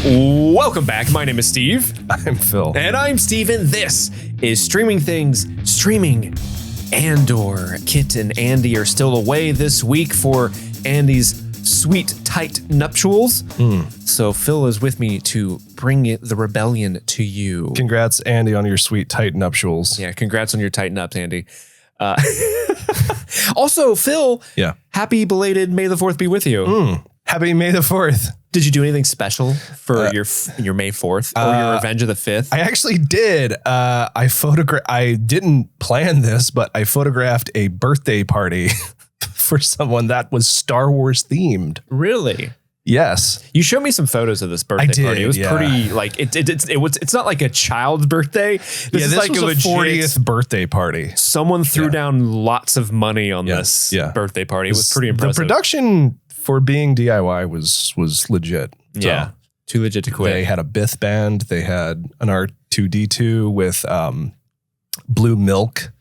Welcome back. My name is Steve. I'm Phil. And I'm Steven. This is Streaming Things, streaming Andor. Kit and Andy are still away this week for Andy's sweet, tight nuptials. So Phil is with me to bring the rebellion to you. Congrats, Andy, on your sweet, tight nuptials. Yeah, congrats on your tight nups, Andy. Also, Phil, happy belated May the 4th be with you. Happy May the 4th. Did you do anything special for your May 4th or your Revenge of the 5th? I actually did. I didn't plan this, but I photographed a birthday party for someone that was Star Wars themed. Really? Yes. You showed me some photos of this birthday party. It was pretty like it's not like a child's birthday. This was a 40th birthday party. Someone threw down lots of money on this birthday party. It was pretty impressive. The production for being DIY was legit. Yeah. So too legit to quit. They had a Bith band. They had an R2D2 with blue milk,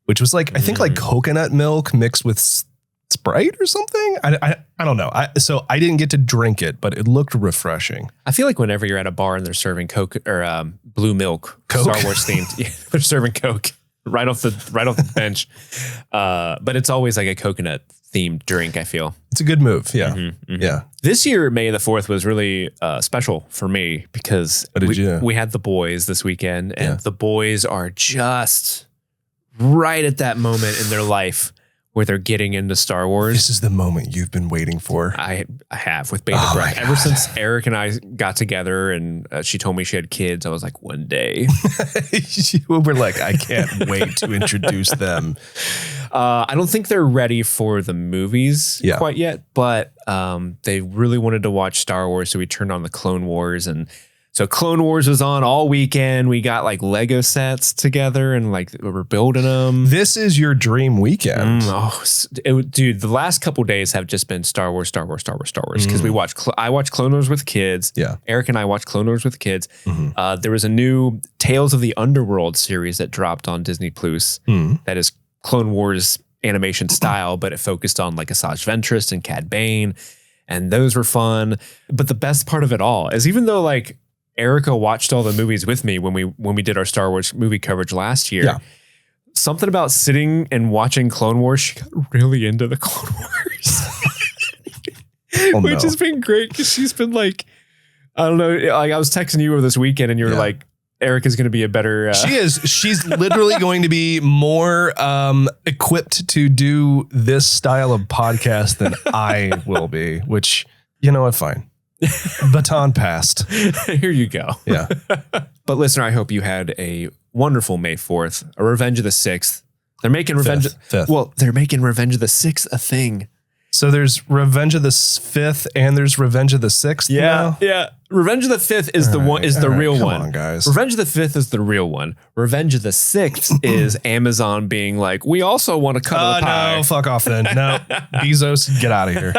which was like, I think like coconut milk mixed with Sprite or something. I don't know. So I didn't get to drink it, but it looked refreshing. I feel like whenever you're at a bar and they're serving Coke or blue milk, Coke? Star Wars themed, they're serving Coke right off the bench. But it's always like a coconut themed drink, I feel. It's a good move. Yeah. Yeah. This year, May the 4th was really special for me because we had the boys this weekend, and the boys are just right at that moment in their life where they're getting into Star Wars. This is the moment you've been waiting for. I have with bated breath. Ever since Eric and I got together and she told me she had kids, I was like, one day. We're like, I can't wait to introduce them. I don't think they're ready for the movies quite yet, but they really wanted to watch Star Wars, so we turned on the Clone Wars, and so Clone Wars was on all weekend. We got like Lego sets together and like we were building them. This is your dream weekend. Dude, the last couple days have just been Star Wars because we watched. I watched Clone Wars with kids. Yeah, Eric and I watched Clone Wars with kids. There was a new Tales of the Underworld series that dropped on Disney Plus. That is Clone Wars animation style, but it focused on like Asajj Ventress and Cad Bane, and those were fun. But the best part of it all is, even though like Erica watched all the movies with me when we did our Star Wars movie coverage last year, something about sitting and watching Clone Wars, she got really into the Clone Wars, which has been great because she's been like, I don't know, like I was texting you over this weekend and you were like, Erica's going to be a better... She is. She's literally going to be more equipped to do this style of podcast than I will be, which, you know what, fine. Baton passed. Here you go. Yeah. But listener, I hope you had a wonderful May 4th, a Revenge of the 6th. They're making Revenge... Fifth. Well, they're making Revenge of the 6th a thing. So there's Revenge of the 5th and there's Revenge of the 6th. Yeah. Revenge of the 5th is the real one. Come on, guys. Revenge of the 5th is the real one. Revenge of the 6th is Amazon being like, we also want to cut the pie. No, fuck off then. No, Bezos, get out of here.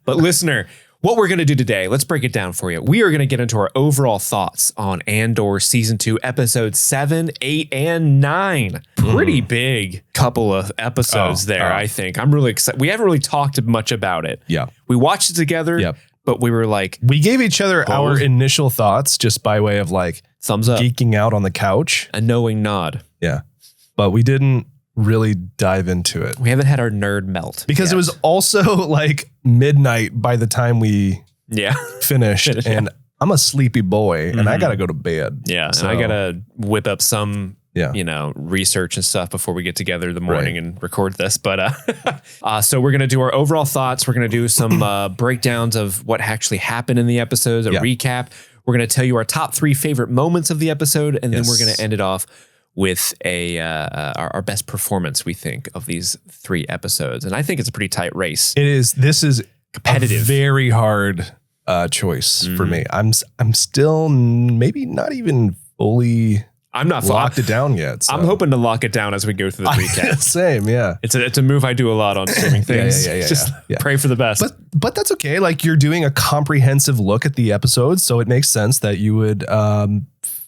But listener, what we're going to do today, let's break it down for you. We are going to get into our overall thoughts on Andor Season 2, Episodes 7, 8, and 9. Pretty big couple of episodes I think. I'm really excited. We haven't really talked much about it. Yeah. We watched it together, but we were like... We gave each other our initial thoughts just by way of like... Thumbs up. Geeking out on the couch. A knowing nod. Yeah. But we didn't really dive into it. We haven't had our nerd melt. Because it was also like midnight by the time we finished. And I'm a sleepy boy and I got to go to bed. Yeah. So, and I got to whip up some, research and stuff before we get together in the morning and record this. But so we're going to do our overall thoughts. We're going to do some breakdowns of what actually happened in the episodes, a recap. We're going to tell you our top 3 favorite moments of the episode. And then we're going to end it off with our best performance, we think, of these 3 episodes. And I think it's a pretty tight race. It is. This is competitive. A very hard choice for me. I'm still maybe not even fully locked it down yet. So. I'm hoping to lock it down as we go through the recap. Same, yeah. It's a move I do a lot on streaming things. Just pray for the best. But that's okay. Like, you're doing a comprehensive look at the episodes, so it makes sense that you would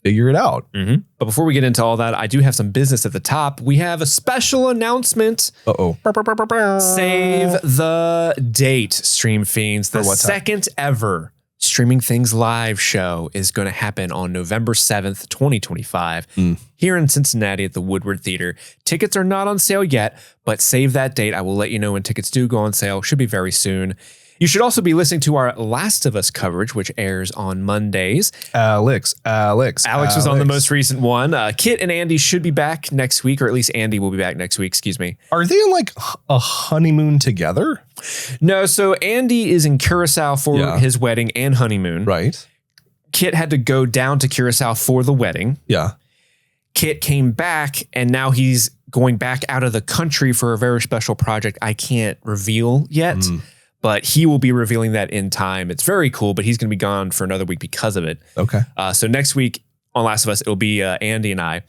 figure it out. But before we get into all that, I do have some business at the top. We have a special announcement. Uh-oh. Save the date, Stream Fiends. The second ever Streaming Things live show is going to happen on November 7th, 2025, here in Cincinnati at the Woodward Theater. Tickets are not on sale yet, but save that date. I will let you know when tickets do go on sale. Should be very soon. You should also be listening to our Last of Us coverage, which airs on Mondays. Alex was on the most recent one. Kit and Andy should be back next week, or at least Andy will be back next week. Excuse me. Are they in like a honeymoon together? No, so Andy is in Curacao for his wedding and honeymoon. Right. Kit had to go down to Curacao for the wedding. Yeah. Kit came back, and now he's going back out of the country for a very special project I can't reveal yet. But he will be revealing that in time. It's very cool, but he's going to be gone for another week because of it. Okay. So next week on Last of Us, it'll be Andy and I.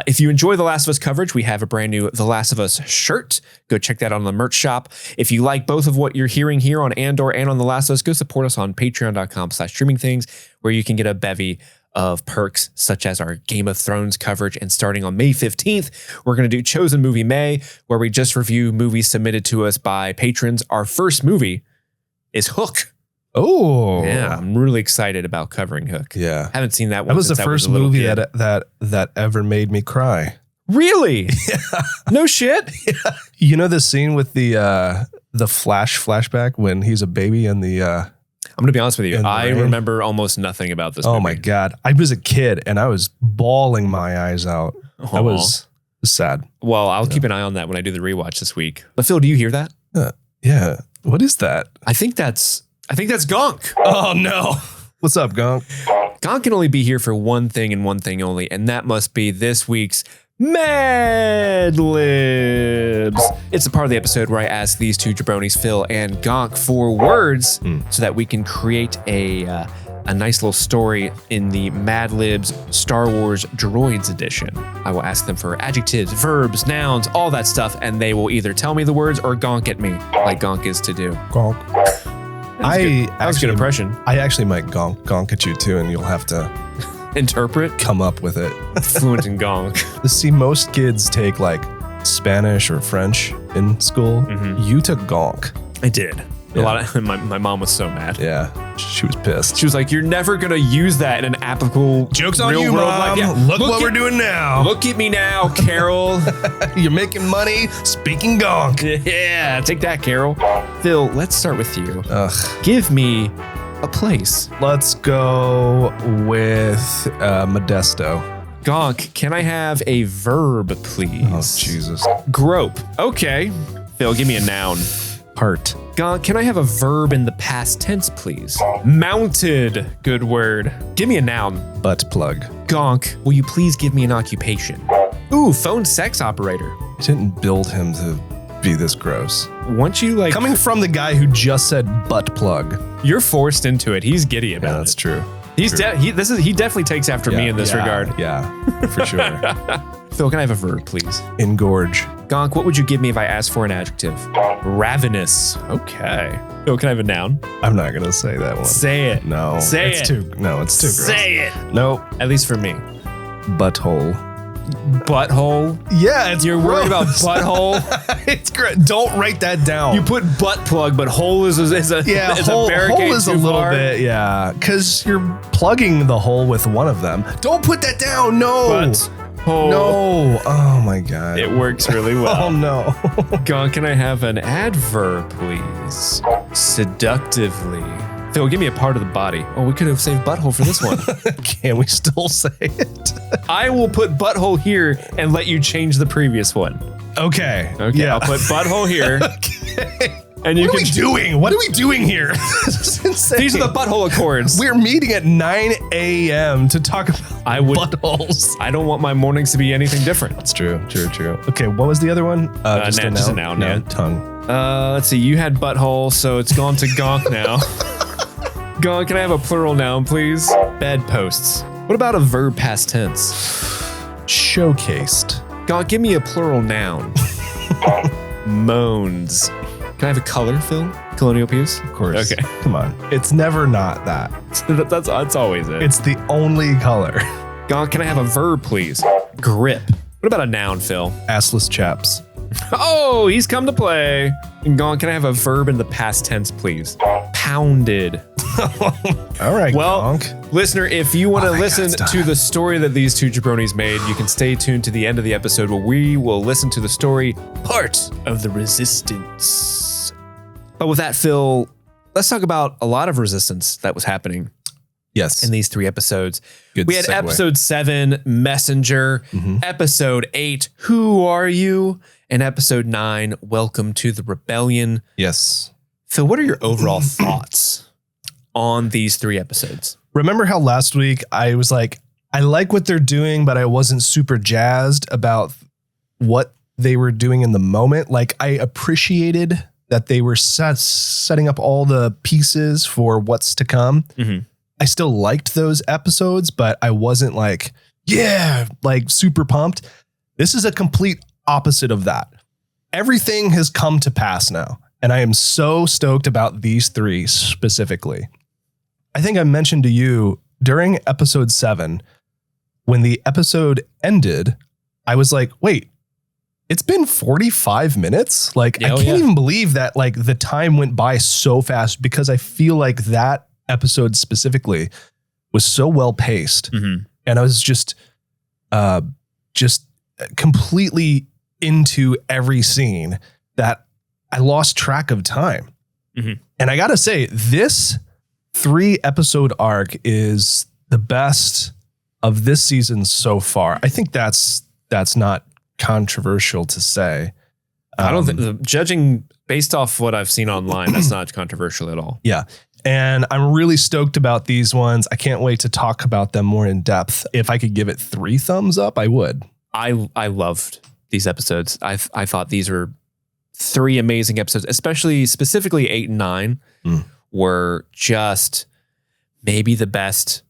If you enjoy The Last of Us coverage, we have a brand new The Last of Us shirt. Go check that out on the merch shop. If you like both of what you're hearing here on Andor and on The Last of Us, go support us on patreon.com/streamingthings, where you can get a bevy of perks such as our Game of Thrones coverage. And starting on May 15th, we're going to do Chosen Movie May, where we just review movies submitted to us by patrons. Our first movie is Hook. Oh, yeah. I'm really excited about covering Hook. Yeah. Haven't seen that one. That was the first movie that ever made me cry. Really? Yeah. No shit. Yeah. You know the scene with the flashback when he's a baby and the I'm going to be honest with you. I remember almost nothing about this movie. Oh my God. I was a kid and I was bawling my eyes out. That was sad. Well, I'll keep an eye on that when I do the rewatch this week. But Phil, do you hear that? Yeah. What is that? I think that's GONK. Oh no. What's up, GONK? GONK can only be here for one thing and one thing only, and that must be this week's MadLibs. It's a part of the episode where I ask these two jabronis, Phil and GONK, for words so that we can create a nice little story in the MadLibs Star Wars Droids edition. I will ask them for adjectives, verbs, nouns, all that stuff, and they will either tell me the words or GONK at me, like GONK is to do. GONK. That was a good impression. I actually might GONK at you too, and you'll have to interpret, come up with it. Fluent in GONK. See, most kids take like Spanish or French in school. You took GONK. I did. Yeah. My mom was so mad. Yeah, she was pissed. She was like, "You're never gonna use that in an applicable joke's on real you, world Mom. life." Yeah. Look what we're doing now. Look at me now, Carol. You're making money speaking GONK. Yeah, take that, Carol. Phil, let's start with you. Give me a place. Let's go with Modesto. GONK, can I have a verb, please? Oh, Jesus. Grope. Okay. Phil, give me a noun. Heart. GONK, can I have a verb in the past tense, please? Mounted. Good word. Give me a noun. Butt plug. GONK, will you please give me an occupation? Ooh, phone sex operator. I didn't build him to be this gross. Once you like... Coming from the guy who just said butt plug. You're forced into it. He's giddy about it. That's true. He definitely takes after me in this regard. Yeah, for sure. Phil, can I have a verb, please? Engorge. GONK, what would you give me if I asked for an adjective? Ravenous. Okay. Phil, can I have a noun? I'm not gonna say that one. Say it. No. Say it's it. Too gross. Say it. Nope. At least for me. Butthole. Butthole? Yeah, You're worried about butthole? It's great. Don't write that down. You put butt plug, but hole is a hole is a little far. bit, yeah. Because you're plugging the hole with one of them. Don't put that down. No. Hole. No. Oh my God. It works really well. Oh no. GONK, can I have an adverb, please? Seductively. Phil, give me a part of the body. Oh, we could have saved butthole for this one. Can we still say it? I will put butthole here and let you change the previous one. Okay. Yeah. I'll put butthole here. Okay. And you what are we doing? What are we doing here? This is insane. These are the butthole accords. We're meeting at 9 a.m. to talk about buttholes. I don't want my mornings to be anything different. That's true. Okay, what was the other one? Just a noun. Yeah. Tongue. Let's see. You had butthole, so it's gone to GONK now. GONK, can I have a plural noun, please? Bedposts. What about a verb past tense? Showcased. GONK, give me a plural noun. Moans. Can I have a color, Phil? Colonial Piece? Of course. Okay. Come on. It's never not that. That's always it. It's the only color. GONK, can I have a verb, please? Grip. What about a noun, Phil? Assless chaps. Oh, he's come to play. And GONK, can I have a verb in the past tense, please? Pounded. All right, well, GONK. listener, if you want to listen to the story that these two jabronis made, you can stay tuned to the end of the episode where we will listen to the story, Part of the Resistance. But with that, Phil, let's talk about a lot of resistance that was happening. Yes. In these 3 episodes. Good we had segue. episode 7, Messenger, episode 8, Who Are You? And episode 9, Welcome to the Rebellion. Yes. Phil, what are your overall thoughts on these 3 episodes? Remember how last week I was like, I like what they're doing, but I wasn't super jazzed about what they were doing in the moment. Like, I appreciated that they were setting up all the pieces for what's to come. Mm-hmm. I still liked those episodes, but I wasn't like, yeah, like super pumped. This is a complete opposite of that. Everything has come to pass now, and I am so stoked about these 3 specifically. I think I mentioned to you during episode 7, when the episode ended, I was like, wait, it's been 45 minutes? Like, I can't even believe that like the time went by so fast, because I feel like that episode specifically was so well paced. Mm-hmm. And I was just completely into every scene that I lost track of time. Mm-hmm. And I got to say, this 3 episode arc is the best of this season so far. I think that's not controversial to say. I don't think, judging based off what I've seen online, that's not controversial at all. Yeah. And I'm really stoked about these ones. I can't wait to talk about them more in depth. If I could give it 3 thumbs up, I would. I loved these episodes. I thought these were 3 amazing episodes, specifically 8 and 9 were just maybe the best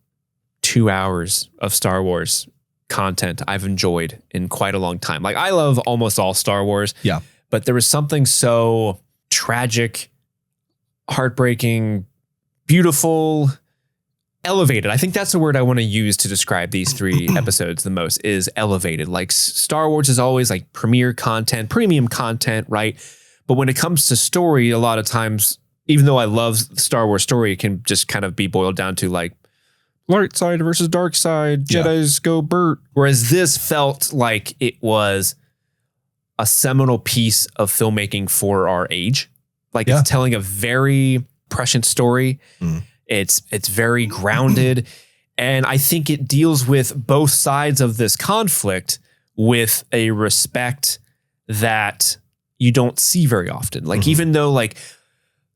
2 hours of Star Wars content I've enjoyed in quite a long time. Like, I love almost all Star Wars. Yeah. But there was something so tragic, heartbreaking, beautiful, elevated. I think that's the word I want to use to describe these 3 episodes the most, is elevated. Like, Star Wars is always like premium content, right? But when it comes to story, a lot of times, even though I love Star Wars story, it can just kind of be boiled down to like light side versus dark side, Jedis go Bert. Whereas this felt like it was a seminal piece of filmmaking for our age. Like, it's telling a very prescient story. It's very grounded. And I think it deals with both sides of this conflict with a respect that you don't see very often. Like, even though like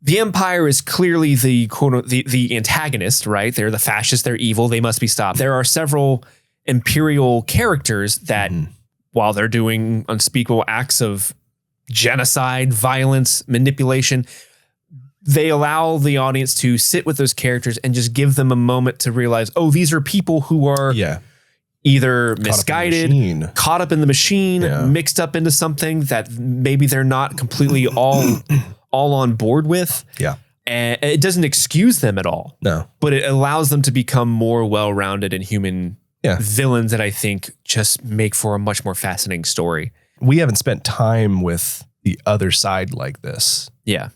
the Empire is clearly the quote, the antagonist, right? They're the fascists, they're evil, they must be stopped. There are several Imperial characters that while they're doing unspeakable acts of genocide, violence, manipulation, they allow the audience to sit with those characters and just give them a moment to realize, oh, these are people who are either misguided, caught up in the machine, mixed up into something that maybe they're not completely all on board with. Yeah. And it doesn't excuse them at all. No. But it allows them to become more well-rounded and human villains that I think just make for a much more fascinating story. We haven't spent time with the other side like this. Yeah.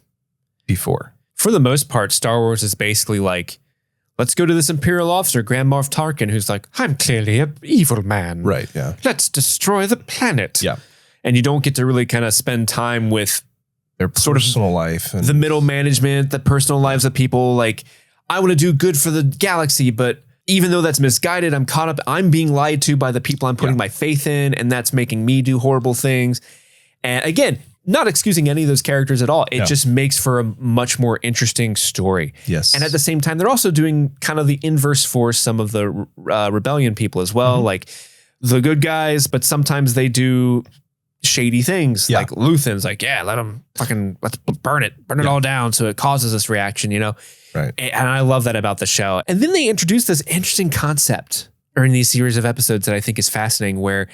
Before. For the most part, Star Wars is basically like, let's go to this Imperial officer, Grand Moff Tarkin, who's like, I'm clearly an evil man. Right, yeah. Let's destroy the planet. Yeah. And you don't get to really kind of spend time with their personal life. And the middle management, the personal lives of people. Like, I want to do good for the galaxy, but even though that's misguided, I'm caught up, I'm being lied to by the people I'm putting my faith in, and that's making me do horrible things. And again, not excusing any of those characters at all. It just makes for a much more interesting story. Yes. And at the same time, they're also doing kind of the inverse for some of the rebellion people as well. Like the good guys, but sometimes they do shady things. Like Luthen's like, let's burn it all down. So it causes this reaction, you know? Right. And I love that about the show. And then they introduced this interesting concept in these series of episodes that I think is fascinating, where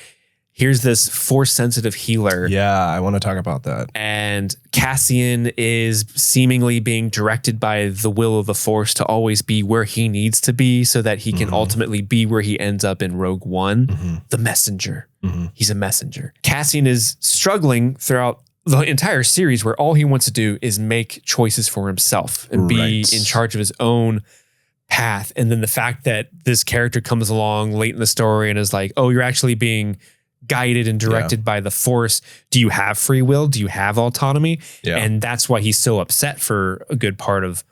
here's this Force-sensitive healer. Yeah, I want to talk about that. And Cassian is seemingly being directed by the will of the Force to always be where he needs to be so that he can ultimately be where he ends up in Rogue One. The messenger. He's a messenger. Cassian is struggling throughout the entire series where all he wants to do is make choices for himself and be in charge of his own path. And then the fact that this character comes along late in the story and is like, oh, you're actually being guided and directed by the Force. Do you have free will? Do you have autonomy? Yeah. And that's why he's so upset for a good part of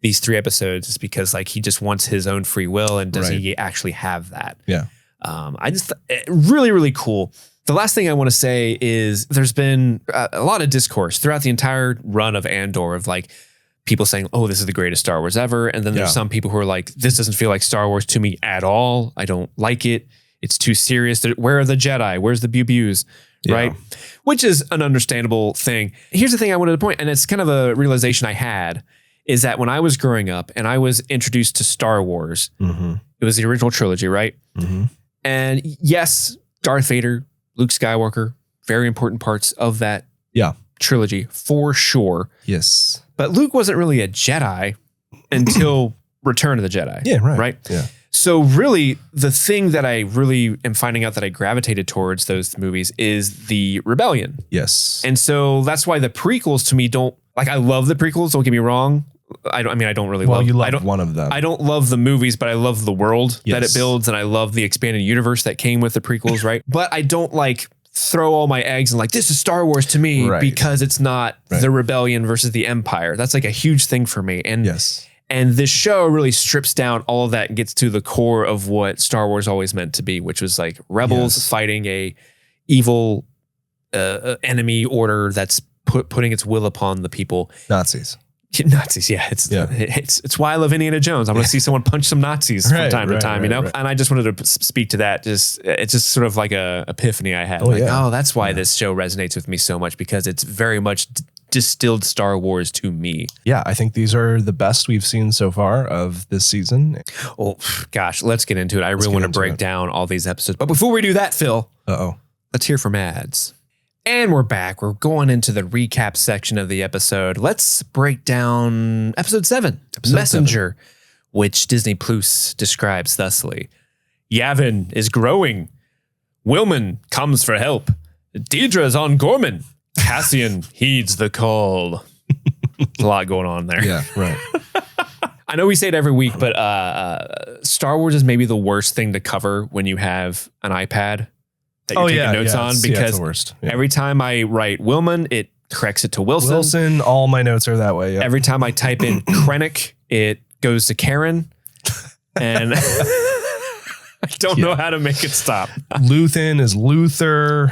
these 3 episodes, is because like he just wants his own free will, and does he actually have that? Yeah. I just really, really cool. The last thing I want to say is there's been a lot of discourse throughout the entire run of Andor of like people saying, oh, this is the greatest Star Wars ever. And then there's some people who are like, this doesn't feel like Star Wars to me at all. I don't like it. It's too serious. Where are the Jedi? Where's the pew-pews? Right? Which is an understandable thing. Here's the thing I wanted to point, and it's kind of a realization I had, is that when I was growing up and I was introduced to Star Wars, it was the original trilogy, right? And yes, Darth Vader, Luke Skywalker, very important parts of that trilogy for sure. Yes. But Luke wasn't really a Jedi until Return of the Jedi. Yeah, right. Right? Yeah. So really, the thing that I really am finding out that I gravitated towards those movies is the rebellion. Yes. And so that's why the prequels to me don't, like, I love the prequels, don't get me wrong. I don't really love. You love one of them. I don't love the movies, but I love the world that it builds, and I love the expanded universe that came with the prequels, right? But I don't like throw all my eggs in like, this is Star Wars to me because it's not the rebellion versus the Empire. That's like a huge thing for me. And and this show really strips down all of that and gets to the core of what Star Wars always meant to be, which was like rebels fighting a evil enemy order that's putting its will upon the people. Nazis, yeah. It's why I love Indiana Jones. I want to see someone punch some Nazis from time to time, you know? And I just wanted to speak to that. It's just sort of like a epiphany I had. Oh, that's why this show resonates with me so much, because it's very much distilled Star Wars to me. Yeah, I think these are the best we've seen so far of this season. Oh, gosh, let's get into it. I really want to break down all these episodes. But before we do that, Phil, let's hear from ads. And we're back. We're going into the recap section of the episode. Let's break down episode 7, Messenger, which Disney Plus describes thusly. Yavin is growing. Wilman comes for help. Deidre's on Gorman. Cassian heeds the call. There's a lot going on there. Yeah, right. I know we say it every week, but Star Wars is maybe the worst thing to cover when you have an iPad that you're taking notes on, because the worst. Every time I write Wilman, it corrects it to Wilson. All my notes are that way. Yeah. Every time I type in Krennic, it goes to Karen. And I don't know how to make it stop. Luthen is Luther.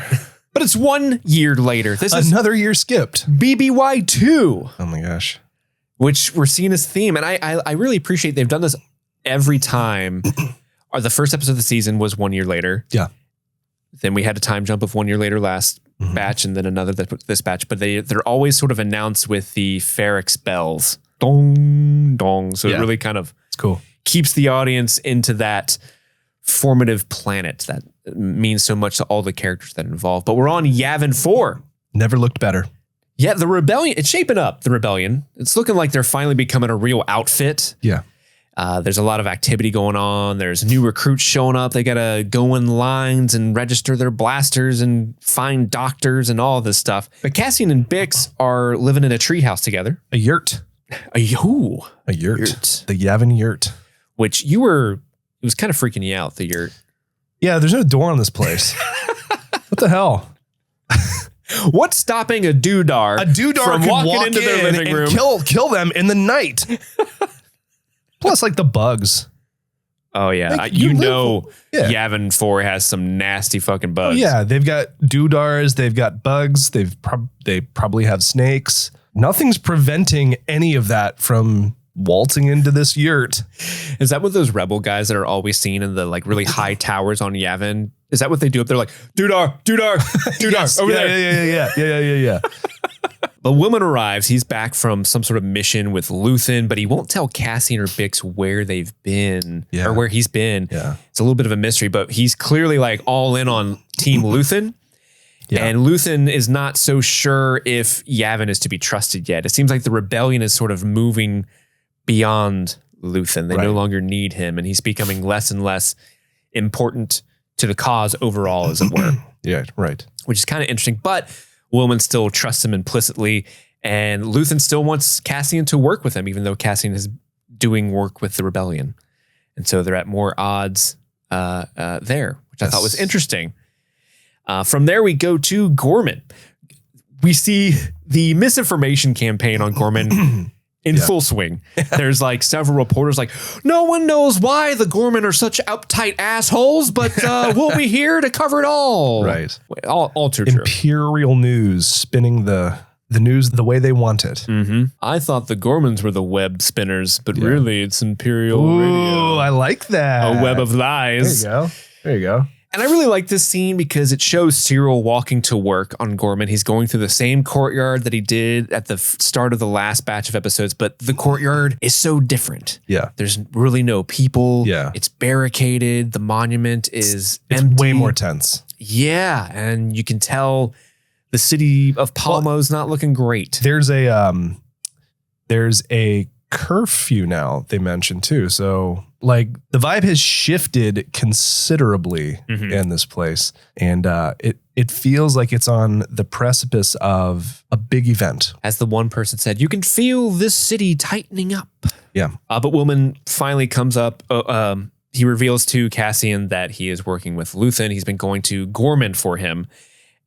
But it's 1 year later. This is another year skipped. BBY2. Oh my gosh. Which we're seeing as theme. And I really appreciate they've done this every time. The first episode of the season was 1 year later. Yeah. Then we had a time jump of 1 year later last batch, and then another this batch. But they're always sort of announced with the Ferrex bells. Dong, dong. So it really kind of keeps the audience into that formative planet that means so much to all the characters that are involved. But we're on Yavin 4. Never looked better. Yeah, the rebellion, it's shaping up, the rebellion. It's looking like they're finally becoming a real outfit. Yeah. There's a lot of activity going on. There's new recruits showing up. They got to go in lines and register their blasters and find doctors and all this stuff. But Cassian and Bix are living in a treehouse together. A yurt. A yurt. The Yavin yurt. Which it was kind of freaking you out, the yurt. Yeah, there's no door on this place. What the hell? What's stopping a doodar from walking into their living room? Kill them in the night. Plus, like the bugs. Oh, yeah. Like, Yavin 4 has some nasty fucking bugs. Oh, yeah, they've got doodars. They've got bugs. They probably have snakes. Nothing's preventing any of that from waltzing into this yurt. Is that what those rebel guys that are always seen in the like really high towers on Yavin? Is that what they do up there? Like, doodar, yes, over there. Yeah. But Wilman arrives. He's back from some sort of mission with Luthen, but he won't tell Cassian or Bix where they've been or where he's been. Yeah. It's a little bit of a mystery, but he's clearly like all in on Team Luthen. Yeah. And Luthen is not so sure if Yavin is to be trusted yet. It seems like the rebellion is sort of moving beyond Luthen. They no longer need him, and he's becoming less and less important to the cause overall, as it were. Yeah, right. Which is kind of interesting. But Woolman still trusts him implicitly, and Luthen still wants Cassian to work with him, even though Cassian is doing work with the rebellion. And so they're at more odds there, which I thought was interesting. From there, we go to Gorman. We see the misinformation campaign on Gorman in full swing. There's like several reporters like, no one knows why the Gorman are such uptight assholes, but we'll be here to cover it all. Right. All true. Imperial news spinning the news the way they want it. Mm-hmm. I thought the Gormans were the web spinners, but really it's Imperial Radio. Ooh, I like that. A web of lies. There you go. And I really like this scene because it shows Cyril walking to work on Gorman. He's going through the same courtyard that he did at the start of the last batch of episodes, but the courtyard is so different. Yeah. There's really no people. Yeah. It's barricaded. The monument is it's empty. way more tense. Yeah. And you can tell the city of Palmo's not looking great. There's a curfew now they mentioned too. So like the vibe has shifted considerably in this place. And it feels like it's on the precipice of a big event. As the one person said, you can feel this city tightening up. Yeah. But Woolman finally comes up. He reveals to Cassian that he is working with Luthen. He's been going to Gorman for him.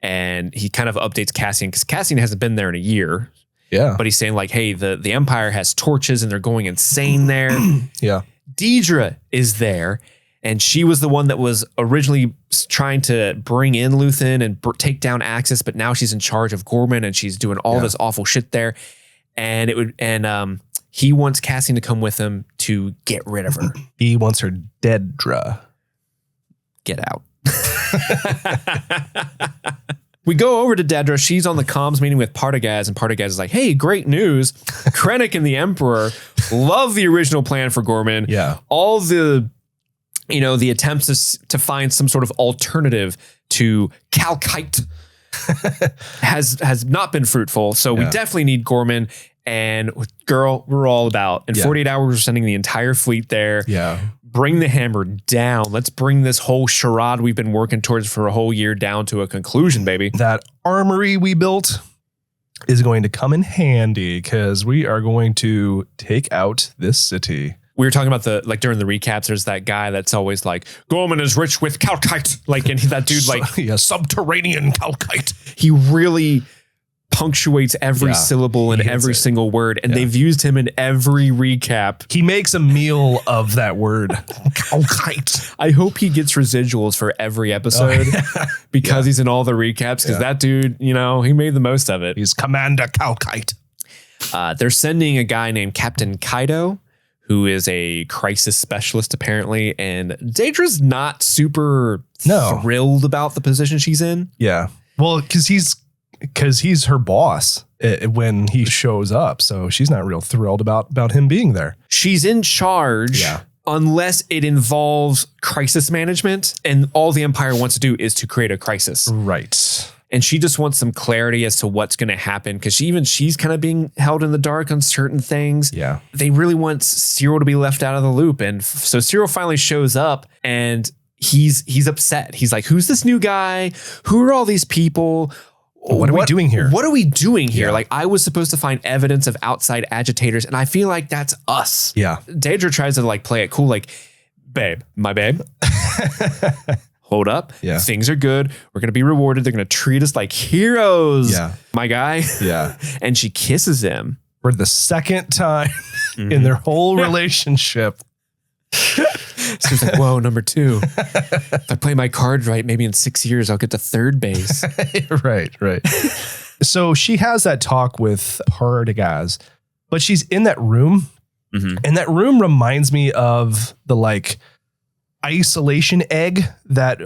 And he kind of updates Cassian because Cassian hasn't been there in a year. Yeah. But he's saying like, hey, the Empire has torches and they're going insane there. Yeah. Deidre is there. And she was the one that was originally trying to bring in Luthen and take down Axis. But now she's in charge of Gorman and she's doing all this awful shit there. And he wants Cassian to come with him to get rid of her. He wants her deadra. Get out. We go over to Dedra. She's on the comms meeting with Partagaz, and Partagaz is like, hey, great news. Krennic and the Emperor love the original plan for Gorman. Yeah. All the attempts to find some sort of alternative to Calkite has not been fruitful. So we definitely need Gorman. And girl, we're all about. In 48 hours, we're sending the entire fleet there. Yeah. Bring the hammer down. Let's bring this whole charade we've been working towards for a whole year down to a conclusion, baby. That armory we built is going to come in handy because we are going to take out this city. We were talking about during the recaps, there's that guy that's always like, Gorman is rich with Calkite. Like, and that dude, subterranean Calkite. He really punctuates every syllable in every single word, and they've used him in every recap. He makes a meal of that word. Calkite. I hope he gets residuals for every episode because he's in all the recaps, because that dude, he made the most of it. He's Commander Calkite. They're sending a guy named Captain Kaido, who is a crisis specialist apparently, and Daedra's not super thrilled about the position she's in. Yeah. Well, because he's her boss when he shows up. So she's not real thrilled about him being there. She's in charge unless it involves crisis management. And all the Empire wants to do is to create a crisis. Right. And she just wants some clarity as to what's going to happen. Because she's kind of being held in the dark on certain things. Yeah. They really want Cyril to be left out of the loop. And so Cyril finally shows up and he's upset. He's like, who's this new guy? Who are all these people? What are we doing here? What are we doing here? Like, I was supposed to find evidence of outside agitators, and I feel like that's us. Yeah. Daedra tries to play it cool, like, babe, my babe. Hold up. Yeah. Things are good. We're going to be rewarded. They're going to treat us like heroes. Yeah. My guy. Yeah. And she kisses him. For the second time in their whole relationship. So he's like, whoa, number 2. If I play my cards right, maybe in 6 years, I'll get to third base. Right. So she has that talk with Partagaz, but she's in that room. And that room reminds me of the isolation egg that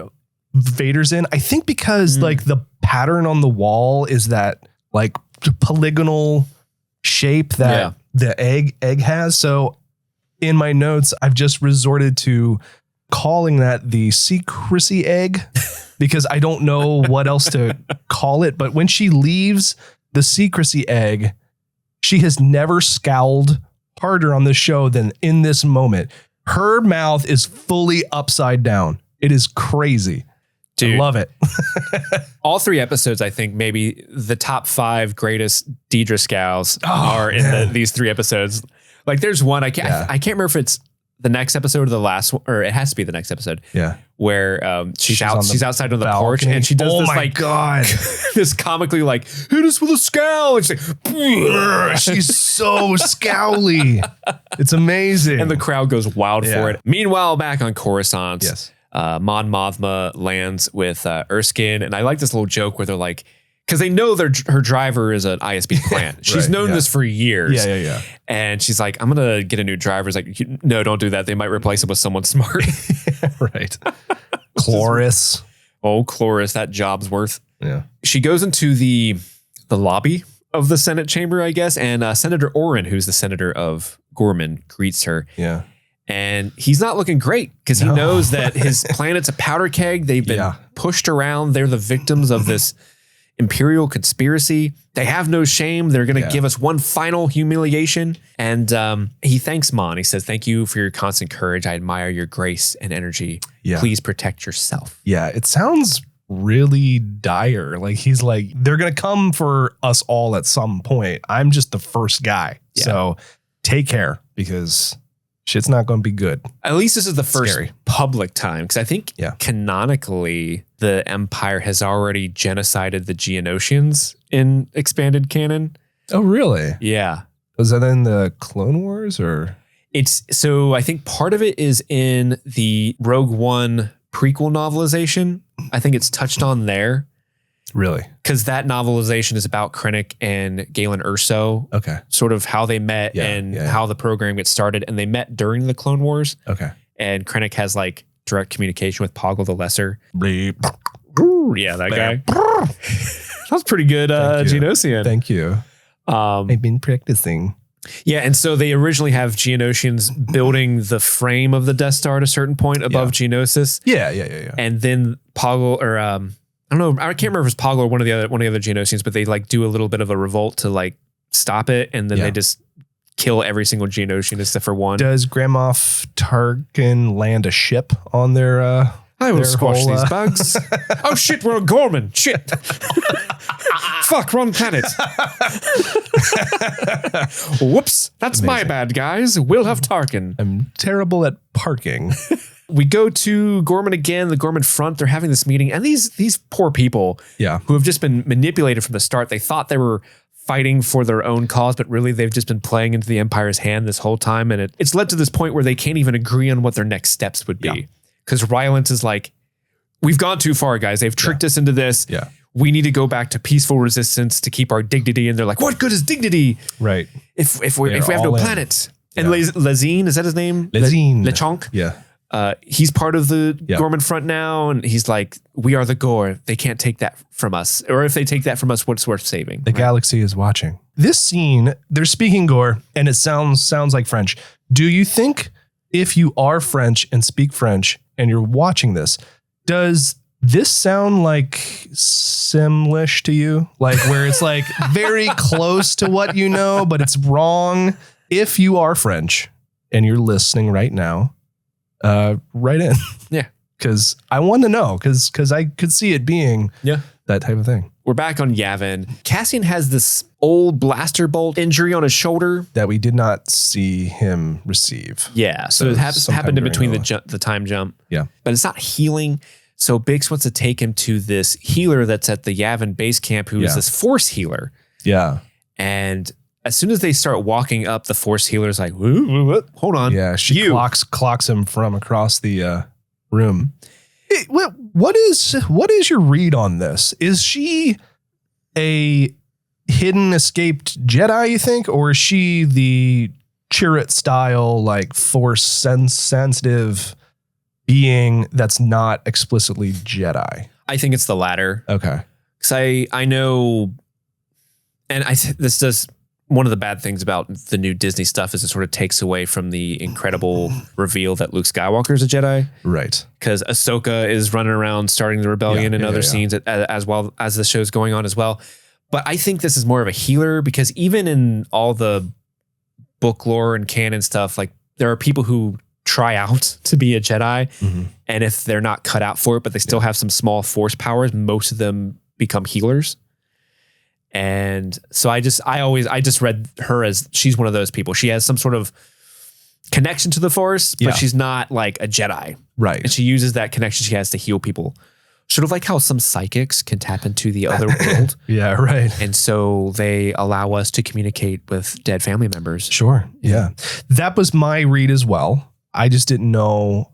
Vader's in. I think because the pattern on the wall is that polygonal shape that the egg has. So in my notes, I've just resorted to calling that the secrecy egg because I don't know what else to call it. But when she leaves the secrecy egg, she has never scowled harder on the show than in this moment. Her mouth is fully upside down. It is crazy. Dude. I love it. All 3 episodes, I think maybe the top 5 greatest Deidre scowls are in these 3 episodes. Like there's one, I can't remember if it's the next episode or the last one, or it has to be the next episode. Yeah. Where she's outside on the porch and she does God. this comically like, hit us with a scowl. And she's like, she's so scowly. It's amazing. And the crowd goes wild for it. Meanwhile, back on Coruscant, Mon Mothma lands with Erskine. And I like this little joke where they're like, because they know her driver is an ISB plant. She's known this for years. Yeah. And she's like, I'm going to get a new driver. It's like, no, don't do that. They might replace him with someone smart. Right. Chloris. Chloris, that job's worth. Yeah. She goes into the lobby of the Senate chamber, I guess. And Senator Oren, who's the senator of Gorman, greets her. Yeah. And he's not looking great because he knows that his planet's a powder keg. They've been pushed around. They're the victims of this Imperial conspiracy. They have no shame. They're going to give us one final humiliation. And he thanks Mon. He says, thank you for your constant courage. I admire your grace and energy. Yeah. Please protect yourself. Yeah. It sounds really dire. Like he's like, they're going to come for us all at some point. I'm just the first guy. Yeah. So take care because shit's not going to be good. At least this is the first public time. Because I think canonically, the Empire has already genocided the Geonosians in expanded canon. Oh, really? Yeah. Was that in the Clone Wars or? So I think part of it is in the Rogue One prequel novelization. I think it's touched on there. Really? Because that novelization is about Krennic and Galen Erso. Okay. Sort of how they met and how the program gets started. And they met during the Clone Wars. Okay. And Krennic has like direct communication with Poggle the Lesser. Yeah, that guy. That was pretty good Geonosian. Thank you. I've been practicing. Yeah, and so they originally have Geonosians building the frame of the Death Star at a certain point above Geonosis. Yeah. And then Poggle, or I don't know, I can't remember if it's Poggle or one of the other Geonosians, but they like do a little bit of a revolt to like stop it, and then they just kill every single Geonosian except for one. Does Grand Moff Tarkin land a ship on their I will squash these bugs. Oh shit, we're on Gorman. Shit. Fuck, wrong planet. Whoops, that's my bad, guys. We'll have Tarkin. I'm terrible at parking. We go to Gorman again, the Gorman front. They're having this meeting, and these poor people who have just been manipulated from the start. They thought they were fighting for their own cause, but really they've just been playing into the Empire's hand this whole time, and it's led to this point where they can't even agree on what their next steps would be. Because Rylance is like, we've gone too far, guys. They've tricked us into this. Yeah. We need to go back to peaceful resistance to keep our dignity. And they're like, what good is dignity? Right. If we have no planet. And Lazine, is that his name? Lazine. Lechonk? Yeah. He's part of the Gorman front now. And he's like, we are the Gore. They can't take that from us. Or if they take that from us, what's worth saving? The galaxy is watching. This scene, they're speaking Gore, and it sounds like French. Do you think if you are French and speak French and you're watching this, does this sound like Simlish to you? Like where it's like very close to what you know, but it's wrong. If you are French and you're listening right now, write in. Yeah. Because I want to know, because I could see it being that type of thing. We're back on Yavin. Cassian has this old blaster bolt injury on his shoulder that we did not see him receive. Yeah. So it happened in between the time jump. Yeah. But it's not healing. So Bix wants to take him to this healer that's at the Yavin base camp who is this force healer. Yeah. And as soon as they start walking up, the force healer's like, hold on. Yeah. She clocks him from across the room. Hey, what is your read on this? Is she a hidden escaped Jedi, you think? Or is she the Chirrut style, like force sensitive being that's not explicitly Jedi? I think it's the latter. Okay. Because I know, and this does, one of the bad things about the new Disney stuff is it sort of takes away from the incredible reveal that Luke Skywalker is a Jedi. Right. Because Ahsoka is running around starting the rebellion and other scenes as well as the show's going on as well. But I think this is more of a healer because even in all the book lore and canon stuff, like there are people who try out to be a Jedi. And if they're not cut out for it, but they still have some small force powers, most of them become healers. And so I just read her as she's one of those people. She has some sort of connection to the force, but she's not like a Jedi. Right. And she uses that connection she has to heal people. Sort of like how some psychics can tap into the other world. Yeah, right. And so they allow us to communicate with dead family members. Sure. Yeah. That was my read as well. I just didn't know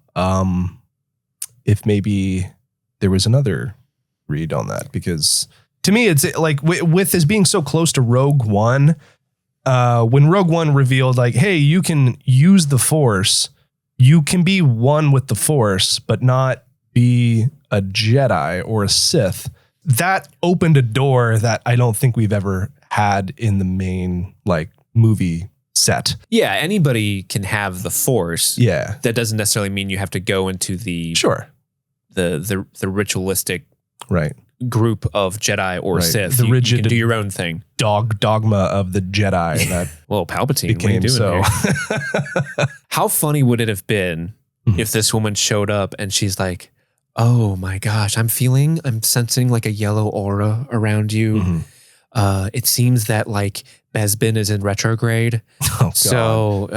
if maybe there was another read on that, because to me, it's like with this being so close to Rogue One, when Rogue One revealed like, hey, you can use the Force, you can be one with the Force, but not be a Jedi or a Sith. That opened a door that I don't think we've ever had in the main like movie set. Yeah, anybody can have the Force. Yeah. That doesn't necessarily mean you have to go into the the ritualistic group of Jedi or Sith. The rigid, you can do your own thing. Dogma of the Jedi. That well, Palpatine, what are you doing here? How funny would it have been if this woman showed up and she's like, oh my gosh, I'm sensing like a yellow aura around you. It seems that like Bespin is in retrograde. Oh, God. So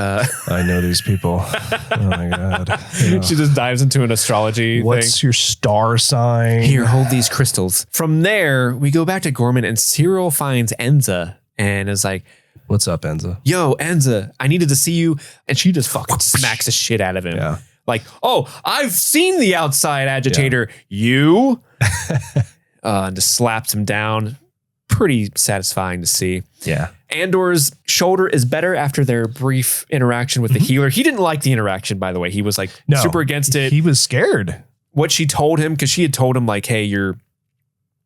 I know these people. Oh my God. Yeah. She just dives into an astrology What's thing. your star sign? Here, hold these crystals. From there, we go back to Gorman and Cyril finds Enza and is like, what's up, Enza? Yo, Enza, I needed to see you. And she just fucking smacks the shit out of him. Yeah. Like, oh, I've seen the outside agitator. You? And just slaps him down. Pretty satisfying to see. Yeah. Andor's shoulder is better after their brief interaction with the healer. He didn't like the interaction, by the way. He was like super against it. He was scared. What she told him, because she had told him like, hey, you're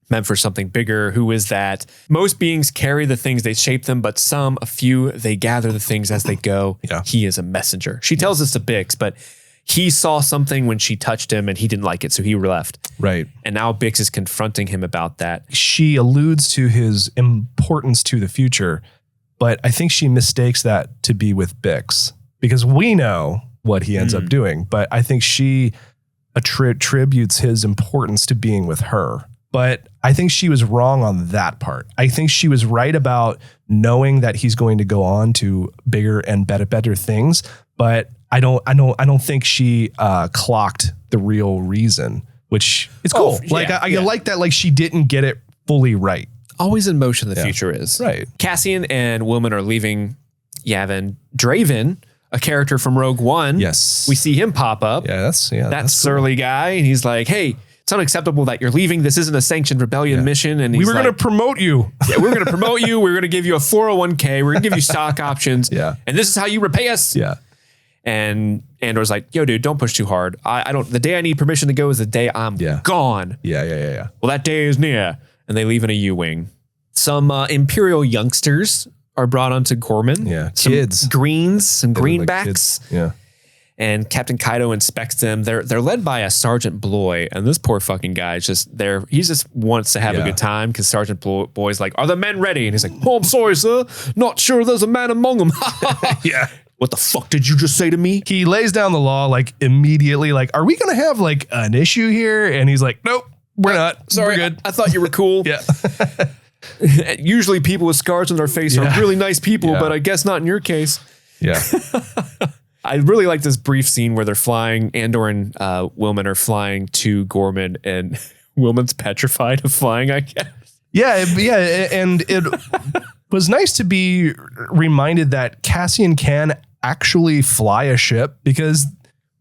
meant for something bigger. Who is that? Most beings carry the things, they shape them, but a few, they gather the things as they go. Yeah. He is a messenger. She tells this to Bix, but he saw something when she touched him and he didn't like it, so he left. Right. And now Bix is confronting him about that. She alludes to his importance to the future, but I think she mistakes that to be with Bix, because we know what he ends up doing, but I think she attributes his importance to being with her. But I think she was wrong on that part. I think she was right about knowing that he's going to go on to bigger and better things, but I don't think she clocked the real reason, which is cool. I like that. Like she didn't get it fully right. Always in motion, the future is. Right. Cassian and Wilman are leaving Yavin. Draven, a character from Rogue One. Yes. We see him pop up. Yeah, that's cool. surly guy. And he's like, hey, it's unacceptable that you're leaving. This isn't a sanctioned rebellion mission. And we were going to promote you. Yeah, we're going to promote you. We're going to give you a 401k. We're going to give you stock options. Yeah. And this is how you repay us. Yeah. And Andor's like, yo, dude, don't push too hard. The day I need permission to go is the day I'm gone. Yeah. Well, that day is near. And they leave in a U-Wing. Some Imperial youngsters are brought onto Gorman. Yeah. Some kids. Greens, some Like greenbacks. yeah. And Captain Kaido inspects them. They're led by a Sergeant Bloy. And this poor fucking guy is just there. He just wants to have a good time because Sergeant Bloy's like, are the men ready? And he's like, oh, I'm sorry, sir. Not sure there's a man among them. Yeah. What the fuck did you just say to me? He lays down the law like immediately, like, are we going to have like an issue here? And he's like, nope, we're not. Sorry, we're good. I thought you were cool. Yeah. Usually people with scars on their face are really nice people, but I guess not in your case. Yeah. I really like this brief scene where they're flying. Andor and Wilman are flying to Gorman, and Wilman's petrified of flying, I guess. Yeah. And it was nice to be reminded that Cassian can actually fly a ship, because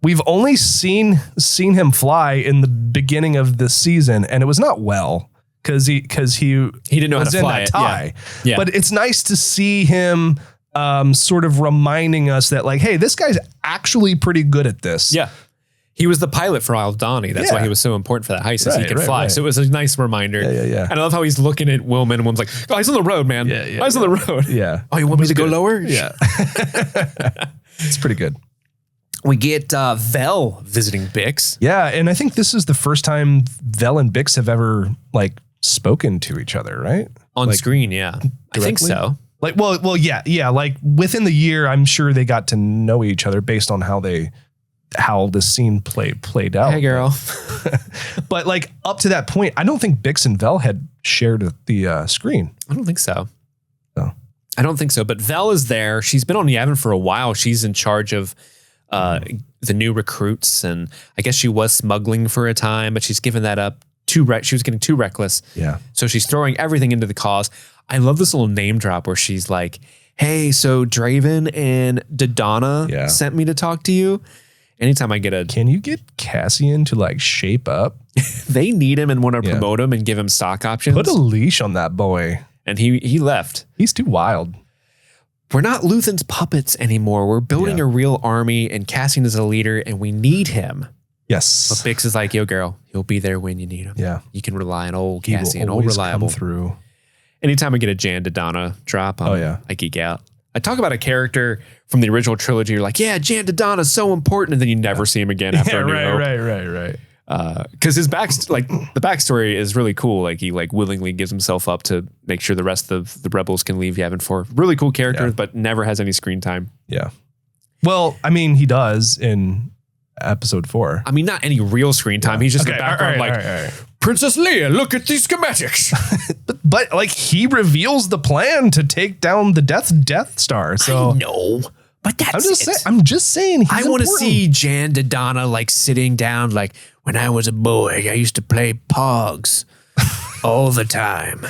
we've only seen him fly in the beginning of the season, and it was not well because he didn't know how to fly it. Yeah. But it's nice to see him sort of reminding us that like, hey, this guy's actually pretty good at this. Yeah. He was the pilot for Aldani. That's why he was so important for that heist, is he could fly. So it was a nice reminder. Yeah. And I love how he's looking at Wilman, and Wilman's like, oh, he's on the road, man. He's on the road. Yeah. Oh, you want me to go lower? Yeah. It's pretty good. We get Vel visiting Bix. Yeah, and I think this is the first time Vel and Bix have ever like spoken to each other, right? On screen, yeah. Directly? I think so. Like, well, yeah. Like within the year, I'm sure they got to know each other based on how they how the scene played out. Hey, girl. But like up to that point, I don't think Bix and Vel had shared the screen. I don't think so. No. I don't think so. But Vel is there. She's been on Yavin for a while. She's in charge of the new recruits. And I guess she was smuggling for a time, but she's given that up. She was getting too reckless. Yeah. So she's throwing everything into the cause. I love this little name drop where she's like, hey, so Draven and Dodonna sent me to talk to you. Anytime I get Can you get Cassian to like shape up? they need him and want to promote him and give him stock options. Put a leash on that boy. And he left. He's too wild. We're not Luthen's puppets anymore. We're building a real army, and Cassian is a leader, and we need him. Yes. But Bix is like, yo, girl, he'll be there when you need him. Yeah. You can rely on old Cassian, old always reliable. come through. Anytime I get a Jan Dodonna drop, I geek out. I talk about a character from the original trilogy. You're like, yeah, Jan Dodonna is so important, and then you never see him again after A New Hope. Right. Because his the backstory is really cool. Like he willingly gives himself up to make sure the rest of the rebels can leave Yavin 4. Really cool character, but never has any screen time. Yeah. Well, I mean, he does in episode 4. I mean, not any real screen time. He's just in the background Princess Leia, look at these schematics. but like he reveals the plan to take down the Death Star. So I know. But I'm just saying. I want to see Jan Dodonna like sitting down. Like when I was a boy, I used to play Pogs all the time.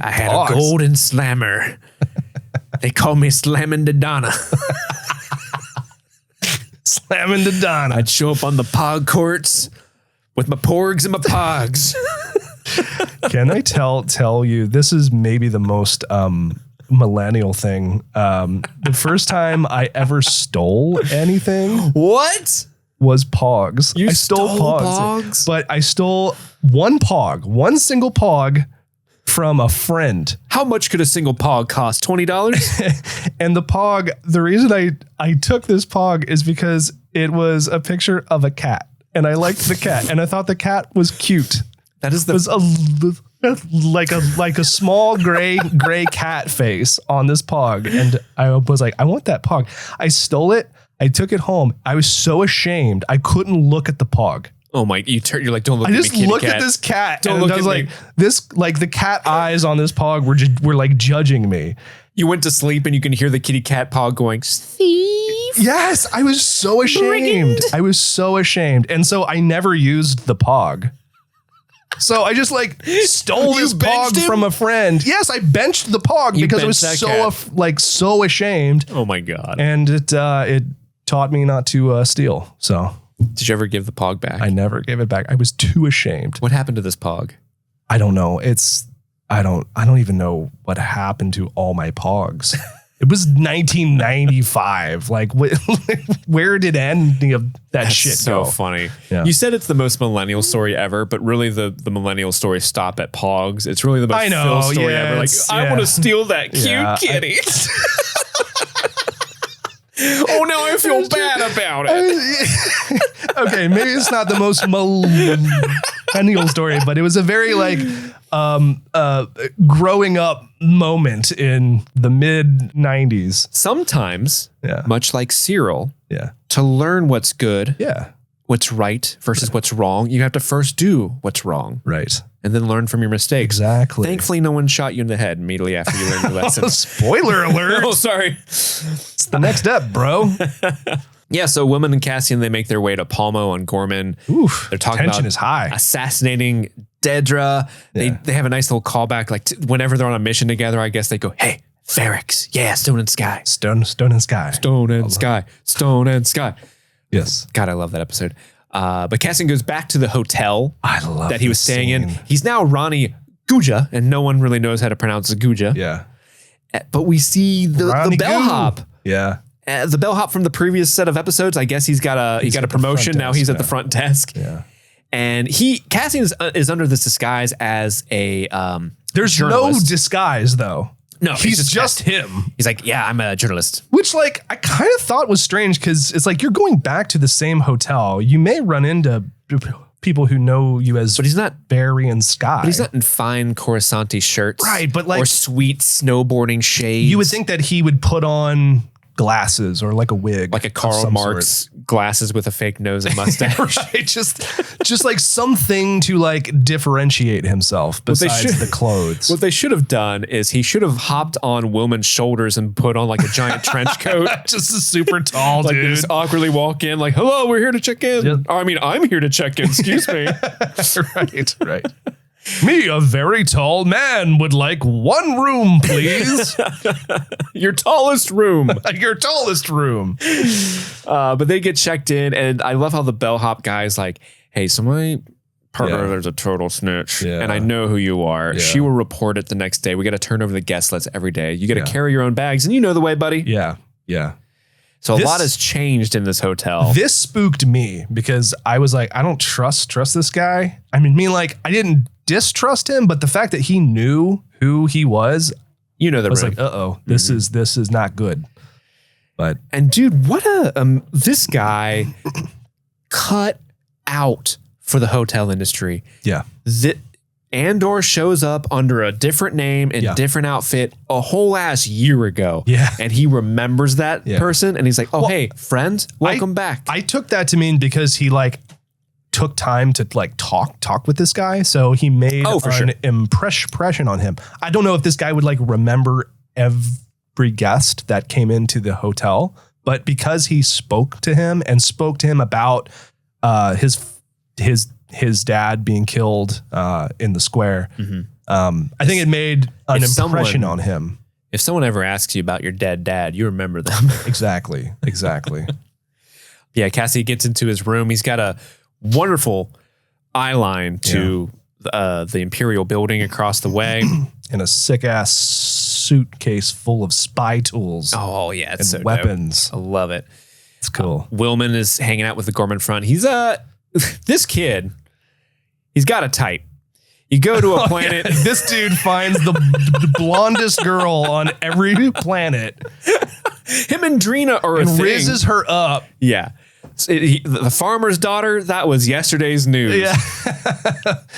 I had a golden slammer. They call me Slammin' Dodonna. Slammin' Dodonna. I'd show up on the Pog courts with my porgs and my pogs. Can I tell you? This is maybe the most millennial thing. The first time I ever stole anything what was Pogs. I stole Pogs? But I stole one single Pog from a friend. How much could a single Pog cost? $20? And the Pog, the reason I took this Pog is because it was a picture of a cat, and I liked the cat, and I thought the cat was cute. That is like a small gray cat face on this Pog. And I was like, I want that Pog. I stole it. I took it home. I was so ashamed. I couldn't look at the Pog. Oh my, you're like, don't look at me, kitty cat. I just looked at this cat. Don't and look I was at like, me. this, like the cat eyes on this Pog were like judging me. You went to sleep and you can hear the kitty cat Pog going, thief. Yes, I was so ashamed. I was so ashamed. And so I never used the Pog. So I just like stole this Pog from a friend. Yes, I benched the Pog because I was so ashamed. Oh my God. And it taught me not to steal. So did you ever give the Pog back? I never gave it back. I was too ashamed. What happened to this Pog? I don't know. I don't even know what happened to all my Pogs. It was 1995. Like, where did any of that shit so go? Funny. Yeah. You said it's the most millennial story ever, but really the millennial stories stop at Pogs. It's really the most Phil story ever. Like, I want to steal that cute kitty. Oh, now I feel bad about it. Okay, maybe it's not the most millennial story, but it was a very like growing up moment in the mid 90s. Sometimes, much like Cyril, to learn what's good, what's right versus what's wrong, you have to first do what's wrong. Right. And then learn from your mistakes. Exactly. Thankfully, no one shot you in the head immediately after you learned your lesson. Spoiler alert. Oh, sorry. It's the next step, bro. Yeah, so Woman and Cassian, they make their way to Palmo on Gorman. Oof, they're talking tension about is high. Assassinating Dedra. They have a nice little callback. Like whenever they're on a mission together, I guess they go, hey, Ferrix. Yeah, Stone and Sky. Stone and Sky. Stone and Sky. Stone and Sky. Yes. God, I love that episode. But Cassian goes back to the hotel that he was staying in. He's now Ronnie Guja, and no one really knows how to pronounce Guja. Yeah. But we see the bellhop. Yeah. The bellhop from the previous set of episodes. I guess he got a promotion. Now he's at the front desk. Yeah. And Cassian is under this disguise as a there's journalist. No disguise though. No, he's just him. He's like, yeah, I'm a journalist. Which like I kind of thought was strange because it's like you're going back to the same hotel. You may run into people who know you as but he's not Barry and Sky. But he's not in fine Coruscanti shirts. Right, but like or sweet snowboarding shades. You would think that he would put on glasses or like a wig. Like a Karl Marx glasses with a fake nose and mustache. Right. Just like something to like differentiate himself besides the clothes. What they should have done is he should have hopped on Willman's shoulders and put on like a giant trench coat. Just a super tall like dude. They just awkwardly walk in like, hello, we're here to check in. Yeah. I mean, I'm here to check in. Excuse me. Right. Me, a very tall man, would like one room, please. Your tallest room. Your tallest room. But they get checked in, and I love how the bellhop guy's like, hey, so my partner, there's a total snitch, and I know who you are. Yeah. She will report it the next day. We got to turn over the guest list every day. You got to carry your own bags, and you know the way, buddy. Yeah. So a lot has changed in this hotel. This spooked me because I was like, I don't trust this guy. I mean, like, I didn't distrust him, but the fact that he knew who he was, you know, I was like, this is not good. And dude, what this guy cut out for the hotel industry. Yeah. Andor shows up under a different name and different outfit a whole ass year ago. Yeah. And he remembers that person and he's like, oh, hey, friend, welcome back. I took that to mean because he like took time to like talk with this guy. So he made an impression on him. I don't know if this guy would like remember every guest that came into the hotel, but because he spoke to him about his dad being killed in the square. I think it made an impression on him. If someone ever asks you about your dead dad, you remember them. Exactly. Yeah, Cassie gets into his room. He's got a wonderful eye line to the Imperial building across the way. And a sick ass suitcase full of spy tools. Oh, yeah. It's and weapons. Dope. I love it. It's cool. Willman is hanging out with the Gorman front. He's this kid, he's got a type. You go to a planet. This dude finds the blondest girl on every planet. Him and Drina are and raises her up. Yeah. The farmer's daughter, that was yesterday's news. Yeah.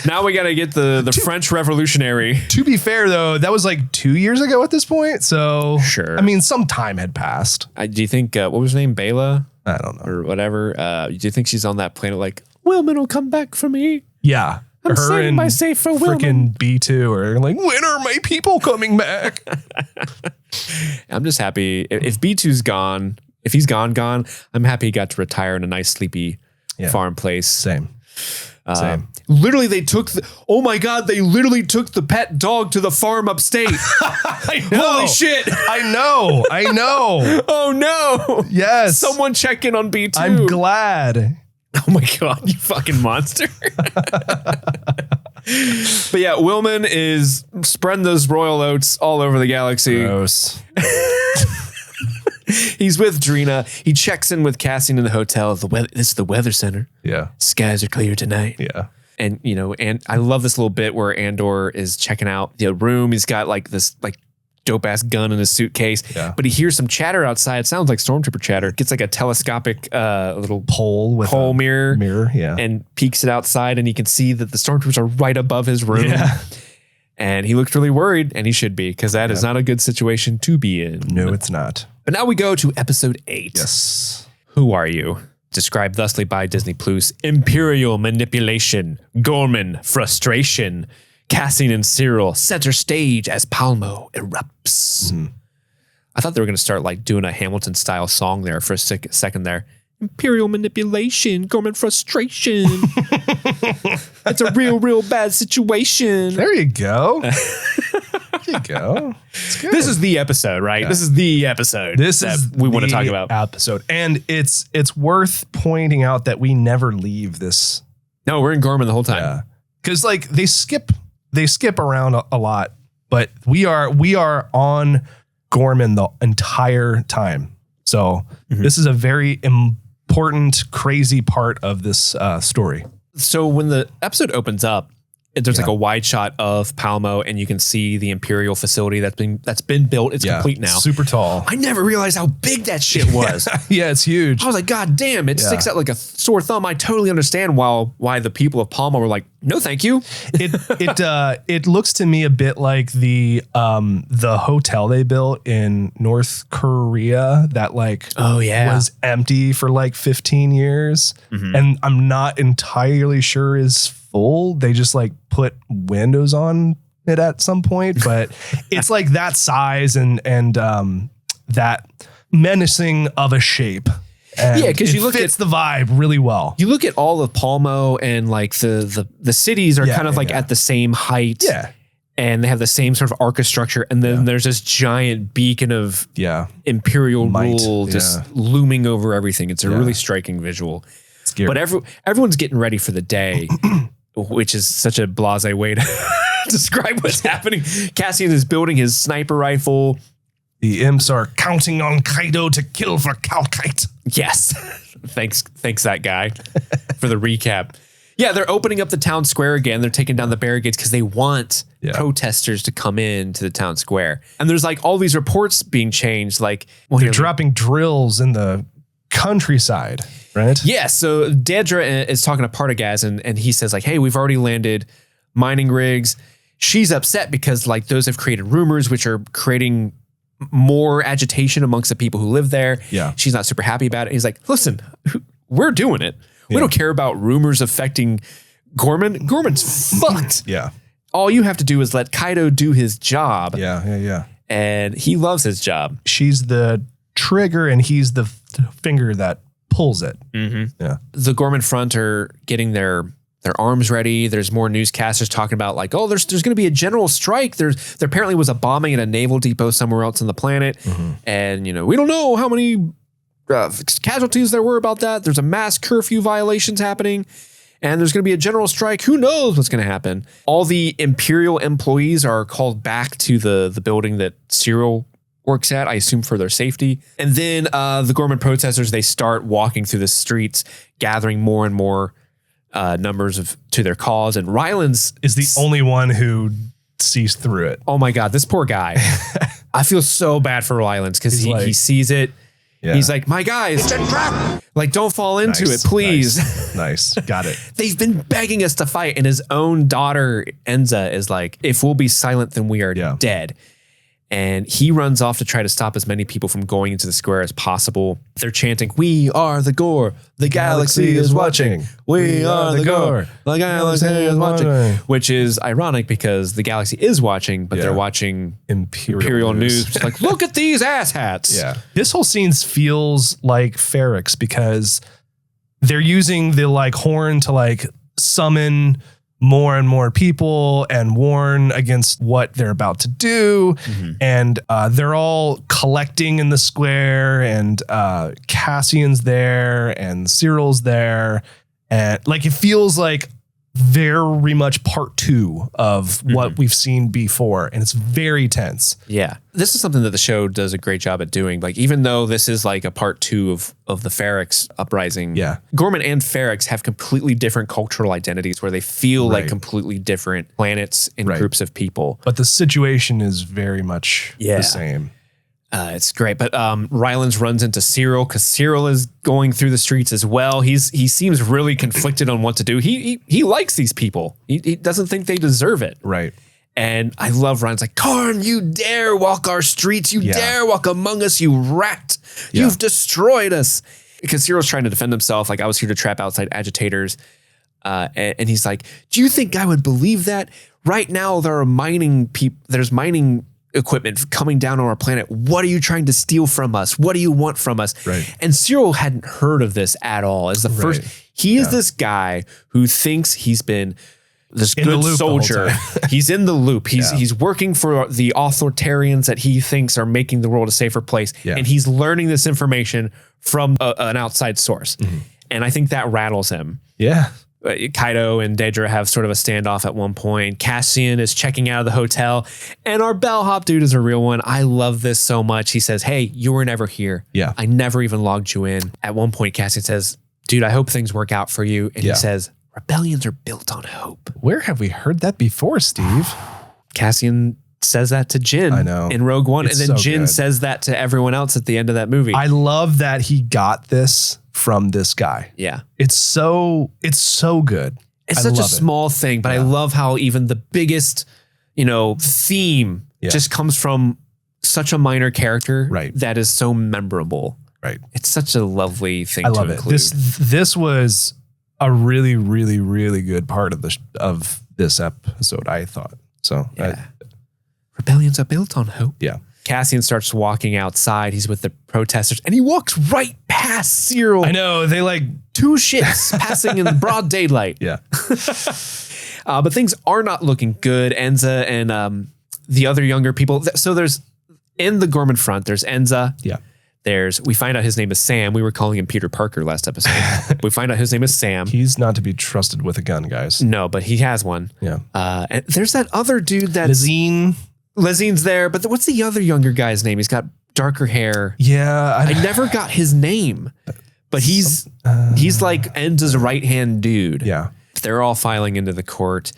Now we got to get the French Revolutionary. To be fair, though, that was like 2 years ago at this point. So, sure. I mean, some time had passed. Do you think, what was her name? Bela? I don't know. Or whatever. Do you think she's on that planet like, Willman will come back for me? Yeah. I'm saving my safe for Willman. Freaking B2 are like, when are my people coming back? I'm just happy. If B2's gone, if he's gone, I'm happy he got to retire in a nice, sleepy farm place. Same. Literally, they took oh my God, they literally took the pet dog to the farm upstate. I know. Holy shit. I know. Oh no. Yes. Someone check in on B2. I'm glad. Oh my God, you fucking monster. But yeah, Willman is spreading those royal oats all over the galaxy. Gross. He's with Drina. He checks in with Cassian in the hotel. This is the weather center. Yeah. Skies are clear tonight. Yeah. And, you know, and I love this little bit where Andor is checking out the room. He's got like this like dope ass gun in his suitcase, but he hears some chatter outside. It sounds like stormtrooper chatter. Gets like a telescopic little pole with pole mirror, and peeks it outside, and he can see that the stormtroopers are right above his room. Yeah. And he looks really worried, and he should be, because that is not a good situation to be in. No, it's not. But now we go to episode 8. Yes. Who are you? Described thusly by Disney Plus: Imperial manipulation, Gorman frustration, Cassian and Cyril center stage as Palmo erupts. Mm-hmm. I thought they were going to start like doing a Hamilton style song there for a second there. Imperial manipulation, Gorman frustration. It's a real bad situation. There you go. There you go. It's good. This is the episode, right? Yeah. This is the episode. This is we want to talk about episode, and it's worth pointing out that we never leave this. No, we're in Gorman the whole time. Yeah, because like they skip around a lot, but we are on Gorman the entire time. So this is a very important, crazy part of this story. So when the episode opens up, There's like a wide shot of Palmo, and you can see the Imperial facility that's been built. It's complete now. Super tall. I never realized how big that shit was. Yeah, it's huge. I was like, God damn, it sticks out like a sore thumb. I totally understand why the people of Palma were like, no, thank you. It looks to me a bit like the hotel they built in North Korea that was empty for like 15 years. Mm-hmm. And I'm not entirely sure is full. They just like put windows on it at some point, but it's like that size and that menacing of a shape. And because you look at the vibe really well. You look at all of Palmo and like the cities are kind of at the same height. Yeah. And they have the same sort of architecture. And then there's this giant beacon of Imperial rule just looming over everything. It's a really striking visual. Scary. But everyone's getting ready for the day, which is such a blasé way to describe what's happening. Cassian is building his sniper rifle. The imps are counting on Kaido to kill for Calkite. Yes. Thanks that guy for the recap. Yeah, they're opening up the town square again. They're taking down the barricades because they want protesters to come in to the town square. And there's like all these reports being changed. Like they're dropping drills in the countryside, right? Yeah. So Dedra is talking to Partagaz and he says like, hey, we've already landed mining rigs. She's upset because like those have created rumors, which are creating more agitation amongst the people who live there. Yeah. She's not super happy about it. He's like, listen, we're doing it. We don't care about rumors affecting Gorman. Gorman's fucked. Yeah. All you have to do is let Kaido do his job. Yeah. And he loves his job. She's the trigger and he's the finger that pulls it. Mm-hmm. Yeah. The Gorman front are getting their arms ready. There's more newscasters talking about like, oh, there's going to be a general strike. There apparently was a bombing at a naval depot somewhere else on the planet. Mm-hmm. And, we don't know how many casualties there were about that. There's a mass curfew violations happening. And there's going to be a general strike. Who knows what's going to happen? All the Imperial employees are called back to the building that Cyril works at, I assume for their safety. And then the Gorman protesters, they start walking through the streets, gathering more and more numbers to their cause. And Ryland's is the only one who sees through it. Oh my God, this poor guy. I feel so bad for Ryland's because he sees it. Yeah. He's like, my guys, it's a trap. Like, don't fall into it, please. Nice. Got it. They've been begging us to fight. And his own daughter, Enza, is like, if we'll be silent, then we are dead. And he runs off to try to stop as many people from going into the square as possible. They're chanting, we are the Gore. The galaxy is watching. We are the Gore. The galaxy is watching. Which is ironic because the galaxy is watching, but they're watching Imperial News. It's like, look at these asshats. Yeah. This whole scene feels like Ferrix because they're using the like horn to like summon more and more people and warn against what they're about to do. Mm-hmm. And they're all collecting in the square and Cassian's there and Cyril's there. And like, it feels like very much part 2 of what we've seen before. And it's very tense. Yeah. This is something that the show does a great job at doing. Like, even though this is like a part 2 of the Ferrix uprising, Gorman and Ferrix have completely different cultural identities where they feel like completely different planets and groups of people. But the situation is very much the same. It's great. But Rylands runs into Cyril because Cyril is going through the streets as well. He seems really conflicted on what to do. He likes these people. He doesn't think they deserve it. Right. And I love Ryan's like, Karn, you dare walk our streets. You dare walk among us, you rat. You've destroyed us. Because Cyril's trying to defend himself. Like, I was here to trap outside agitators. And he's like, do you think I would believe that? Right now, there's mining equipment coming down on our planet. What are you trying to steal from us? What do you want from us? Right. And Cyril hadn't heard of this at all. As the first, he is this guy who thinks he's been this good soldier. He's in the loop. He's working for the authoritarians that he thinks are making the world a safer place. Yeah. And he's learning this information from an outside source. Mm-hmm. And I think that rattles him. Yeah. Kaido and Dedra have sort of a standoff at one point. Cassian is checking out of the hotel, and our bellhop dude is a real one. I love this so much. He says, hey, you were never here. Yeah. I never even logged you in. At one point, Cassian says, dude, I hope things work out for you. And he says, Rebellions are built on hope. Where have we heard that before, Steve? Cassian says that to Jin in Rogue One. It's and then so Jin good. says that to everyone else at the end of that movie. I love that he got this from this guy. Yeah. It's so good. It's such a small thing, but I love how even the biggest, theme just comes from such a minor character that is so memorable. Right. It's such a lovely thing I to love include. it. This was a really, really, really good part of this episode, I thought. So Rebellions are built on hope. Yeah. Cassian starts walking outside. He's with the protesters and he walks right past Cyril. I know. They like 2 ships passing in broad daylight. Yeah. But things are not looking good. Enza and the other younger people. So there's in the Gorman front, there's Enza. Yeah. We find out his name is Sam. We were calling him Peter Parker last episode. We find out his name is Sam. He's not to be trusted with a gun, guys. No, but he has one. Yeah. And there's that other dude that's Lezine's there, but what's the other younger guy's name? He's got darker hair. Yeah. I never got his name, but he's like Enza's right-hand dude. Yeah. They're all filing into the court.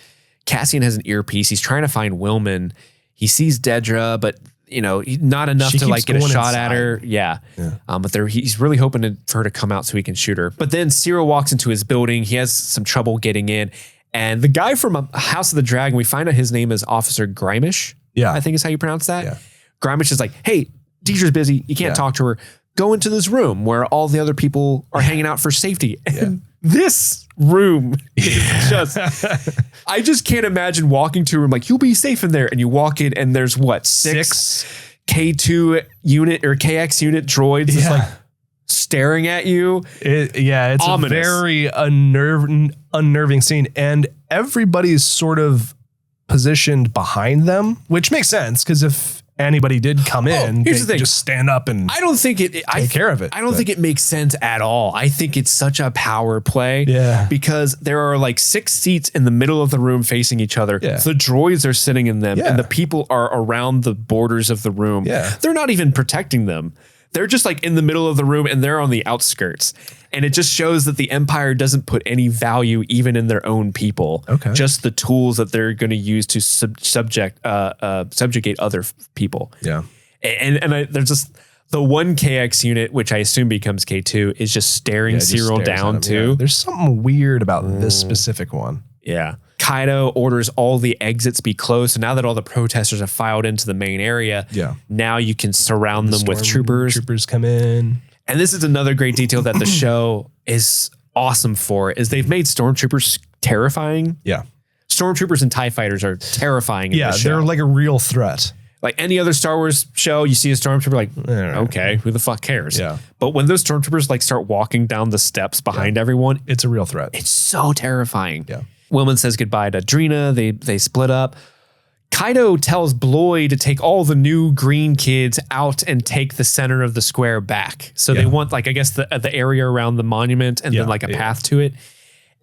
Cassian has an earpiece. He's trying to find Willman. He sees Dedra, but not enough to like get a shot at her. Yeah. But he's really hoping for her to come out so he can shoot her. But then Cyril walks into his building. He has some trouble getting in. And the guy from House of the Dragon, we find out his name is Officer Grimish. Yeah. I think is how you pronounce that. Yeah. Grimish is like, hey, Deidre's busy. You can't talk to her. Go into this room where all the other people are hanging out for safety. And this room is just, I just can't imagine walking to a room like, you'll be safe in there. And you walk in and there's what? 6 K2 unit or KX unit droids just like staring at you. It's ominous. A very unnerving scene. And everybody's sort of positioned behind them, which makes sense because if anybody did come in, here's the thing. Just stand up and I don't think take care of it. I don't think it makes sense at all. I think it's such a power play because there are like 6 seats in the middle of the room facing each other. Yeah. The droids are sitting in them and the people are around the borders of the room. Yeah. They're not even protecting them. They're just like in the middle of the room and they're on the outskirts. And it just shows that the Empire doesn't put any value even in their own people. Okay. Just the tools that they're going to use to subjugate other people. Yeah. And there's just the one KX unit, which I assume becomes K2, is just staring Cyril down too. Yeah. There's something weird about this specific one. Yeah. Kaido orders all the exits be closed. So now that all the protesters have filed into the main area, now you can surround them with troopers. Troopers come in. And this is another great detail that the show is awesome for, is they've made stormtroopers terrifying. Yeah. Stormtroopers and TIE fighters are terrifying in this show. They're like a real threat. Like any other Star Wars show, you see a stormtrooper like, okay, who the fuck cares? Yeah. But when those stormtroopers like start walking down the steps behind everyone, it's a real threat. It's so terrifying. Yeah. Willman says goodbye to Drina. They split up. Kaido tells Bloy to take all the new green kids out and take the center of the square back. So they want like, I guess the area around the monument and then like a path to it.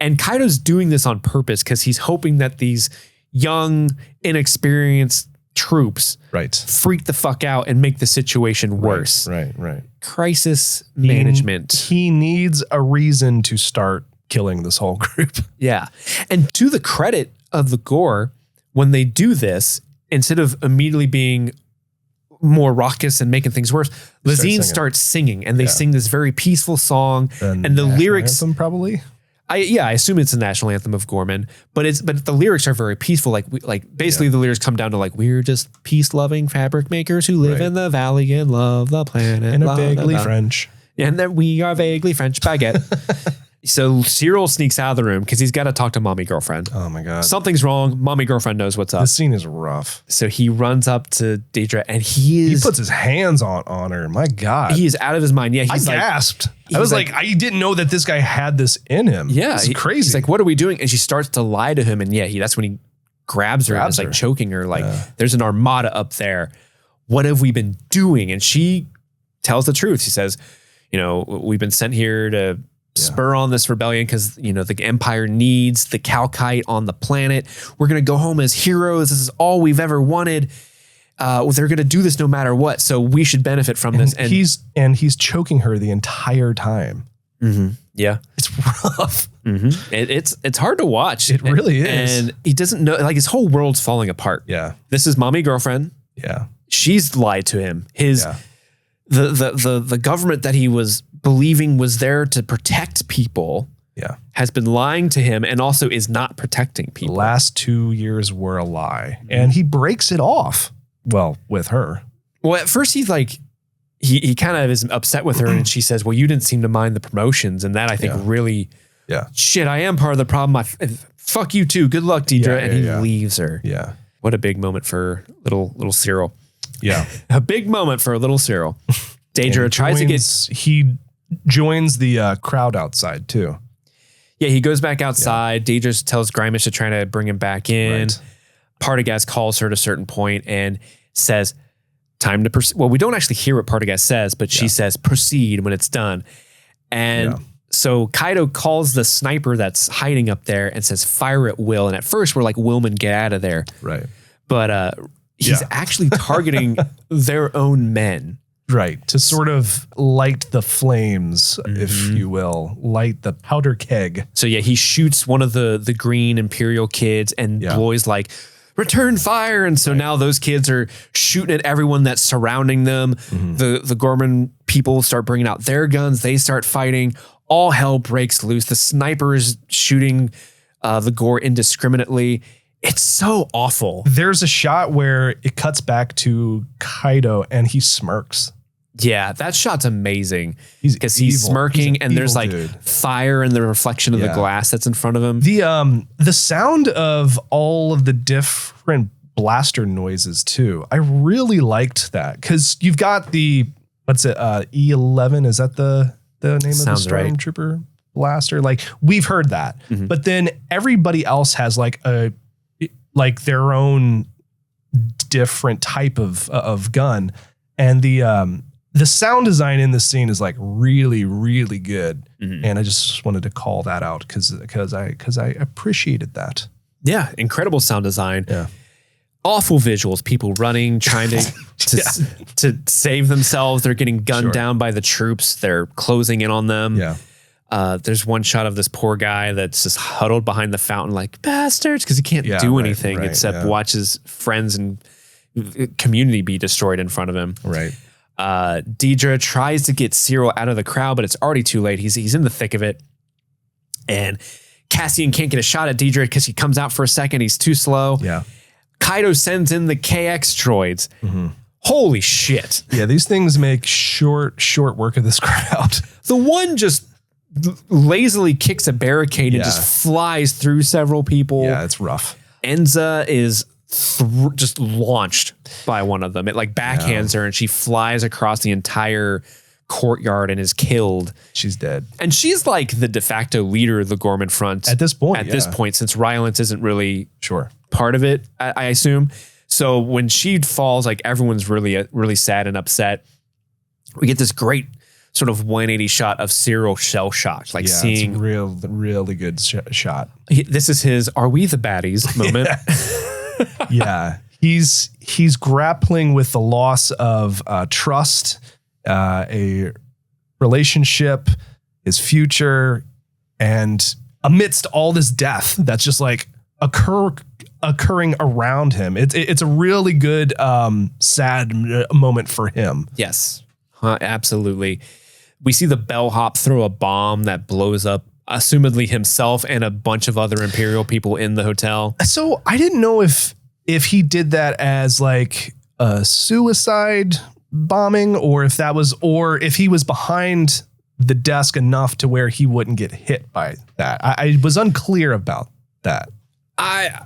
And Kaido's doing this on purpose because he's hoping that these young, inexperienced troops freak the fuck out and make the situation worse. Right. Crisis management. He needs a reason to start killing this whole group. Yeah. And to the credit of the Gore, when they do this, instead of immediately being more raucous and making things worse, Lezine starts singing and they sing this very peaceful song and the lyrics probably. I assume it's a national anthem of Gorman, but the lyrics are very peaceful. Like basically the lyrics come down to like, we're just peace loving fabric makers who live in the valley and love the planet. And are vaguely French. And that we are vaguely French baguette. So Cyril sneaks out of the room because he's got to talk to mommy girlfriend. Oh my God. Something's wrong. Mommy girlfriend knows what's up. This scene is rough. So he runs up to Deidre and he puts his hands on her. My God. He is out of his mind. Yeah. I gasped. I was like, I didn't know that this guy had this in him. Yeah. It's crazy. He's like, what are we doing? And she starts to lie to him. And that's when he grabs her and is like choking her. Like there's an armada up there. What have we been doing? And she tells the truth. She says, we've been sent here to spur on this rebellion because, the Empire needs the Calcite on the planet. We're going to go home as heroes. This is all we've ever wanted. They're going to do this no matter what. So we should benefit from this. And he's choking her the entire time. Mm-hmm. Yeah. It's rough. Mm-hmm. It's hard to watch. It really is. And he doesn't know, like his whole world's falling apart. Yeah. This is mommy girlfriend. Yeah. She's lied to him. The government that he was believing was there to protect people has been lying to him and also is not protecting people. The last 2 years were a lie. And he breaks it off. Well, with her. Well, at first he's like, he kind of is upset with her and she says, well, you didn't seem to mind the promotions. And that I think really, shit, I am part of the problem. Fuck you too. Good luck, Deidre. And he leaves her. Yeah. What a big moment for little Cyril. Yeah. A big moment for little Cyril. Deidre tries to get... He joins the crowd outside too. Yeah, he goes back outside. Yeah. Deidre tells Grimace to try to bring him back in. Right. Partagaz calls her at a certain point and says, time to proceed. Well, we don't actually hear what Partagaz says, but she says, proceed when it's done. And so Kaido calls the sniper that's hiding up there and says, fire at will. And at first we're like, Willman, get out of there. Right. But he's actually targeting their own men. Right. To sort of light the flames, if you will, light the powder keg. So yeah, he shoots one of the green Imperial kids and Bloy's like, return fire. And so now those kids are shooting at everyone that's surrounding them. The Gorman people start bringing out their guns. They start fighting. All hell breaks loose. The sniper is shooting the Gore indiscriminately. It's so awful. There's a shot where it cuts back to Kaido and he smirks. Yeah, that shot's amazing because he's smirking and there's like fire in the reflection of the glass that's in front of him. The sound of all of the different blaster noises too. I really liked that because you've got the E11. Is that the name of the Stormtrooper blaster? Like we've heard that, but then everybody else has like their own different type of gun, and the sound design in this scene is like really, really good. And I just wanted to call that out because I appreciated that. Yeah. Incredible sound design. Yeah. Awful visuals. People running, trying to save themselves. They're getting gunned down by the troops. They're closing in on them. Yeah. There's one shot of this poor guy that's just huddled behind the fountain like bastards because he can't do anything except watch his friends and community be destroyed in front of him. Right. Deidre tries to get Cyril out of the crowd, but it's already too late. He's in the thick of it. And Cassian can't get a shot at Deidre because he comes out for a second. He's too slow. Yeah. Kaido sends in the KX droids. Holy shit. Yeah, these things make short work of this crowd. The one just lazily kicks a barricade and just flies through several people. Yeah, it's rough. Enza is just launched by one of them. It like backhands her and she flies across the entire courtyard and is killed. She's dead. And she's like the de facto leader of the Gorman front. At this point, since Rylance isn't really part of it, I assume. So when she falls, like everyone's really sad and upset. We get this great sort of 180 shot of Cyril shell shocked, like seeing it's really good shot. This is his "Are we the baddies?" moment. Yeah, he's grappling with the loss of trust, a relationship, his future, and amidst all this death that's just like occurring around him. It's a really good sad moment for him. Yes, absolutely. We see the bellhop throw a bomb that blows up assumedly himself and a bunch of other Imperial people in the hotel. So I didn't know if he did that as like a suicide bombing or if he was behind the desk enough to where he wouldn't get hit by that. I was unclear about that. I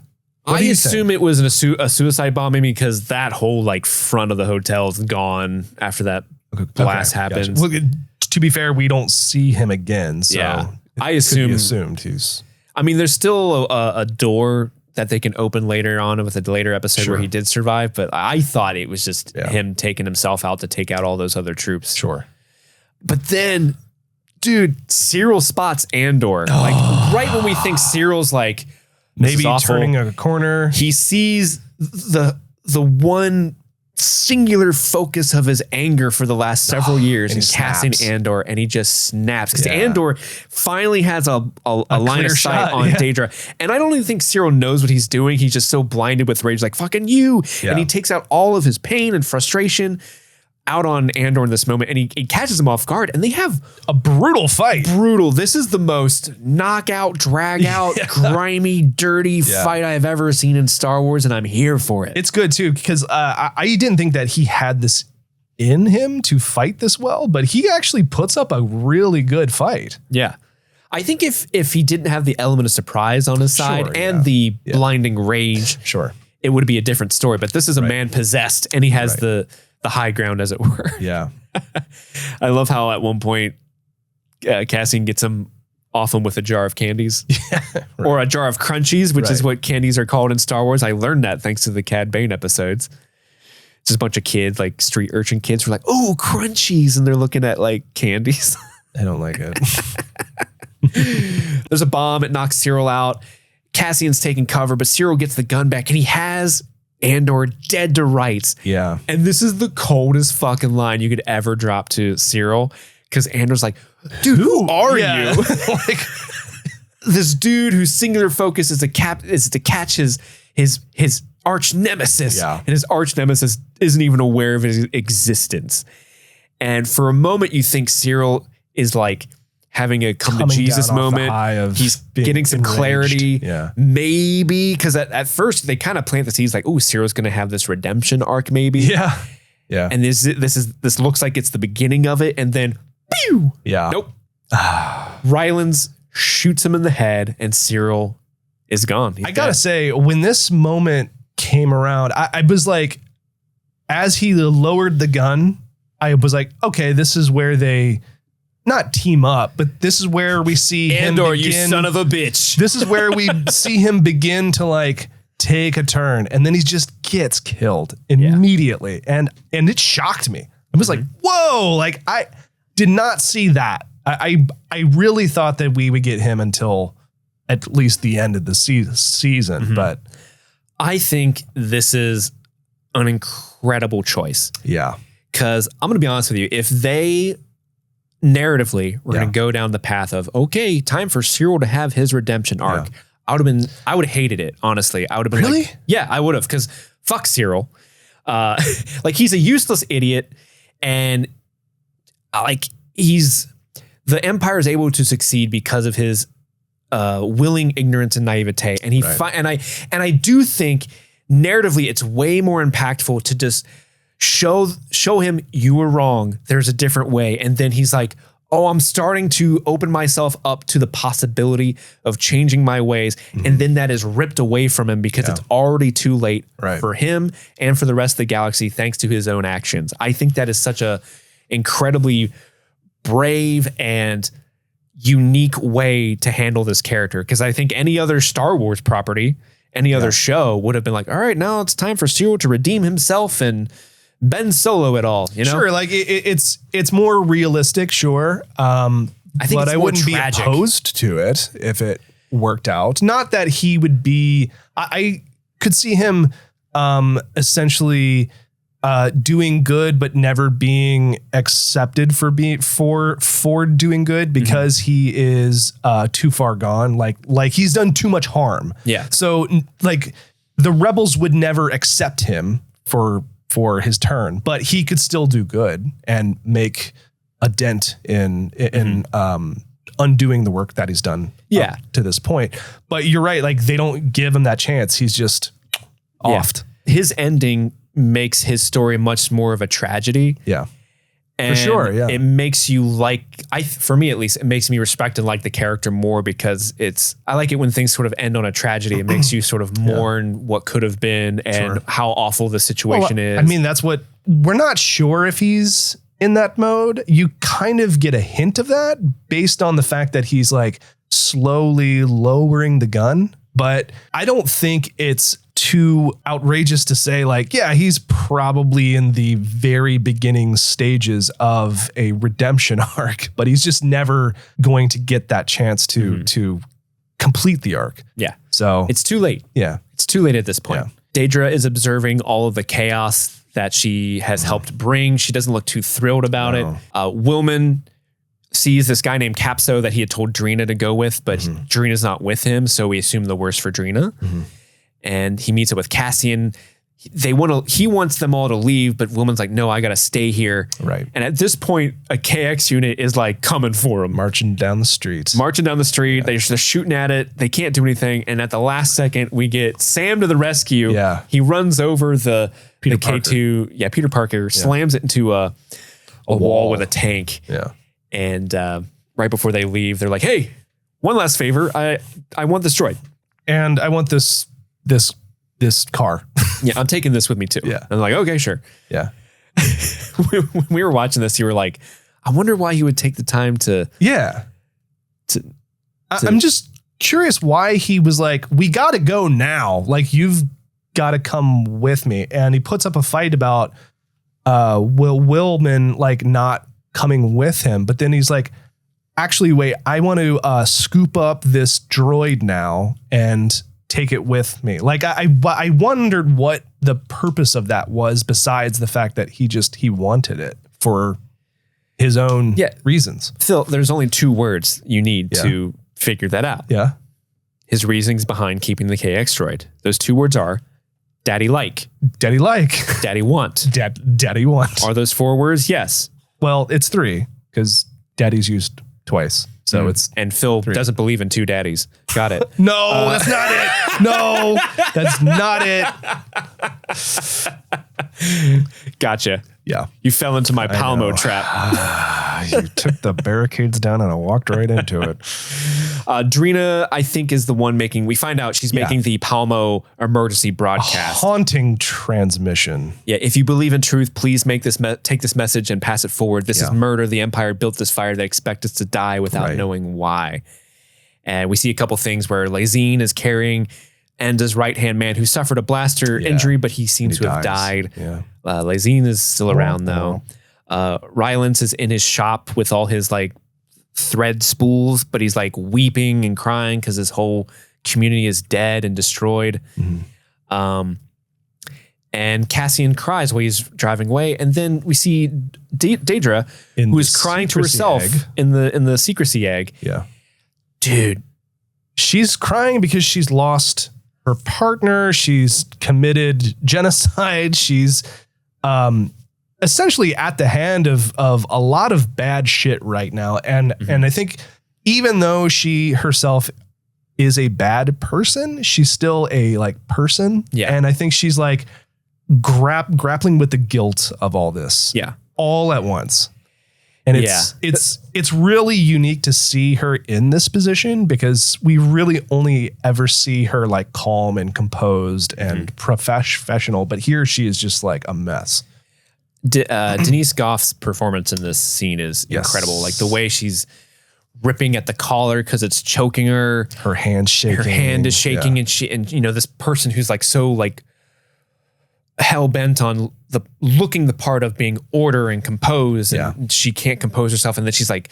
assume it was a suicide bombing because that whole like front of the hotel is gone after that blast happens. Gotcha. Well, to be fair, we don't see him again. So I assumed he's. I mean, there's still a door that they can open later on with a later episode where he did survive, but I thought it was just him taking himself out to take out all those other troops. Sure. But then, dude, Cyril spots Andor. Like right when we think Cyril's like maybe turning a corner, he sees the one singular focus of his anger for the last several years in Cassian snaps. Andor, and he just snaps because Andor finally has a line of sight on Daedra, and I don't even think Cyril knows what he's doing. He's just so blinded with rage, like fucking you, and he takes out all of his pain and frustration out on Andor in this moment, and he catches him off guard, and they have a brutal fight. Brutal. This is the most knockout, drag out, grimy, dirty fight I've ever seen in Star Wars, and I'm here for it. It's good too, because I didn't think that he had this in him to fight this well, but he actually puts up a really good fight. Yeah. I think if he didn't have the element of surprise on his side and the blinding rage, it would be a different story. But this is a man possessed, and he has the high ground, as it were. Yeah. I love how at one point Cassian gets him off him with a jar of candies or a jar of crunchies, which is what candies are called in Star Wars. I learned that thanks to the Cad Bane episodes. It's just a bunch of kids, like street urchin kids, who are like, oh, crunchies. And they're looking at like candies. I don't like it. There's a bomb. It knocks Cyril out. Cassian's taking cover, but Cyril gets the gun back, and he has Andor dead to rights. Yeah. And this is the coldest fucking line you could ever drop to Cyril, because Andor's like, dude, who are you? Like, this dude whose singular focus is to catch his arch nemesis. Yeah. And his arch nemesis isn't even aware of his existence. And for a moment, you think Cyril is like having a come to Jesus moment. He's getting some clarity. Yeah. Maybe, because at first they kind of plant the seeds like, oh, Cyril's going to have this redemption arc maybe. Yeah. Yeah. And this looks like it's the beginning of it. And then, pew! Yeah. Nope. Rylands shoots him in the head, and Cyril is gone. I got to say, when this moment came around, I was like, as he lowered the gun, I was like, okay, this is where they not team up, but this is where we see Andor, him begin, you son of a bitch. This is where we see him begin to like take a turn, and then he just gets killed immediately. And it shocked me. I was like, whoa, like I did not see that. I really thought that we would get him until at least the end of the season, but I think this is an incredible choice. Yeah. Because I'm going to be honest with you, if they narratively were going to go down the path of, okay, time for Cyril to have his redemption arc, I would have hated it, honestly. I would have been like, yeah, I would have, because fuck Cyril. Like, he's a useless idiot, and like, the Empire is able to succeed because of his willing ignorance and naivete. And and I do think narratively it's way more impactful to just show him you were wrong. There's a different way. And then he's like, oh, I'm starting to open myself up to the possibility of changing my ways. And then that is ripped away from him because it's already too late for him and for the rest of the galaxy, thanks to his own actions. I think that is such a incredibly brave and unique way to handle this character. Because I think any other Star Wars property, any other show would have been like, all right, now it's time for Cyril to redeem himself and Ben Solo it all, you know? Sure, like it's more realistic, sure. I think but I wouldn't be opposed to it if it worked out. Not that he would be. I could see him essentially doing good, but never being accepted for doing good because he is too far gone. Like he's done too much harm. Yeah. So like the rebels would never accept him for his turn, but he could still do good and make a dent in undoing the work that he's done up to this point. But you're right. Like, they don't give him that chance. He's just offed. His ending makes his story much more of a tragedy. Yeah. And for sure, yeah. It makes you for me at least, it makes me respect and like the character more because I like it when things sort of end on a tragedy. It makes you sort of mourn what could have been and how awful the situation is. I mean, that's what we're not sure if he's in that mode. You kind of get a hint of that based on the fact that he's like slowly lowering the gun. But I don't think it's too outrageous to say like, yeah, he's probably in the very beginning stages of a redemption arc, but he's just never going to get that chance to complete the arc. Yeah. So it's too late. Yeah. It's too late at this point. Yeah. Daedra is observing all of the chaos that she has helped bring. She doesn't look too thrilled about it. Willman sees this guy named Capso that he had told Drina to go with, but Drina's not with him, so we assume the worst for Drina. And he meets up with Cassian. He wants them all to leave, but Willman's like, no, I got to stay here. Right. And at this point, a KX unit is like coming for him. Marching down the street. Yeah. They're shooting at it. They can't do anything. And at the last second, we get Sam to the rescue. Yeah. He runs over the Peter K2. Yeah, Peter Parker slams it into a wall with a tank. Yeah. And right before they leave, they're like, hey, one last favor. I want this droid. And I want this car. Yeah, I'm taking this with me too. Yeah. I'm like, okay, sure. Yeah. When we were watching this, you were like, I wonder why he would take the time to. Yeah. I'm just curious why he was like, we got to go now. Like, you've got to come with me. And he puts up a fight about Willman like not coming with him. But then he's like, actually, wait, I want to scoop up this droid now and take it with me. Like, I wondered what the purpose of that was, besides the fact that he wanted it for his own reasons. Phil, there's only 2 words you need to figure that out. Yeah. His reasons behind keeping the KX droid. Those 2 words are daddy like. Daddy like. Daddy want. Daddy want. Are those 4 words? Yes. Well, it's 3 because daddy's used twice. So it's. And Phil 3. doesn't believe in 2 daddies. Got it. No, that's not it. No, that's not it. Gotcha. Yeah. You fell into my Palmo trap. You took the barricades down and I walked right into it. Drina, I think, is the one we find out she's making the Palmo emergency broadcast. Haunting transmission. Yeah. If you believe in truth, please take this message and pass it forward. This is murder. The Empire built this fire. They expect us to die without knowing why. And we see a couple things where Lazine is carrying Enda's right-hand man who suffered a blaster injury, but he seems to have died. Yeah. Lazine is still around though. Rylance is in his shop with all his like thread spools, but he's like weeping and crying because his whole community is dead and destroyed. And Cassian cries while he's driving away. And then we see Daedra, who is crying to herself in the secrecy egg. Yeah. Dude. She's crying because she's lost her partner. She's committed genocide. She's essentially at the hand of a lot of bad shit right now. And I think even though she herself is a bad person, she's still a like person. Yeah. And I think she's like grappling with the guilt of all this. Yeah. All at once. And it's really unique to see her in this position because we really only ever see her like calm and composed and professional. But here she is just like a mess. Denise Goff's performance in this scene is incredible. Like the way she's ripping at the collar because it's choking her. Her hand's shaking. Her hand is shaking, and you know, this person who's like so like hell bent on looking the part of being order and composed, and she can't compose herself, and then she's like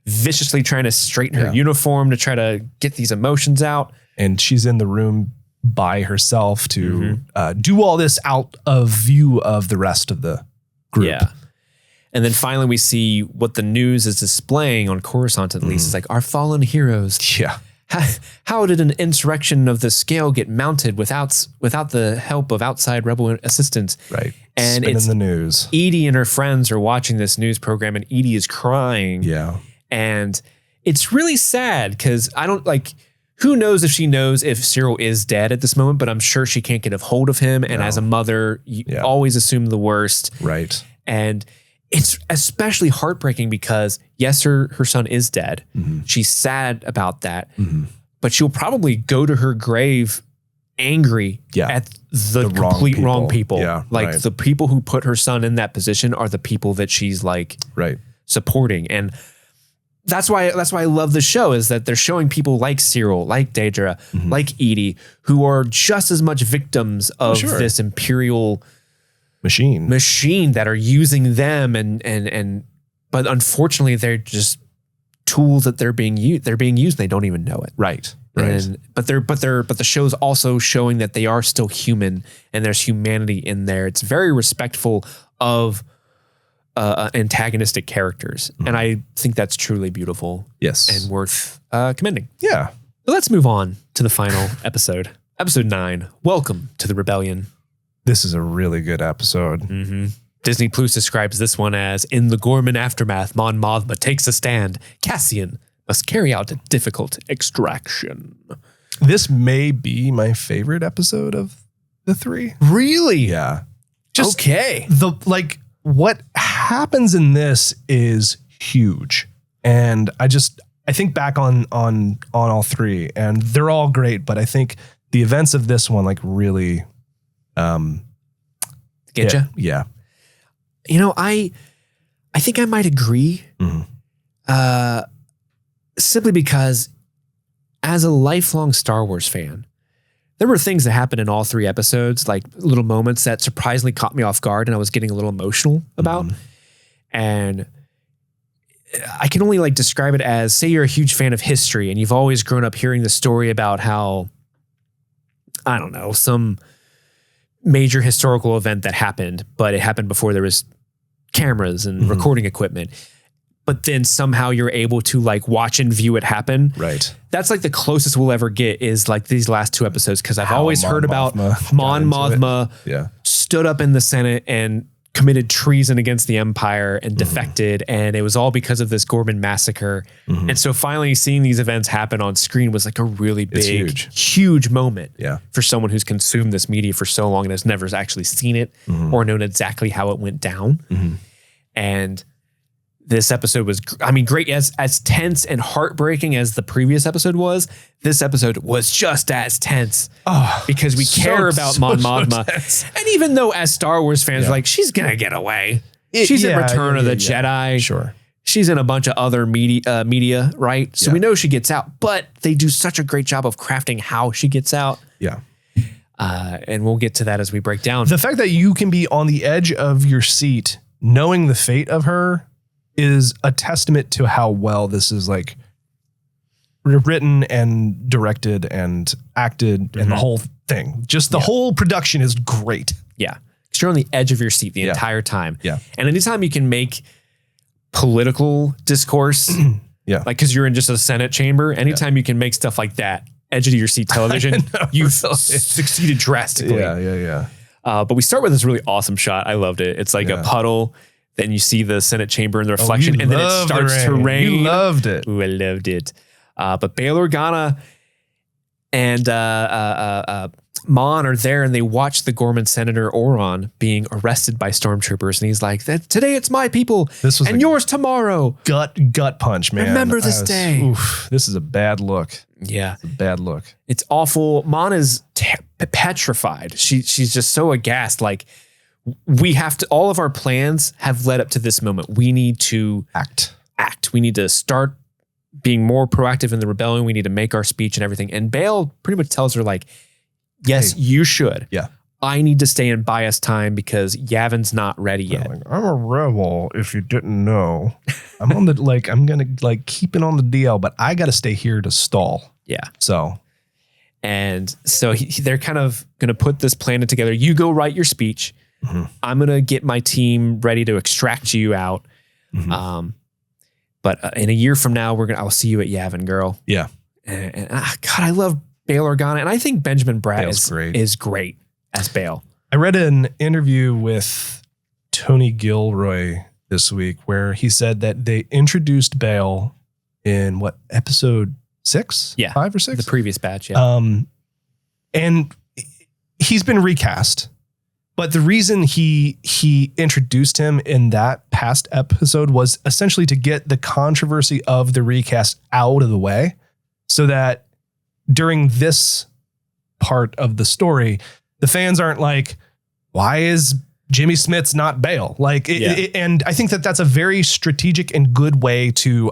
viciously trying to straighten her uniform to try to get these emotions out. And she's in the room by herself to do all this out of view of the rest of the group. Yeah. And then finally we see what the news is displaying on Coruscant, at least. It's like, our fallen heroes. Yeah. How did an insurrection of this scale get mounted without the help of outside rebel assistance? Right. And it's in the news. Edie and her friends are watching this news program, and Edie is crying. Yeah. And it's really sad because who knows if she knows if Cyril is dead at this moment, but I'm sure she can't get a hold of him. And as a mother, you always assume the worst. Right. And it's especially heartbreaking because yes, her son is dead. She's sad about that, but she'll probably go to her grave angry at the complete wrong people. Yeah, the people who put her son in that position are the people that she's like supporting. And that's why I love the show, is that they're showing people like Cyril, like Daedra, like Edie, who are just as much victims of this Imperial machine that are using them, but unfortunately they're just tools that they're being used. They don't even know it. Right. Right. But the show's also showing that they are still human and there's humanity in there. It's very respectful of antagonistic characters. Mm-hmm. And I think that's truly beautiful. Yes. And worth commending. Yeah. But let's move on to the final episode. Episode 9, Welcome to the Rebellion. This is a really good episode. Mm-hmm. Disney Plus describes this one as, in the Gorman aftermath, Mon Mothma takes a stand. Cassian must carry out a difficult extraction. This may be my favorite episode of the 3. Really? Yeah. Just okay. What happens in this is huge. And I think back on all 3 and they're all great, but I think the events of this one really get you? Yeah. I think I might agree. Mm-hmm. Simply because as a lifelong Star Wars fan, there were things that happened in all 3 episodes, like little moments that surprisingly caught me off guard and I was getting a little emotional about. Mm-hmm. And I can only describe it as, say you're a huge fan of history and you've always grown up hearing the story about how, I don't know, some major historical event that happened, but it happened before there was cameras and mm-hmm. recording equipment. But then somehow you're able to watch and view it happen. Right. That's the closest we'll ever get is these last 2 episodes. Cause I've always heard about Mon Mothma stood up in the Senate and committed treason against the Empire and defected. Mm-hmm. And it was all because of this Gorman massacre. Mm-hmm. And so finally seeing these events happen on screen was a really big, huge moment for someone who's consumed this media for so long and has never actually seen it mm-hmm. or known exactly how it went down. Mm-hmm. And this episode was, great. As tense and heartbreaking as the previous episode was, this episode was just as tense because we care about Mon Mothma. And even though as Star Wars fans, she's going to get away. She's in Return of the Jedi. Sure. She's in a bunch of other media, right? So we know she gets out, but they do such a great job of crafting how she gets out. Yeah. And we'll get to that as we break down. The fact that you can be on the edge of your seat knowing the fate of her is a testament to how well this is written and directed and acted mm-hmm. and the whole thing. Just the whole production is great. Yeah. Because you're on the edge of your seat the entire time. Yeah. And anytime you can make political discourse, because you're in just a Senate chamber, anytime you can make stuff like that, edge of your seat television, you've succeeded drastically. Yeah. But we start with this really awesome shot. I loved it. It's a puddle. Then you see the Senate chamber in the reflection, and then it starts to rain. You loved it. Ooh, I loved it. But Bail Organa and Mon are there, and they watch the Gorman Senator Oron being arrested by stormtroopers, and he's like, "Today it's my people, and yours tomorrow." Gut punch, man. Remember this day. Oof, this is a bad look. Yeah, it's a bad look. It's awful. Mon is petrified. She's just so aghast. We have to, all of our plans have led up to this moment. We need to act. We need to start being more proactive in the rebellion. We need to make our speech and everything. And Bail pretty much tells her yes, hey, you should. Yeah. I need to stay and buy us time because Yavin's not ready yet. I'm a rebel. If you didn't know, I'm on the, I'm going to keep it on the DL, but I got to stay here to stall. Yeah. So they're kind of going to put this plan together. You go write your speech. Mm-hmm. I'm going to get my team ready to extract you out. Mm-hmm. But in a year from now, I'll see you at Yavin, girl. Yeah. And God, I love Bail Organa. And I think Benjamin Bratt is great as Bail. I read an interview with Tony Gilroy this week where he said that they introduced Bail in episode 6? Yeah. 5 or 6? The previous batch. Yeah. And he's been recast. But the reason he introduced him in that past episode was essentially to get the controversy of the recast out of the way so that during this part of the story, the fans aren't why is Jimmy Smits not Bail? And I think that that's a very strategic and good way to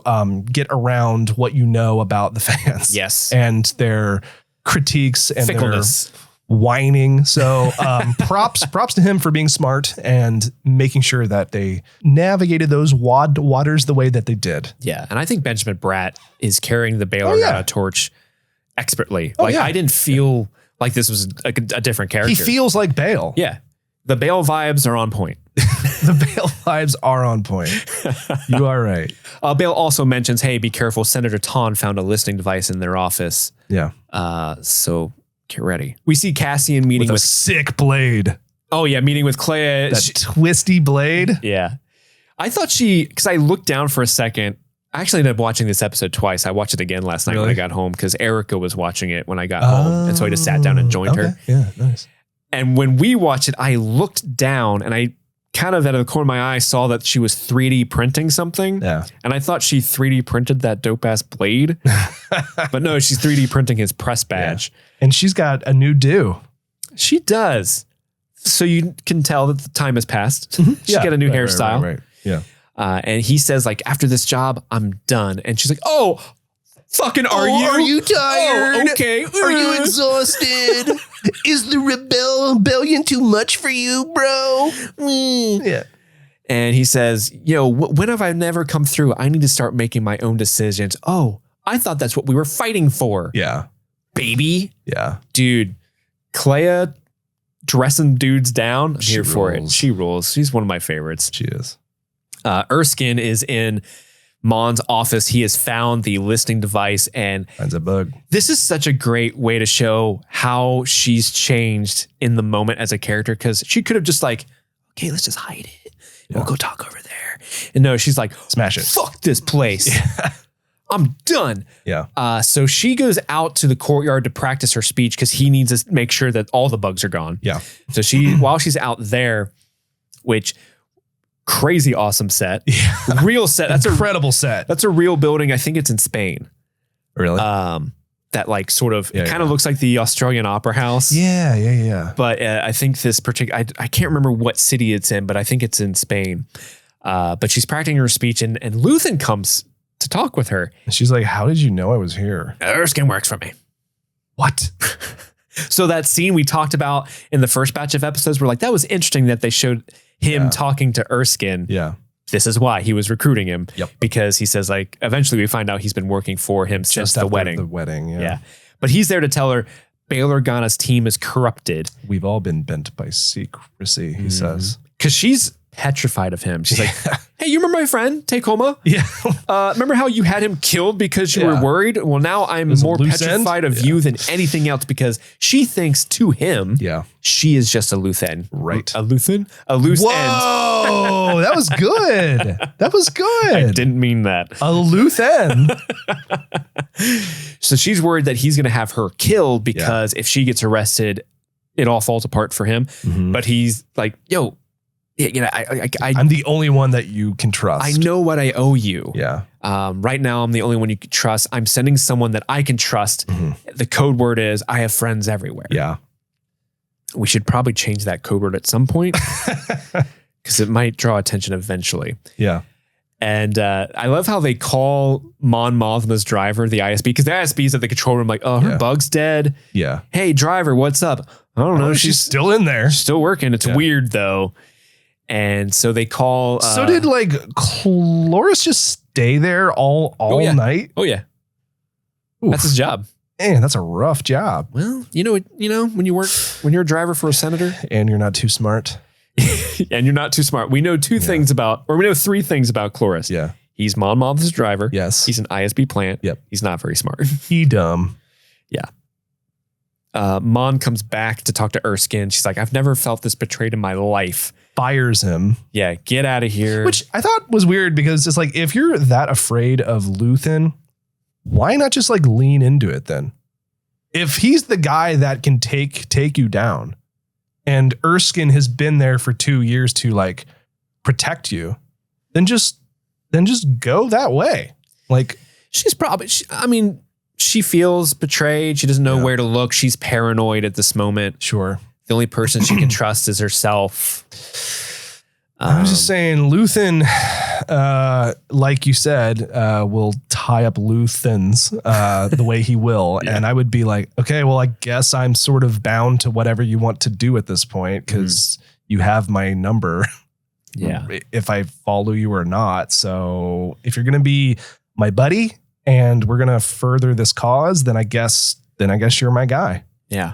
get around what you know about the fans. Yes. And their critiques and fickleness. Their whining. So props to him for being smart and making sure that they navigated those waters the way that they did. Yeah. And I think Benjamin Bratt is carrying the Bail Organa torch expertly. Oh, like yeah. I didn't feel like this was a different character. He feels like Bale. Yeah. The Bale vibes are on point. The Bale vibes are on point. You are right. Bale also mentions, hey, be careful. Senator Ton found a listening device in their office. Yeah. So get ready. We see Cassian meeting with a sick blade. Oh, yeah. Meeting with Clea. That twisty blade. Yeah. I thought because I looked down for a second. I actually ended up watching this episode twice. I watched it again last night when I got home because Erica was watching it when I got home. And so I just sat down and joined her. Yeah, nice. And when we watched it, I looked down and I kind of out of the corner of my eye saw that she was 3D printing something. Yeah. And I thought she 3D printed that dope ass blade. But no, she's 3D printing his press badge. Yeah. And she's got a new do. She does. So you can tell that the time has passed. She's got a new hairstyle. Right. Yeah. And he says, like, after this job, I'm done. And she's like, oh, fucking are you? Are you tired? Oh, okay. Are you exhausted? Is the rebellion too much for you, bro? Yeah. And he says, yo, when have I never come through? I need to start making my own decisions. Oh, I thought that's what we were fighting for. Yeah. Baby. Yeah. Dude, Clea dressing dudes down. I'm here for it. rules. She rules. She's one of my favorites. She is. Erskine is in Mon's office. He has found the listening device, and Finds a bug. this is such a great way to show how she's changed in the moment as a character, because she could have just like, okay, let's just hide it. We'll go talk over there. And no, she's like, Smash it. fuck this place. I'm done. Yeah. So she goes out to the courtyard to practice her speech because he needs to make sure that all the bugs are gone. Yeah. So while she's out there, which crazy awesome set. Yeah. Real set. That's Incredible set. That's a real building. I think it's in Spain. Really? That like sort of, Yeah, it kind of looks like the Australian Opera House. Yeah. But I think this particular, I can't remember what city it's in, but I think it's in Spain. But she's practicing her speech and Luthen comes to talk with her. And she's like, how did you know I was here? Erskine works for me. What? So that scene we talked about in the first batch of episodes, we're like, that was interesting that they showed him talking to Erskine. Yeah. This is why he was recruiting him. Yep. Because he says, like, eventually we find out he's been working for him since the wedding. The wedding, Yeah. But he's there to tell her Bail Organa's team is corrupted. We've all been bent by secrecy, he says. Because she's petrified of him. She's like, hey, you remember my friend, Takoma? Yeah. Remember how you had him killed because you were worried? Well, now I'm more petrified of you than anything else, because she thinks to him, she is just a loose end. Right. A loose end? A loose end. Whoa, that was good. That was good. I didn't mean that. A loose end. So she's worried that he's going to have her killed because if she gets arrested, it all falls apart for him. But he's like, yo, you know, I'm the only one that you can trust. I know what I owe you. Yeah. Right now, I'm the only one you can trust. I'm sending someone that I can trust. The code word is I have friends everywhere. Yeah. We should probably change that code word at some point because it might draw attention eventually. Yeah. And I love how they call Mon Mothma's driver the ISB, because the ISB's at the control room like, oh, her bug's dead. Yeah. Hey, driver, what's up? I don't know. She's still in there. Still working. It's weird, though. And so they call. So did like Cloris just stay there all night? Oh yeah, Oof. That's his job. Man, that's a rough job. Well, you know when you're a driver for a senator, and you're not too smart, and you're not too smart. We know three things about Cloris. Yeah, he's Mon Mothma's driver. Yes, he's an ISB plant. Yep, he's not very smart. He dumb. Yeah. Mon comes back to talk to Erskine. She's like, I've never felt this betrayed in my life. Fires him. Yeah, get out of here. Which I thought was weird, because it's like, if you're that afraid of Luthen, why not just like lean into it then? If he's the guy that can take you down, and Erskine has been there for 2 years to like protect you, then just go that way. Like, she's probably, she feels betrayed. She doesn't know where to look. She's paranoid at this moment. Sure. The only person she can trust is herself. I was just saying, Luthen, like you said, will tie up Luthens the way he will. And I would be like, okay, well, I guess I'm sort of bound to whatever you want to do at this point, because you have my number. Yeah. If I follow you or not. So if you're going to be my buddy and we're going to further this cause, then I guess then I guess you're my guy. Yeah.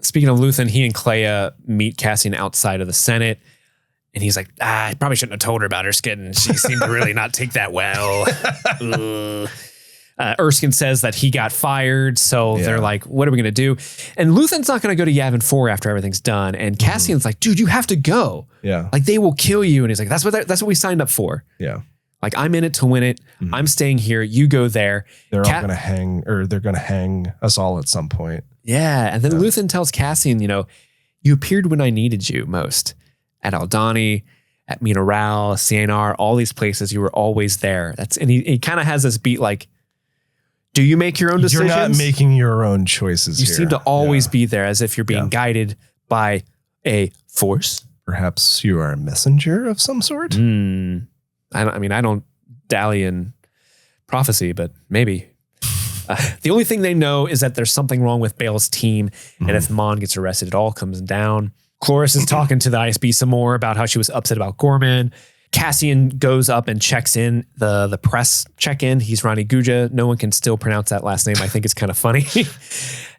Speaking of Luthen, he and Clea meet Cassian outside of the Senate. And he's like, I probably shouldn't have told her about her skin. And she seemed to really not take that well. Erskine says that he got fired. So they're like, what are we going to do? And Luthen's not going to go to Yavin 4 after everything's done. And Cassian's like, dude, you have to go. Yeah. Like, they will kill you. And he's like, that's what we signed up for. Yeah. Like, I'm in it to win it. I'm staying here. You go there. They're all going to hang, or they're going to hang us all at some point. Yeah. And then Luthen tells Cassian, you appeared when I needed you most. At Aldani, at Minaral, CNR, all these places, you were always there. And he kind of has this beat like, do you make your own decisions? You're not making your own choices You here. seem to always be there as if you're being guided by a force. Perhaps you are a messenger of some sort? I don't dally in prophecy, but maybe. The only thing they know is that there's something wrong with Bail's team. And if Mon gets arrested, it all comes down. Cloris is talking to the ISB some more about how she was upset about Gorman. Cassian goes up and checks in the press check-in. He's Ronnie Guja. No one can still pronounce that last name. I think it's kind of funny.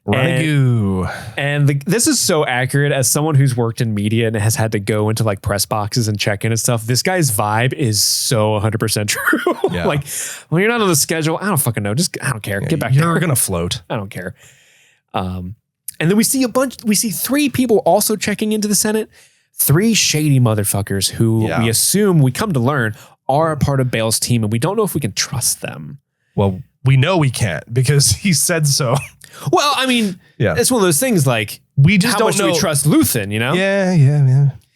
And this is so accurate as someone who's worked in media and has had to go into like press boxes and check in and stuff. This guy's vibe is so 100% true. Yeah. Like, when you're not on the schedule, I don't fucking know. I don't care. Get back You're there. going to float. I don't care. And then we see three people also checking into the Senate. 3 shady motherfuckers who we assume, we come to learn, are a part of Bail's team, and we don't know if we can trust them. Well, we know we can't because he said so. Well, I mean, it's one of those things like, we just don't know. Do we trust Luthen,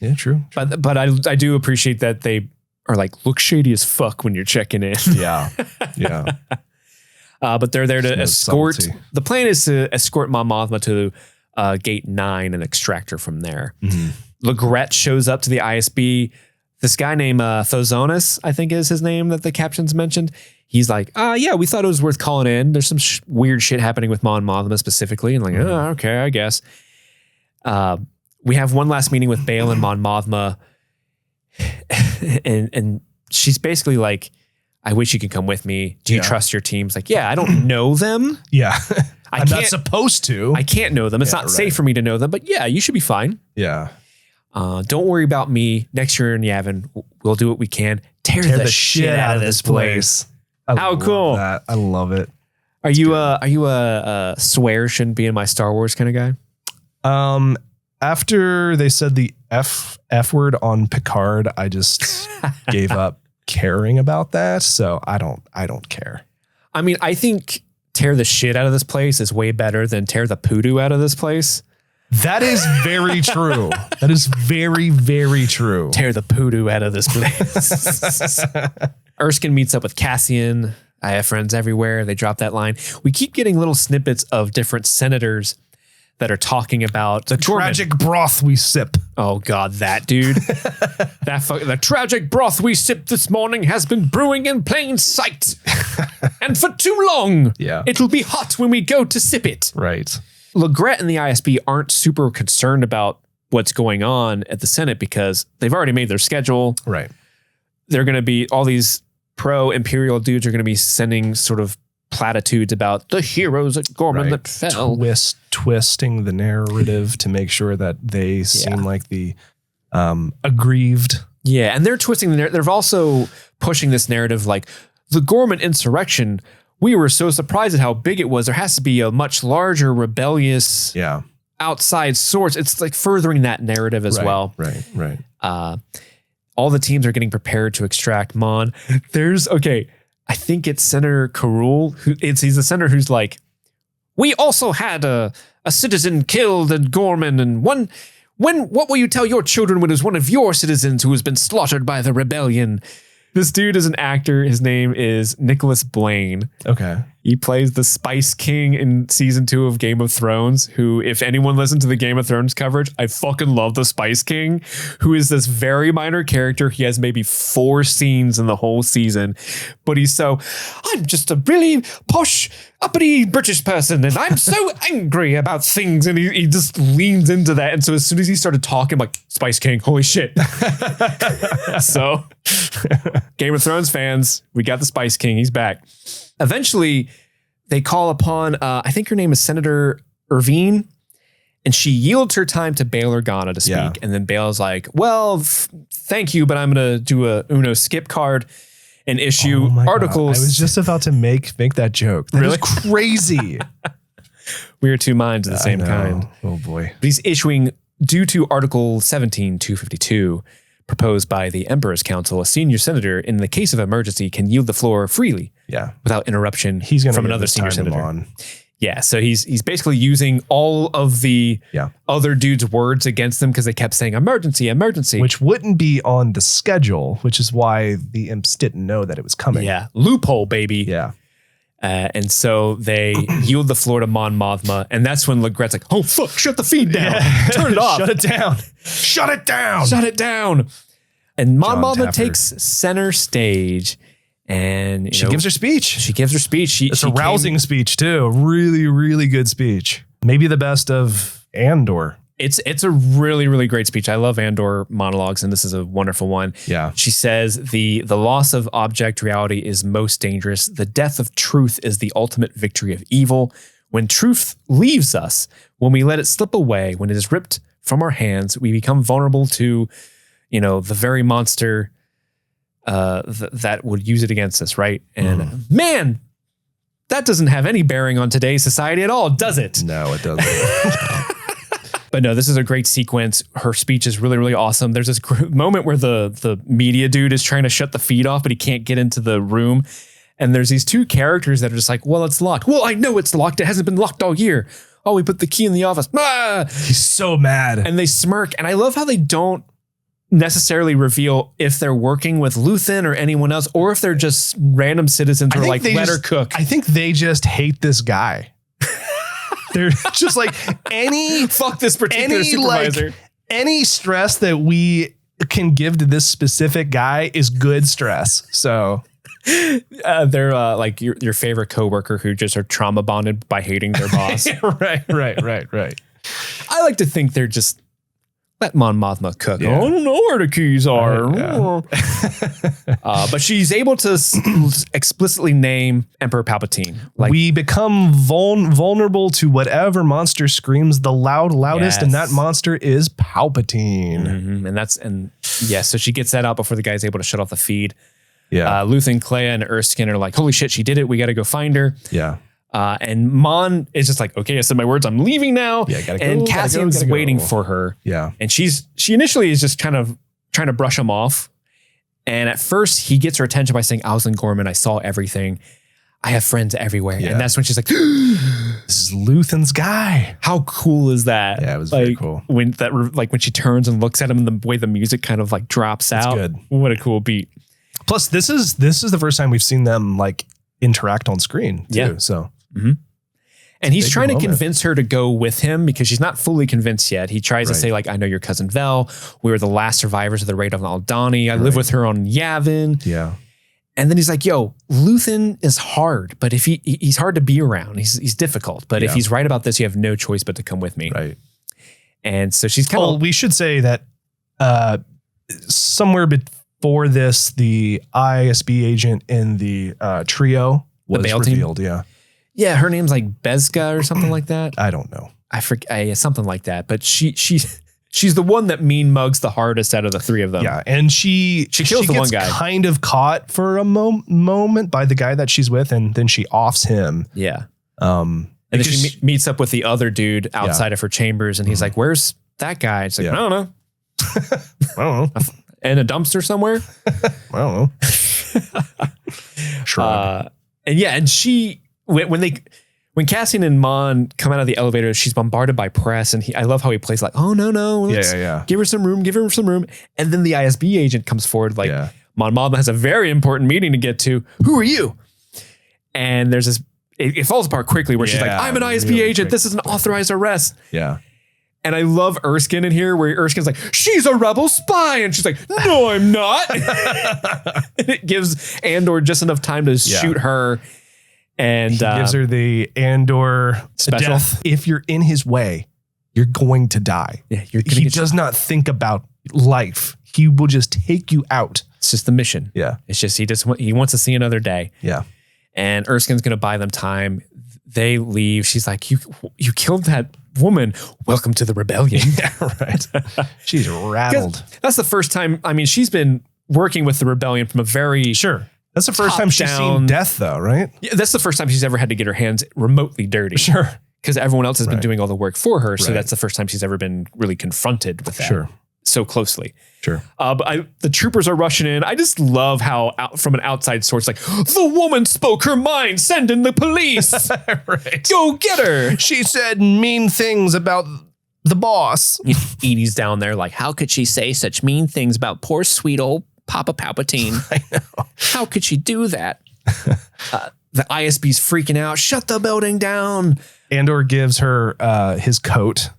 Yeah, true. But I do appreciate that they are like, look shady as fuck when you're checking in. Yeah. But they're there to escort. Subtlety. The plan is to escort Mon Mothma to Gate 9 and extract her from there. Legret shows up to the ISB. This guy named Thozonis, I think is his name that the captions mentioned. He's like, we thought it was worth calling in. There's some weird shit happening with Mon Mothma specifically. And like, okay, I guess. We have one last meeting with Bail and Mon Mothma. and she's basically like, I wish you could come with me. Do you trust your teams? Like, I don't know them. Yeah. I'm not supposed to. I can't know them. It's not safe for me to know them, but you should be fine. Yeah. Don't worry about me. Next year in Yavin, we'll do what we can. Tear the shit out of this place. How cool. That. I love it. Are you a swear shouldn't be in my Star Wars kind of guy? After they said the F word on Picard, I just gave up caring about that. So I don't care. I mean, I think tear the shit out of this place is way better than tear the poodoo out of this place. That is very true. That is very, very true. Tear the poodoo out of this place. Erskine meets up with Cassian. I have friends everywhere. They drop that line. We keep getting little snippets of different senators that are talking about the tragic broth we sip. Oh God, that dude. The tragic broth we sip this morning has been brewing in plain sight. And for too long. Yeah. It'll be hot when we go to sip it. Right. Legret and the ISB aren't super concerned about what's going on at the Senate because they've already made their schedule. Right. They're going to be, all these pro-imperial dudes are going to be sending sort of platitudes about the heroes at Gorman that fell. Twisting the narrative to make sure that they seem like the aggrieved. Yeah, and they're twisting the narrative. They're also pushing this narrative like the Gorman insurrection. We were so surprised at how big it was. There has to be a much larger rebellious outside source. It's like furthering that narrative as well. Right. All the teams are getting prepared to extract Mon. I think it's Senator Carul. He's the senator who's like, we also had a citizen killed at Gorman, and what will you tell your children when it was one of your citizens who has been slaughtered by the rebellion? This dude is an actor. His name is Nicholas Blaine. Okay. He plays the Spice King in season 2 of Game of Thrones, who, if anyone listened to the Game of Thrones coverage, I fucking love the Spice King, who is this very minor character. He has maybe 4 scenes in the whole season, but I'm just a really posh, uppity British person, and I'm so angry about things. And he just leans into that. And so as soon as he started talking, I'm like, Spice King, holy shit. So Game of Thrones fans, we got the Spice King. He's back. Eventually, they call upon, I think her name is Senator Irvine, and she yields her time to Bail Organa to speak. Yeah. And then Bail's like, well, thank you, but I'm going to do a Uno skip card and issue articles. God. I was just about to make that joke. That is crazy. We are two minds of the same kind. Oh boy. But he's issuing, due to Article 17-252, proposed by the Emperor's Council, a senior senator, in the case of emergency, can yield the floor freely without interruption from another senior senator. Yeah, so he's basically using all of the other dudes' words against them because they kept saying emergency, emergency. Which wouldn't be on the schedule, which is why the imps didn't know that it was coming. Yeah, loophole, baby. Yeah. And so they yield the floor to Mon Mothma, and that's when Legrette's like, oh, fuck, shut the feed down. Turn it off. Shut it down. Shut it down. Shut it down. And Mon Mothma takes center stage. And she gives her speech. She gives her speech. It's a rousing speech too. A really, really good speech. Maybe the best of Andor. It's a really, really great speech. I love Andor monologues, and this is a wonderful one. Yeah. She says, the loss of object reality is most dangerous. The death of truth is the ultimate victory of evil. When truth leaves us, when we let it slip away, when it is ripped from our hands, we become vulnerable to, the very monster that would use it against us, right? And man, that doesn't have any bearing on today's society at all, does it? No, it doesn't. But no, this is a great sequence. Her speech is really, really awesome. There's this moment where the media dude is trying to shut the feed off, but he can't get into the room. And there's these two characters that are just like, well, it's locked. Well, I know it's locked. It hasn't been locked all year. Oh, we put the key in the office. Ah! He's so mad. And they smirk. And I love how they don't necessarily reveal if they're working with Luthen or anyone else, or if they're just random citizens who are like, let her cook. I think they just hate this guy. They're just like, fuck this particular supervisor. Any stress that we can give to this specific guy is good stress. So they're like your favorite coworker who just are trauma bonded by hating their boss. Right. I like to think they're just, let Mon Mothma cook. Yeah. I don't know where the keys are. But she's able to explicitly name Emperor Palpatine. Like, we become vulnerable to whatever monster screams the loudest, and that monster is Palpatine. Mm-hmm. So she gets that out before the guy's able to shut off the feed. Yeah. Luthen, Clea, and Erskine are like, holy shit, she did it. We got to go find her. Yeah. And Mon is just like, okay, I said my words. I'm leaving now. Yeah, gotta go, and Cassian's waiting for her. Yeah. And she initially is just kind of trying to brush him off. And at first he gets her attention by saying, Auslan Gorman, I saw everything. I have friends everywhere. Yeah. And that's when she's like, this is Luthen's guy. How cool is that? Yeah, it was very cool. When she turns and looks at him and the way the music kind of like drops out. Good. What a cool beat. Plus this is the first time we've seen them like interact on screen too. Yeah. So. Mm-hmm. And he's trying to convince her to go with him because she's not fully convinced yet. He tries to say like, I know your cousin Vel. We were the last survivors of the raid on Aldhani. I live with her on Yavin. Yeah. And then he's like, yo, Luthen is hard, but if he's hard to be around. He's difficult. But if he's right about this, you have no choice but to come with me. Right. And so she's kind of... we should say that somewhere before this, the ISB agent in the trio was revealed. Yeah. Yeah, her name's like Bezga or something like that. I don't know. I forget, something like that. But she's the one that mean mugs the hardest out of the three of them. Yeah, and she kills the one guy. Kind of caught for a moment by the guy that she's with, and then she offs him. Yeah. And then she meets up with the other dude outside of her chambers, and he's like, "Where's that guy?" It's like, I don't know. I don't know. In a dumpster somewhere. I don't know. Shrug. And she. When Cassian and Mon come out of the elevator, she's bombarded by press, and I love how he plays like, oh no, give her some room, and then the ISB agent comes forward like, Mon Mothma has a very important meeting to get to. Who are you? And there's this, it falls apart quickly where she's like, I'm an ISB agent. Quick. This is an authorized arrest. Yeah. And I love Erskine in here where Erskine's like, she's a rebel spy. And she's like, no, I'm not. And it gives Andor just enough time to shoot her. And he gives her the Andor special death. If you're in his way, you're going to die. Yeah, he does not think about life. He will just take you out. It's just the mission. Yeah. It's just he wants to see another day. Yeah. And Erskine's going to buy them time. they leave. She's like, you killed that woman. Welcome to the rebellion. Yeah, right. She's rattled. That's the first time. I mean, she's been working with the rebellion from a very That's the first time she's seen death, though, right? Yeah, that's the first time she's ever had to get her hands remotely dirty. Sure. Because everyone else has been doing all the work for her. So that's the first time she's ever been really confronted with that so closely. Sure. But the troopers are rushing in. I just love how from an outside source, like, the woman spoke her mind, send in the police. Right. Go get her. She said mean things about the boss. Edie's down there like, how could she say such mean things about poor sweet old Papa Palpatine? I know. How could she do that? The ISB's freaking out. Shut the building down. Andor gives her his coat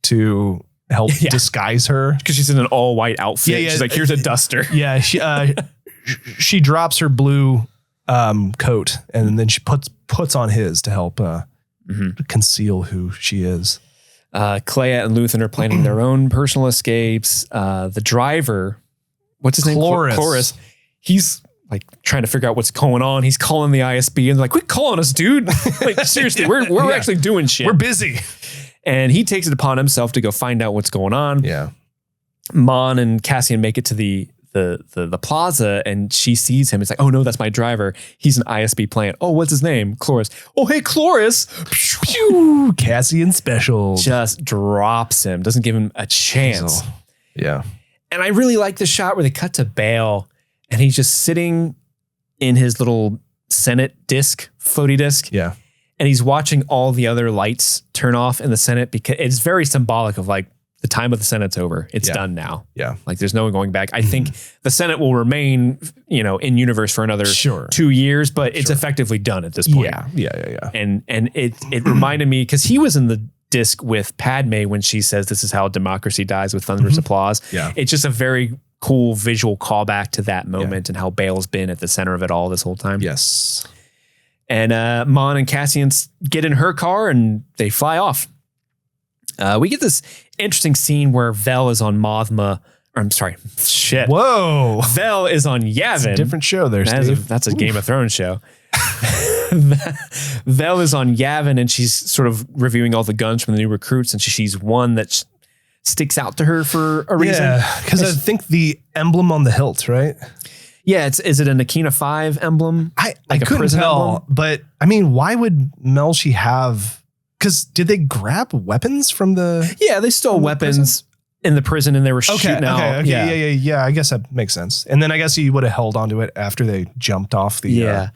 to help disguise her. Because she's in an all white outfit. She's like, here's a duster. Yeah. She drops her blue coat and then she puts on his to help conceal who she is. Clea and Luthen are planning their own personal escapes. The driver, what's his name? Chloris. He's like trying to figure out what's going on. He's calling the ISB and they're like, quit calling us, dude. Like, seriously, we're actually doing shit. We're busy. And he takes it upon himself to go find out what's going on. Yeah. Mon and Cassian make it to the plaza and she sees him. It's like, oh no, that's my driver. He's an ISB plant. Oh, what's his name? Chloris. Oh, hey, Chloris. Cassian special. Just drops him. Doesn't give him a chance. Yeah. And I really like the shot where they cut to Bail and he's just sitting in his little Senate floaty disc. Yeah. And he's watching all the other lights turn off in the Senate because it's very symbolic of like the time of the Senate's over. It's done now. Yeah. Like there's no going back. I think the Senate will remain, in universe for another 2 years, but it's effectively done at this point. Yeah. And it reminded me because he was in the disc with Padme when she says this is how democracy dies with thunderous applause. Yeah. It's just a very cool visual callback to that moment and how Bail's been at the center of it all this whole time. Yes. And Mon and Cassian get in her car and they fly off. We get this interesting scene where Vel is on Mothma. I'm sorry. Shit. Whoa. Vel is on Yavin. It's a different show there, Steve. That's a Game of Thrones show. Vel is on Yavin and she's sort of reviewing all the guns from the new recruits and she sees one that sticks out to her for a reason. Yeah, because I think the emblem on the hilt, right? Yeah, is it a Nakina 5 emblem? I couldn't tell, emblem? But I mean, why would Melshi have... Because did they grab weapons from the... Yeah, they stole weapons in the prison and they were shooting out. Okay. Yeah, I guess that makes sense. And then I guess he would have held onto it after they jumped off the...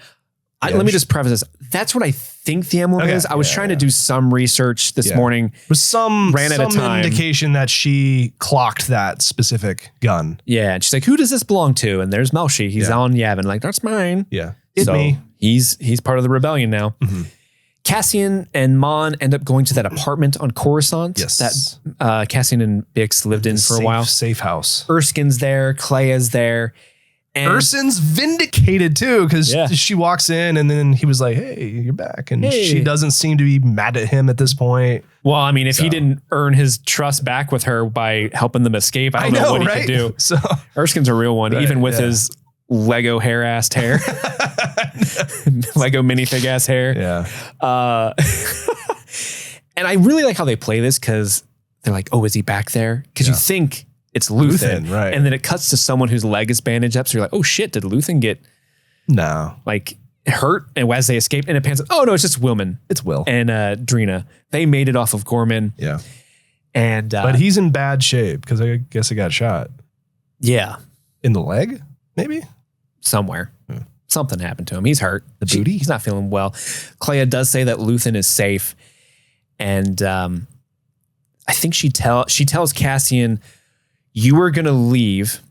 Let me just preface this. That's what I think the emblem is. I was trying to do some research this morning. With some time. Indication that she clocked that specific gun. Yeah, and she's like, who does this belong to? And there's Melshi. He's on Yavin. Like, that's mine. Yeah. It's me. He's part of the rebellion now. Mm-hmm. Cassian and Mon end up going to that apartment on Coruscant that Cassian and Bix lived in for a while. Safe house. Erskine's there. Clea's there. And Erskine's vindicated too because she walks in and then he was like, hey, you're back. And she doesn't seem to be mad at him at this point. Well, I mean, if he didn't earn his trust back with her by helping them escape, I don't know what he could do. So Erskine's a real one, even with his Lego hair-assed hair. Lego minifig-ass hair. Yeah. And I really like how they play this because they're like, oh, is he back there? Because you think... It's Luthen, right? And then it cuts to someone whose leg is bandaged up. So you're like, oh shit, did Luthen get hurt? And as they escaped, and it pans up, oh no, it's just Wilman. It's Will. And Drina. They made it off of Gorman. Yeah. And but he's in bad shape because I guess he got shot. Yeah. In the leg, maybe? Somewhere. Something happened to him. He's hurt. The booty? He's not feeling well. Clea does say that Luthen is safe. And I think she tells Cassian, you are going to leave.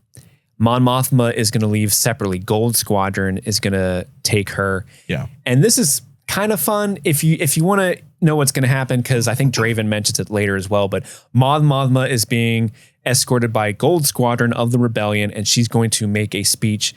Mon Mothma is going to leave separately. Gold Squadron is going to take her. Yeah. And this is kind of fun if you want to know what's going to happen, because I think Draven mentions it later as well. But Mon Mothma is being escorted by Gold Squadron of the Rebellion, and she's going to make a speech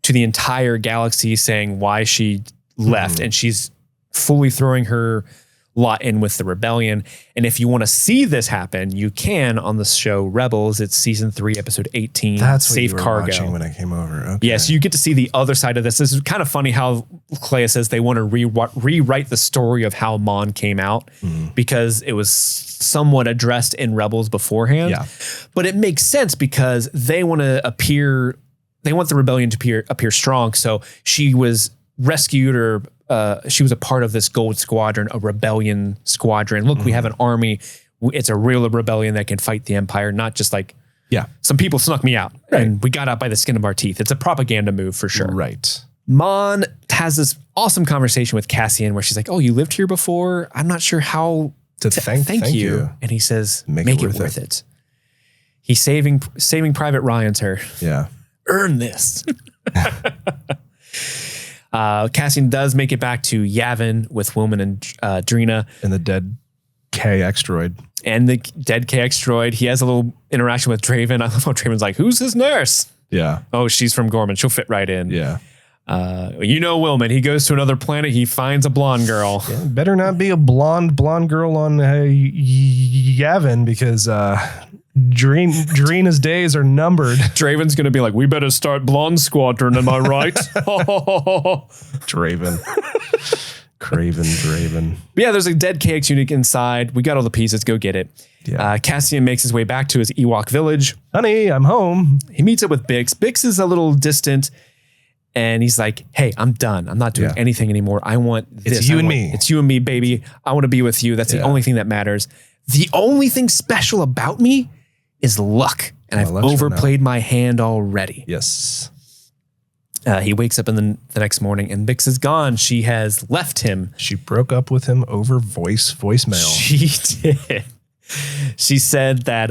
to the entire galaxy saying why she left. And she's fully throwing her lot in with the rebellion. And if you want to see this happen, you can on the show Rebels. It's season 3, episode 18. That's what Safe you were Cargo. watching when I came over. Okay. Yeah, so you get to see the other side of this. This is kind of funny how Clea says they want to rewrite the story of how Mon came out because it was somewhat addressed in Rebels beforehand. Yeah. But it makes sense because they want to appear, they want the rebellion to appear strong. So she was rescued, or she was a part of this gold squadron, a rebellion squadron. Look, we have an army. It's a real rebellion that can fight the Empire, not just like, some people snuck me out and we got out by the skin of our teeth. It's a propaganda move for sure. Right. Mon has this awesome conversation with Cassian where she's like, oh, you lived here before? I'm not sure how to thank you. And he says, make it worth it. He's saving Private Ryan's her. Yeah. Earn this. Cassian does make it back to Yavin with Wilman and Drina. And the dead KX droid. And the dead KX droid. He has a little interaction with Draven. I love how Draven's like, who's his nurse? Yeah. Oh, she's from Gorman. She'll fit right in. Yeah. Wilman, he goes to another planet. He finds a blonde girl. Yeah, better not be a blonde girl on Yavin because Drina's days are numbered. Draven's going to be like, we better start Blonde Squadron. Am I right? Draven. Draven. But yeah, there's a dead KX unit inside. We got all the pieces. Go get it. Yeah. Cassian makes his way back to his Ewok village. Honey, I'm home. He meets up with Bix. Bix is a little distant. And he's like, hey, I'm done. I'm not doing anything anymore. I want this. It's you and me. It's you and me, baby. I want to be with you. That's the only thing that matters. The only thing special about me is luck. And I've overplayed my hand already. Yes. He wakes up in the next morning and Bix is gone. She has left him. She broke up with him over voicemail. She did. She said that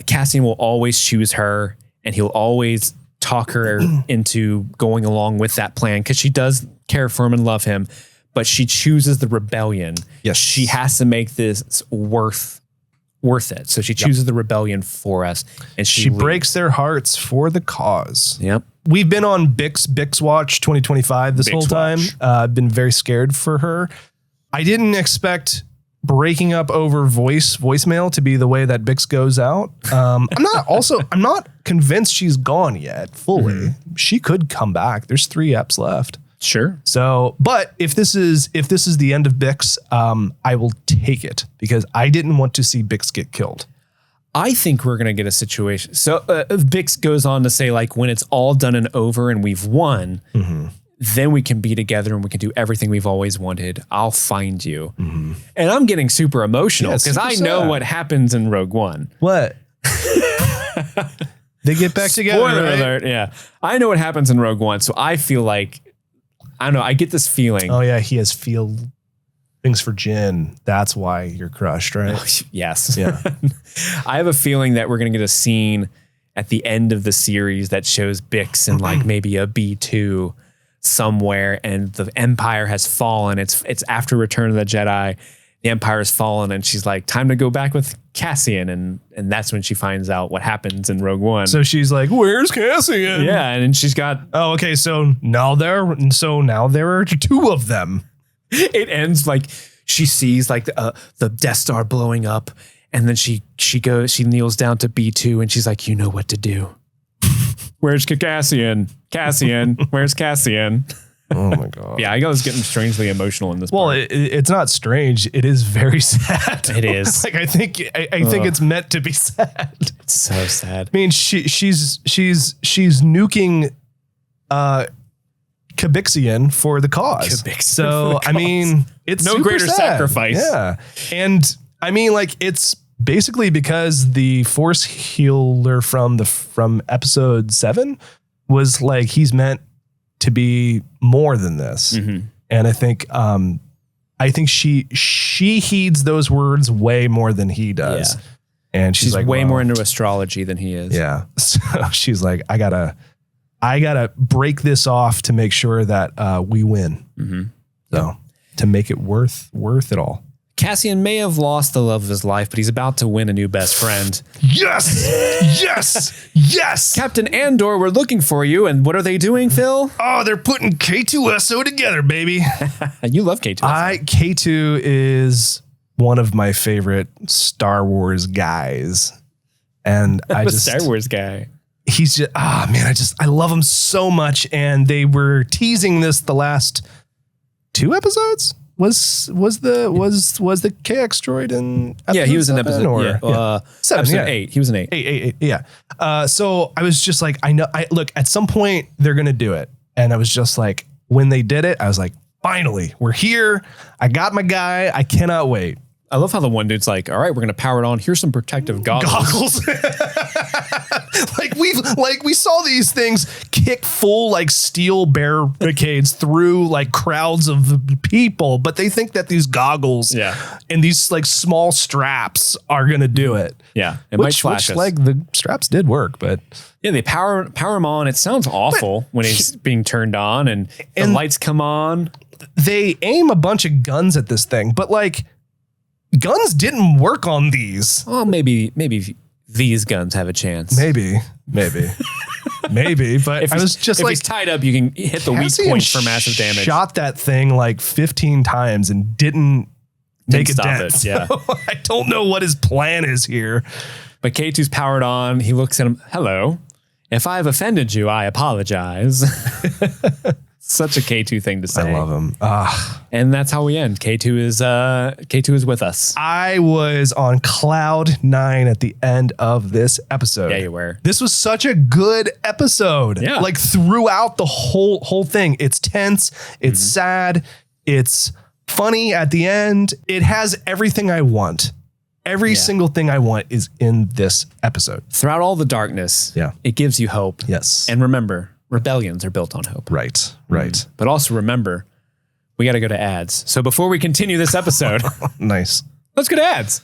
Cassian will always choose her and he'll always talk her into going along with that plan because she does care for him and love him, but she chooses the rebellion. Yes. She has to make this worth it. So she chooses the rebellion for us and she breaks their hearts for the cause. Yep. We've been on Bix Watch 2025 this whole time. I've been very scared for her. I didn't expect breaking up over voicemail to be the way that Bix goes out. I'm not convinced she's gone yet fully. She could come back. There's 3 eps left. Sure. So, but if this is the end of Bix, I will take it because I didn't want to see Bix get killed. I think we're going to get a situation. So Bix goes on to say, like, when it's all done and over and we've won, then we can be together and we can do everything we've always wanted. I'll find you. And I'm getting super emotional because I know what happens in Rogue One. What? They get back together. Spoiler alert. Yeah. I know what happens in Rogue One. So I feel like, I don't know. I get this feeling. Oh yeah. He has feelings for Jin. That's why you're crushed, right? Yes. Yeah. I have a feeling that we're going to get a scene at the end of the series that shows Bix in like maybe a B2 somewhere and the Empire has fallen. It's after Return of the Jedi. The Empire has fallen and she's like, time to go back with Cassian. And that's when she finds out what happens in Rogue One. So she's like, where's Cassian? Yeah. And she's got, oh, okay. So now there are 2 of them. It ends like she sees like the Death Star blowing up. And then she kneels down to B2 and she's like, you know what to do. Where's Cassian? Where's Cassian? Oh my God. Yeah, I was getting strangely emotional in this. Well, part. It's not strange. It is very sad. It is. Like I think it's meant to be sad. It's so sad. I mean, she's nuking Cabixian for the cause. So I mean, it's no greater sacrifice. Yeah, and I mean, like it's basically because the Force healer from episode 7 was like he's meant to be more than this, and I think she heeds those words way more than he does, and she's like way more into astrology than he is. Yeah, so she's like, I gotta break this off to make sure that we win. So to make it worth it all. Cassian may have lost the love of his life, but he's about to win a new best friend. Yes! Yes! Yes! Captain Andor, we're looking for you. And what are they doing, Phil? Oh, they're putting K2SO together, baby. You love K2SO. K2 is one of my favorite Star Wars guys. And I'm a Star Wars guy. He's just, I love him so much. And they were teasing this the last 2 episodes. Was the KX droid in episode he was in episode 7, episode 8. He was in 8. 8, yeah. So I was just like, look, at some point they're gonna do it. And I was just like, when they did it, I was like, finally, we're here. I got my guy. I cannot wait. I love how the one dude's like, all right, we're gonna power it on. Here's some protective goggles. we saw these things kick full like steel barricades through like crowds of people, but they think that these goggles and these like small straps are gonna do it. Yeah, it might flash us. Like the straps did work, but yeah, they power him on. It sounds awful when he's being turned on and the lights come on. They aim a bunch of guns at this thing, but like guns didn't work on these. Oh, maybe these guns have a chance. Maybe. But I was just if he's tied up, you can hit the weak points for massive damage. Shot that thing like 15 times and didn't make a dent. It, yeah. So I don't know what his plan is here. But K2's powered on. He looks at him. Hello. If I've offended you, I apologize. Such a K2 thing to say. I love him. And that's how we end. K2 is with us. I was on cloud 9 at the end of this episode. Yeah, you were. This was such a good episode. Yeah. Like throughout the whole thing. It's tense. It's sad. It's funny at the end. It has everything I want. Every single thing I want is in this episode. Throughout all the darkness, it gives you hope. Yes. And remember, rebellions are built on hope. Right. But also remember, we got to go to ads. So before we continue this episode, nice. Let's go to ads.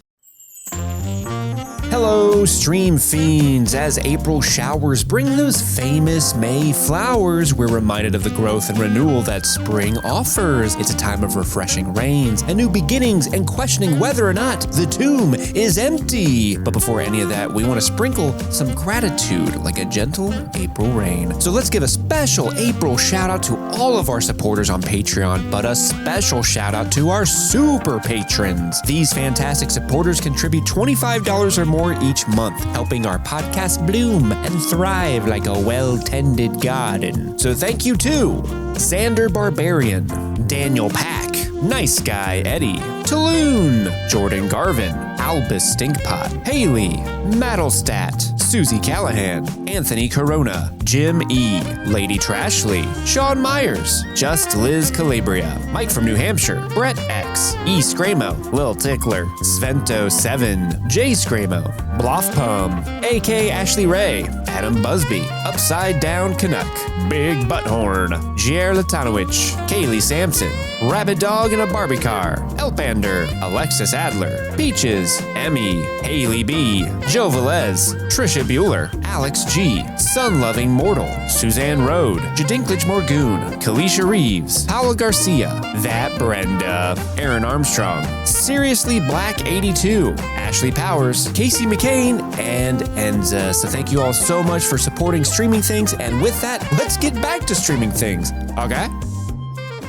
Hello, stream fiends. As April showers bring those famous May flowers, we're reminded of the growth and renewal that spring offers. It's a time of refreshing rains and new beginnings and questioning whether or not the tomb is empty. But before any of that, we want to sprinkle some gratitude like a gentle April rain. So let's give a special April shout out to all of our supporters on Patreon, but a special shout out to our super patrons. These fantastic supporters contribute $25 or more each month, helping our podcast bloom and thrive like a well-tended garden. So thank you to Xander Barbarian, Daniel Pack, Nice Guy Eddie, Taloon, Jordan Garvin, Albus Stinkpot, Haley, Maddlestat, Susie Callahan, Anthony Corona, Jim E, Lady Trashley, Sean Myers, Just Liz Calabria, Mike from New Hampshire, Brett X, E Scramo, Lil Tickler, Svento 7, J Scramo, Bloffpum, AK Ashley Ray, Adam Busby, Upside Down Canuck, Big Butthorn, Jair Latanowicz, Kaylee Sampson, Rabbit Dog in a Barbie Car, Elpander, Alexis Adler, Peaches, Emmy, Haley B, Joe Velez, Trisha Bueller, Alex G, Sun-Loving Mortal, Suzanne Rode, Jadinklage Morgoon, Kalisha Reeves, Paula Garcia, That Brenda, Aaron Armstrong, Seriously Black 82, Ashley Powers, Casey McCain, and Enza. So thank you all so much for supporting Streaming Things. And with that, let's get back to Streaming Things. Okay?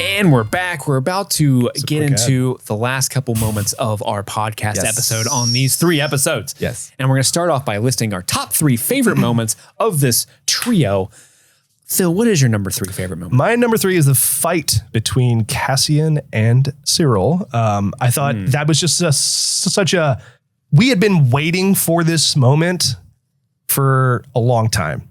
And we're back. We're about to get into the last couple moments of our podcast episode on these 3 episodes. Yes. And we're going to start off by listing our top 3 favorite moments of this trio. Phil, what is your number 3 favorite moment? My number 3 is the fight between Cassian and Cyril. I thought that was just such a... We had been waiting for this moment for a long time.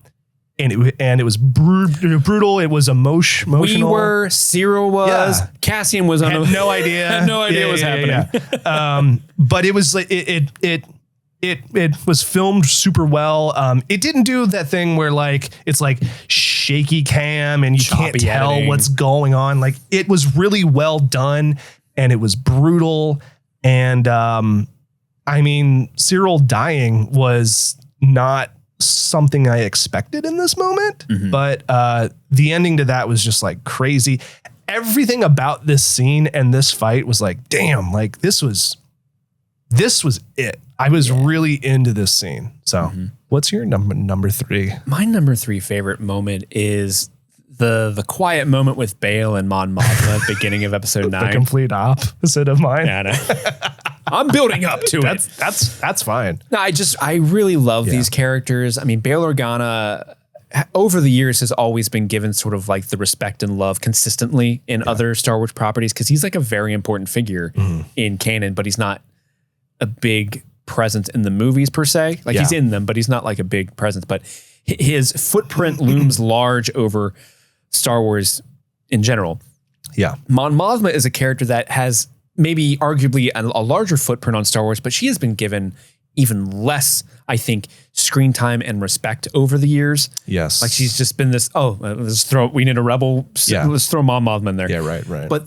And it was brutal. It was emotional. We were, Cyril was, Cassian was had no idea. Had no idea what was happening. Yeah. But it was like it was filmed super well. It didn't do that thing where like it's like shaky cam and you can't tell editing. What's going on. Like it was really well done and it was brutal. And I mean, Cyril dying was not something I expected in this moment, but the ending to that was just like crazy. everything about this scene and this fight was like, damn, like this was it. I was really into this scene. So what's your number 3? My number 3 favorite moment is the quiet moment with Bail and Mon Mothma at the beginning of episode 9. The complete opposite of mine. Yeah, I know. I'm building up to it. That's fine. No, I really love these characters. I mean, Bail Organa over the years has always been given sort of like the respect and love consistently in other Star Wars properties because he's like a very important figure in canon, but he's not a big presence in the movies per se. Like he's in them, but he's not like a big presence. But his footprint looms large over Star Wars in general. Yeah. Mon Mothma is a character that has maybe arguably a larger footprint on Star Wars, but she has been given even less, I think, screen time and respect over the years. Yes. Like she's just been this, we need a rebel. Let's throw Mon Mothma in there. Yeah, right. But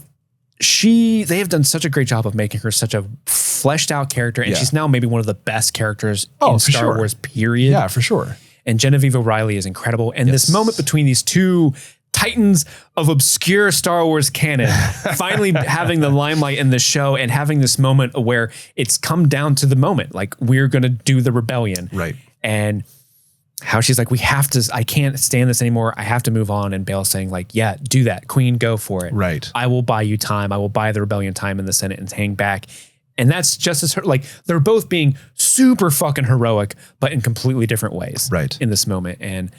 they have done such a great job of making her such a fleshed out character. And she's now maybe one of the best characters in Star Wars, period. Yeah, for sure. And Genevieve O'Reilly is incredible. And this moment between these two titans of obscure Star Wars canon finally having the limelight in the show and having this moment where it's come down to the moment, like we're going to do the rebellion. Right. And how she's like, I can't stand this anymore. I have to move on. And Bail saying like, yeah, do that. Queen, go for it. Right. I will buy you time. I will buy the rebellion time in the Senate and hang back. And that's just as like they're both being super fucking heroic, but in completely different ways. Right. In this moment. And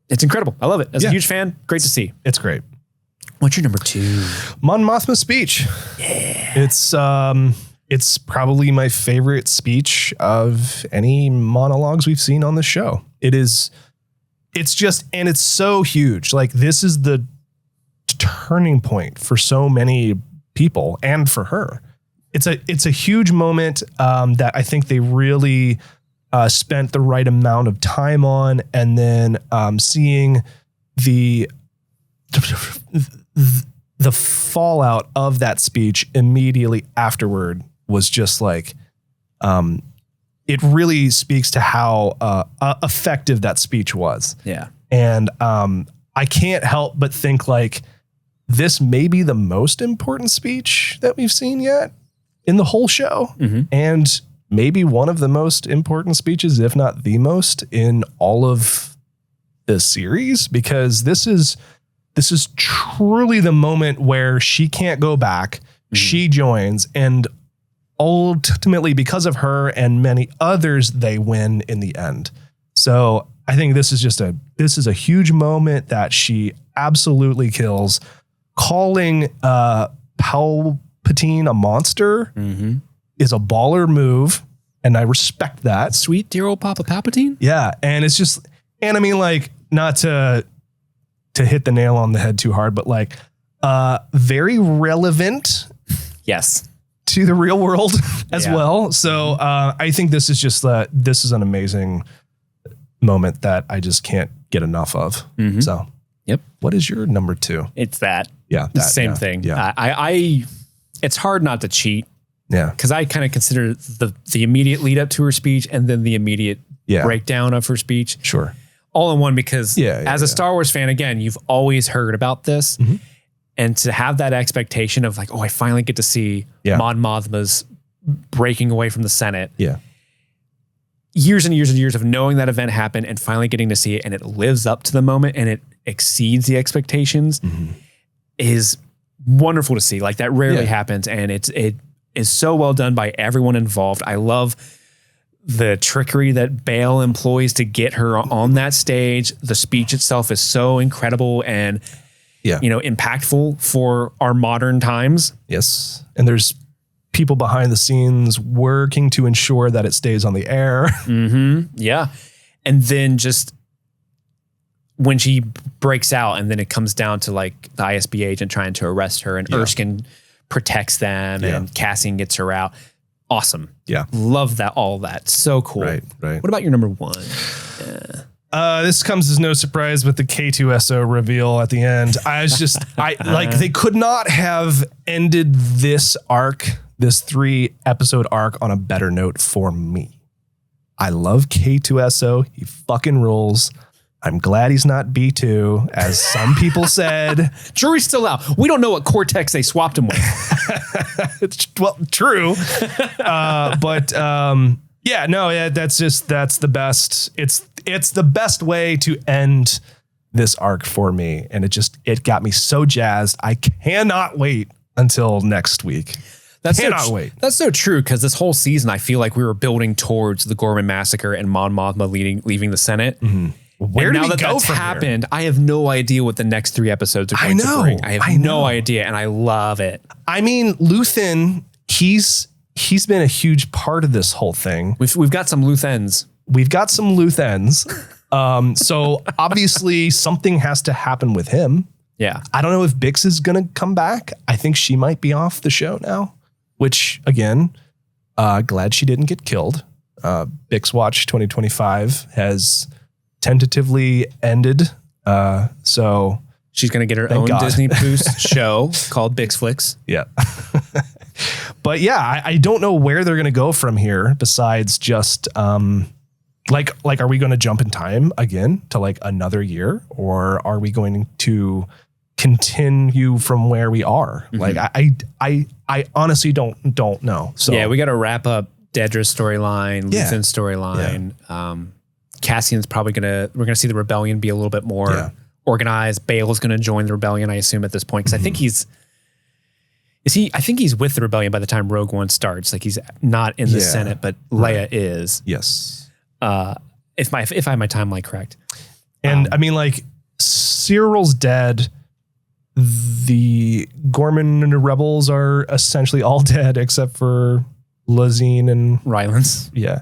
it's incredible. I love it. As a huge fan, great to see. It's great. What's your number 2? Mon Mothma's speech. Yeah. It's probably my favorite speech of any monologues we've seen on the show. It's so huge. Like this is the turning point for so many people and for her. It's a huge moment that I think they really spent the right amount of time on, and then seeing the fallout of that speech immediately afterward was just like, it really speaks to how effective that speech was. Yeah. And I can't help but think like this may be the most important speech that we've seen yet in the whole show. And maybe one of the most important speeches, if not the most, in all of the series, because this is truly the moment where she can't go back. She joins, and ultimately, because of her and many others, they win in the end. So I think this is a huge moment that she absolutely kills. Calling Palpatine a monster is a baller move, and I respect that. Sweet dear old Papa Palpatine. Yeah, and it's just, and I mean, like, not to hit the nail on the head too hard, but like, very relevant. Yes. To the real world as well. So I think this is an amazing moment that I just can't get enough of. So, what is your number 2? It's that. Yeah, same thing. Yeah, it's hard not to cheat. Yeah, because I kind of consider the immediate lead up to her speech and then the immediate breakdown of her speech. Sure, all in one. Because as a Star Wars fan, again, you've always heard about this. And to have that expectation of like, oh, I finally get to see Mon Mothma's breaking away from the Senate. Yeah. Years and years and years of knowing that event happened and finally getting to see it, and it lives up to the moment and it exceeds the expectations is wonderful to see. Like that rarely happens, and it is so well done by everyone involved. I love the trickery that Bail employs to get her on that stage. The speech itself is so incredible and impactful for our modern times. Yes. And there's people behind the scenes working to ensure that it stays on the air. Yeah. And then just when she breaks out and then it comes down to like the ISB agent trying to arrest her and Erskine protects them and Cassian gets her out. Awesome. Yeah. Love that. All that. So cool. Right. What about your number 1? This comes as no surprise with the K2SO reveal at the end. They could not have ended this arc, this 3-episode arc, on a better note for me. I love K2SO. He fucking rules. I'm glad he's not B2, as some people said. Jury's still out. We don't know what Cortex they swapped him with. Well, true. That's the best. It's the best way to end this arc for me. And it got me so jazzed. I cannot wait until next week. Cannot wait. That's so true, because this whole season, I feel like we were building towards the Gorman massacre and Mon Mothma leaving the Senate. Mm-hmm. Where do we go that's from happened, here? I have no idea what the next 3 episodes are going to bring. I have no idea, and I love it. I mean, Luthen, he's been a huge part of this whole thing. We've got some loose ends. So obviously something has to happen with him. Yeah. I don't know if Bix is going to come back. I think she might be off the show now, which again, glad she didn't get killed. Bix Watch 2025 has tentatively ended. So she's going to get her own God. Disney Plus show called Bix Flicks. Yeah. But yeah, I don't know where they're going to go from here besides just, like, are we going to jump in time again to like another year, or are we going to continue from where we are? Mm-hmm. Like, I honestly don't know. So yeah, we got to wrap up Dedra's storyline, Luthen's storyline. Yeah. Cassian's probably we're going to see the rebellion be a little bit more organized. Bail's going to join the rebellion, I assume, at this point. Cause I think I think he's with the rebellion by the time Rogue One starts. Like, he's not in the Senate, but Leia is. Yes. If I have my timeline correct. And I mean, like, Cyril's dead. The Gorman rebels are essentially all dead except for Lazine and Rylance. Yeah.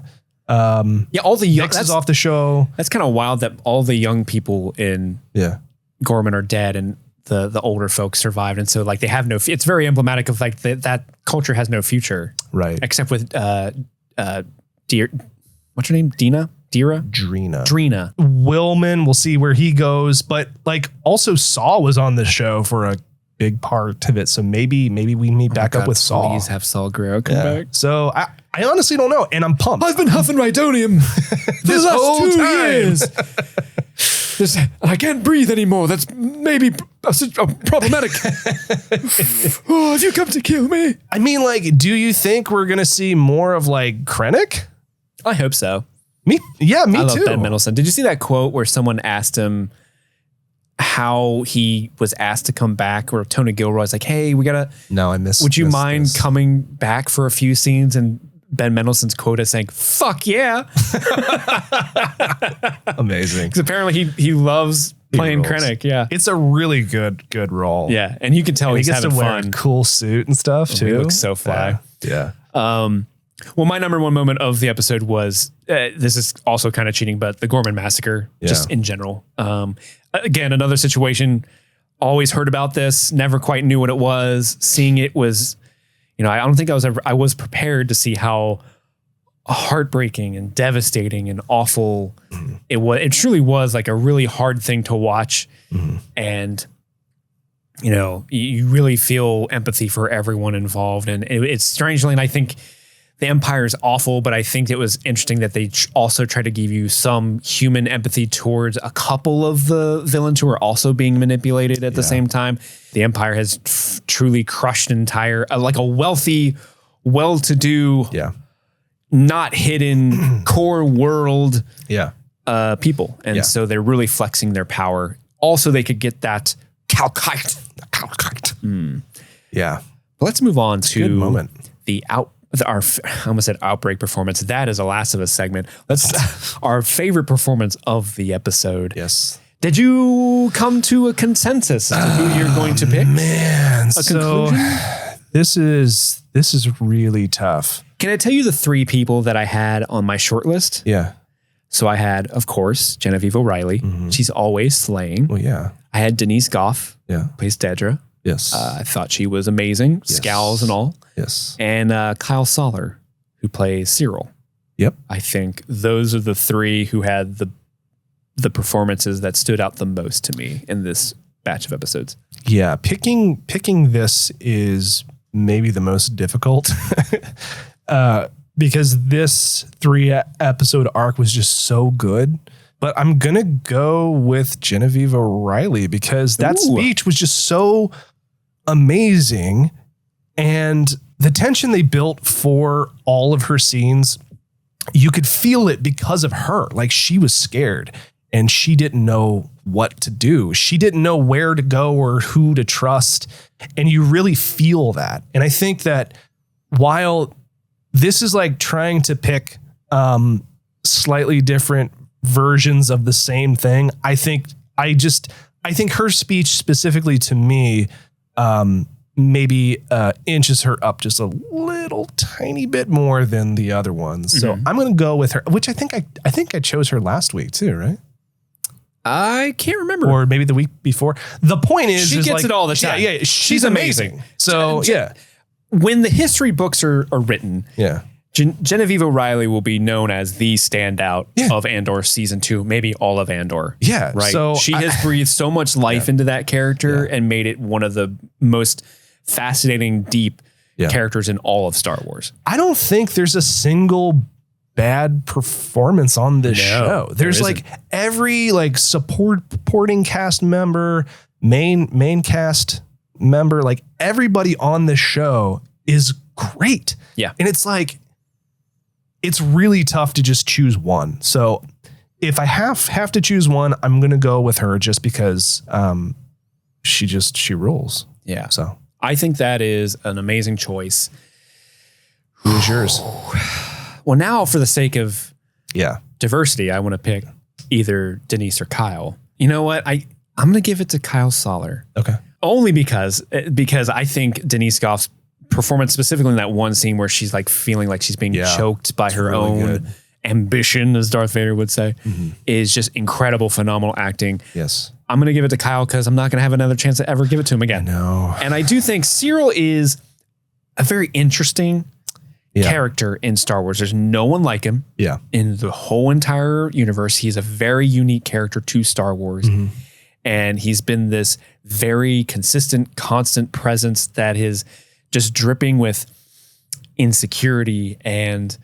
All the young is off the show. That's kind of wild that all the young people in Gorman are dead and the older folks survived. And so, like, they have no, it's very emblematic of like that culture has no future. Right. Except with, what's her name? Drina? Willman, we'll see where he goes. But like, also Saw was on the show for a big part of it. So maybe we meet back up with Saw. Please have Saw Gerrera come back. So I honestly don't know. And I'm pumped. I've been huffing Rhydonium this whole 2 years. I can't breathe anymore. That's maybe problematic. Oh, have you come to kill me? I mean, like, do you think we're going to see more of like Krennic? I hope so. Me too. I love Ben Mendelsohn. Did you see that quote where someone asked him how he was asked to come back, or Tony Gilroy's like, hey, we gotta. No, I missed. Would you mind coming back for a few scenes? And Ben Mendelsohn's quote is saying, "Fuck yeah!" Amazing. Because apparently he loves playing Krennic. Yeah, it's a really good role. Yeah, and you can tell he's gets having to wear fun. A cool suit and stuff too. He looks so fly. Yeah. Well, my number one moment of the episode was, this is also kind of cheating, but the Gorman massacre, just in general. Again, another situation, always heard about this, never quite knew what it was. Seeing it was, I don't think I was prepared to see how heartbreaking and devastating and awful it was. It truly was like a really hard thing to watch. And, you really feel empathy for everyone involved. And it's strangely, and I think the Empire is awful, but I think it was interesting that they also try to give you some human empathy towards a couple of the villains who are also being manipulated at the same time. The Empire has truly crushed an entire, like a wealthy, well-to-do, not hidden core world people. And so they're really flexing their power. Also, they could get that calcite. Yeah. Let's move on to good moment. I almost said outbreak performance. That is a Last of Us segment. That's our favorite performance of the episode. Yes. Did you come to a consensus as to who you're going to pick? Man, conclusion? This is really tough. Can I tell you the 3 people that I had on my short list? Yeah. So I had, of course, Genevieve O'Reilly. She's always slaying. Well, yeah. I had Denise Goff. Yeah. Plays Dedra. Yes. I thought she was amazing. Yes. Scowls and all. Yes. And Kyle Soller, who plays Cyril. Yep. I think those are the 3 who had the performances that stood out the most to me in this batch of episodes. Yeah. Picking this is maybe the most difficult because this 3 episode arc was just so good. but I'm going to go with Genevieve O'Reilly because that speech was just so amazing. And the tension they built for all of her scenes, you could feel it because of her. Like she was scared and she didn't know what to do. She didn't know where to go or who to trust. And you really feel that. And I think that while this is like trying to pick slightly different versions of the same thing, I think her speech specifically to me maybe inches her up just a little tiny bit more than the other ones. So I'm going to go with her, which I think I chose her last week too, right? I can't remember. Or maybe the week before. The point is, she gets like, it all the time. Yeah, she's amazing. So yeah, when the history books are written, Genevieve O'Reilly will be known as the standout of Andor season 2, maybe all of Andor. Yeah, right. So she has breathed so much life into that character and made it one of the most fascinating, deep characters in all of Star Wars. I don't think there's a single bad performance on this show. There's like every like supporting cast member, main cast member, like everybody on this show is great. Yeah. And it's like, it's really tough to just choose one. So if I have to choose one, I'm going to go with her just because she rules. Yeah. So I think that is an amazing choice. Who's yours? Well, now for the sake of diversity, I want to pick either Denise or Kyle. You know what? I'm going to give it to Kyle Soller. Okay. Only because I think Denise Goff's performance, specifically in that one scene where she's like feeling like she's being choked by her own ambition, as Darth Vader would say, is just incredible, phenomenal acting. Yes. I'm going to give it to Kyle because I'm not going to have another chance to ever give it to him again. No. And I do think Cyril is a very interesting character in Star Wars. There's no one like him in the whole entire universe. He's a very unique character to Star Wars. And he's been this very consistent, constant presence that is just dripping with insecurity and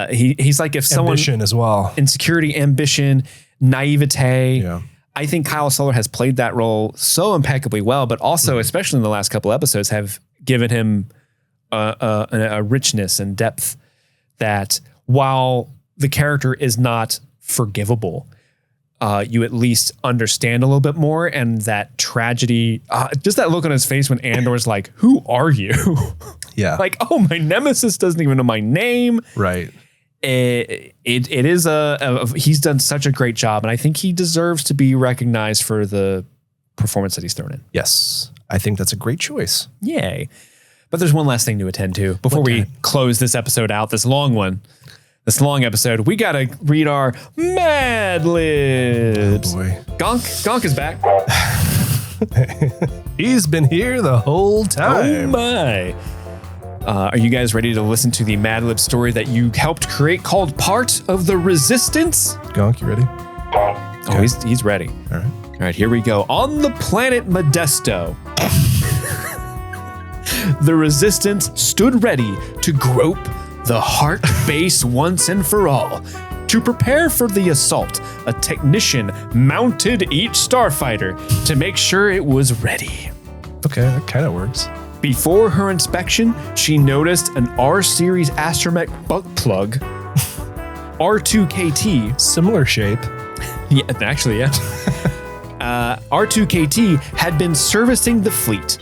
he's like if someone ambition as well. Insecurity, ambition, naivete. Yeah. I think Kyle Soller has played that role so impeccably well, but also, especially in the last couple episodes, have given him a richness and depth that while the character is not forgivable, you at least understand a little bit more. And that tragedy, just that look on his face when Andor's like, who are you? Yeah. Like, oh, my nemesis doesn't even know my name. Right. It is he's done such a great job. And I think he deserves to be recognized for the performance that he's thrown in. Yes. I think that's a great choice. Yay. But there's one last thing to attend to before we close this episode out, this long episode. We got to read our Mad Libs. Oh boy. GONK is back. He's been here the whole time. Oh my. Are you guys ready to listen to the Mad Lib story that you helped create called Part of the Resistance? GONK, you ready? Oh, he's ready. All right, here we go. On the planet Modesto, the Resistance stood ready to grope the heart base once and for all. To prepare for the assault, a technician mounted each starfighter to make sure it was ready. Okay, that kind of works. Before her inspection, she noticed an R-Series astromech butt plug, R2KT. Similar shape. Yeah, actually, yeah. R2KT had been servicing the fleet.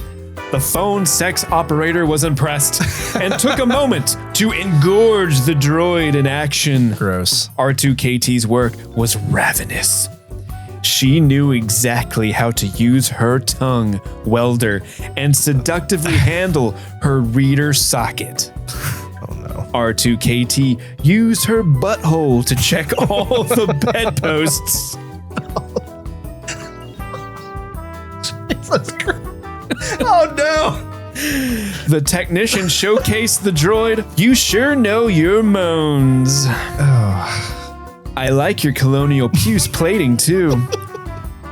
The phone sex operator was impressed and took a moment to engorge the droid in action. Gross. R2KT's work was ravenous. She knew exactly how to use her tongue welder and seductively handle her reader socket. Oh no. R2KT used her butthole to check all the bedposts. Jesus Christ. Oh no. The technician showcased the droid. You sure know your moans. I like your colonial puce plating too.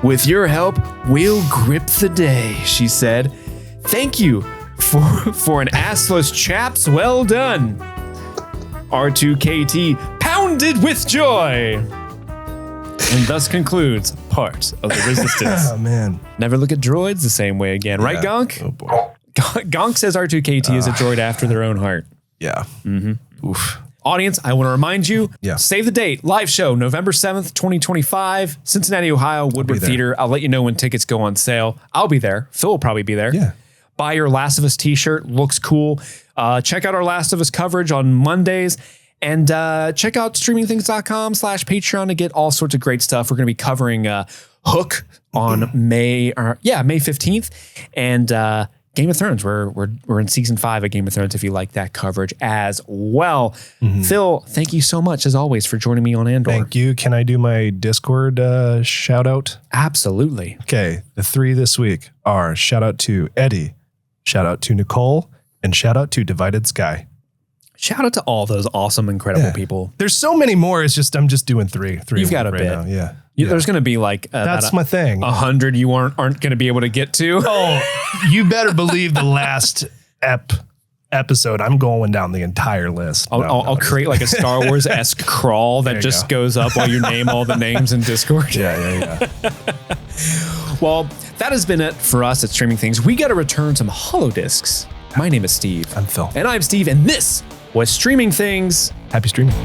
With your help, we'll grip the day, she said. Thank you for an assless chaps. Well done. R2KT pounded with joy. And thus concludes part of the Resistance. Oh, man. Never look at droids the same way again. Right, GONK? Oh, boy. GONK says R2KT is a droid after their own heart. Yeah. Oof. Audience, I want to remind you, Yeah. save the date. Live show, November 7th, 2025, Cincinnati, Ohio, Woodward there. Theater. I'll let you know when tickets go on sale. I'll be there. Phil will probably be there. Yeah. Buy your Last of Us t-shirt. Looks cool. Check out our Last of Us coverage on Mondays. And check out streamingthings.com/Patreon to get all sorts of great stuff. We're going to be covering Hook on May 15th. And Game of Thrones. We're in season 5 of Game of Thrones if you like that coverage as well. Phil, thank you so much as always for joining me on Andor. Thank you. Can I do my Discord shout out? Absolutely. Okay. The 3 this week are shout out to Eddie, shout out to Nicole, and shout out to Divided Sky. Shout out to all those awesome, incredible people. There's so many more. It's just I'm just doing 3. You've got a right bit. now. Yeah. There's going to be like That's my thing. 100 you aren't going to be able to get to. Oh, you better believe the last episode. I'm going down the entire list. I'll create like a Star Wars-esque crawl that just goes up while you name all the names in Discord. Yeah. Well, that has been it for us at Streaming Things. We got to return some holodiscs. My name is Steve. I'm Phil. And I'm Steve, and this was Streaming Things. Happy streaming.